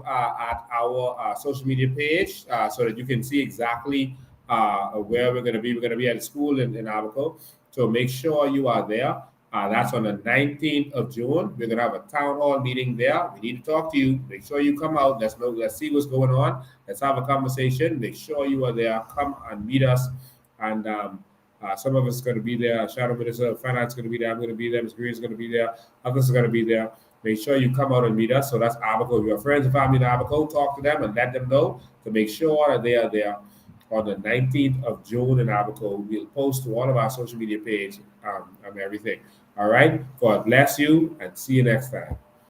at our social media page so that you can see exactly where we're going to be. We're going to be at a school in Abaco. So make sure you are there. That's on the 19th of June. We're going to have a town hall meeting there. We need to talk to you. Make sure you come out. Let's see what's going on. Let's have a conversation. Make sure you are there. Come and meet us. And some of us are going to be there. Shadow Minister of Finance is going to be there. I'm going to be there. Ms. Green is going to be there. Others are going to be there. Make sure you come out and meet us. So that's Abaco. If you have friends and family in Abaco, talk to them and let them know to make sure that they are there on the 19th of June in Abaco. We'll post to all of our social media page and everything. All right. God bless you and see you next time.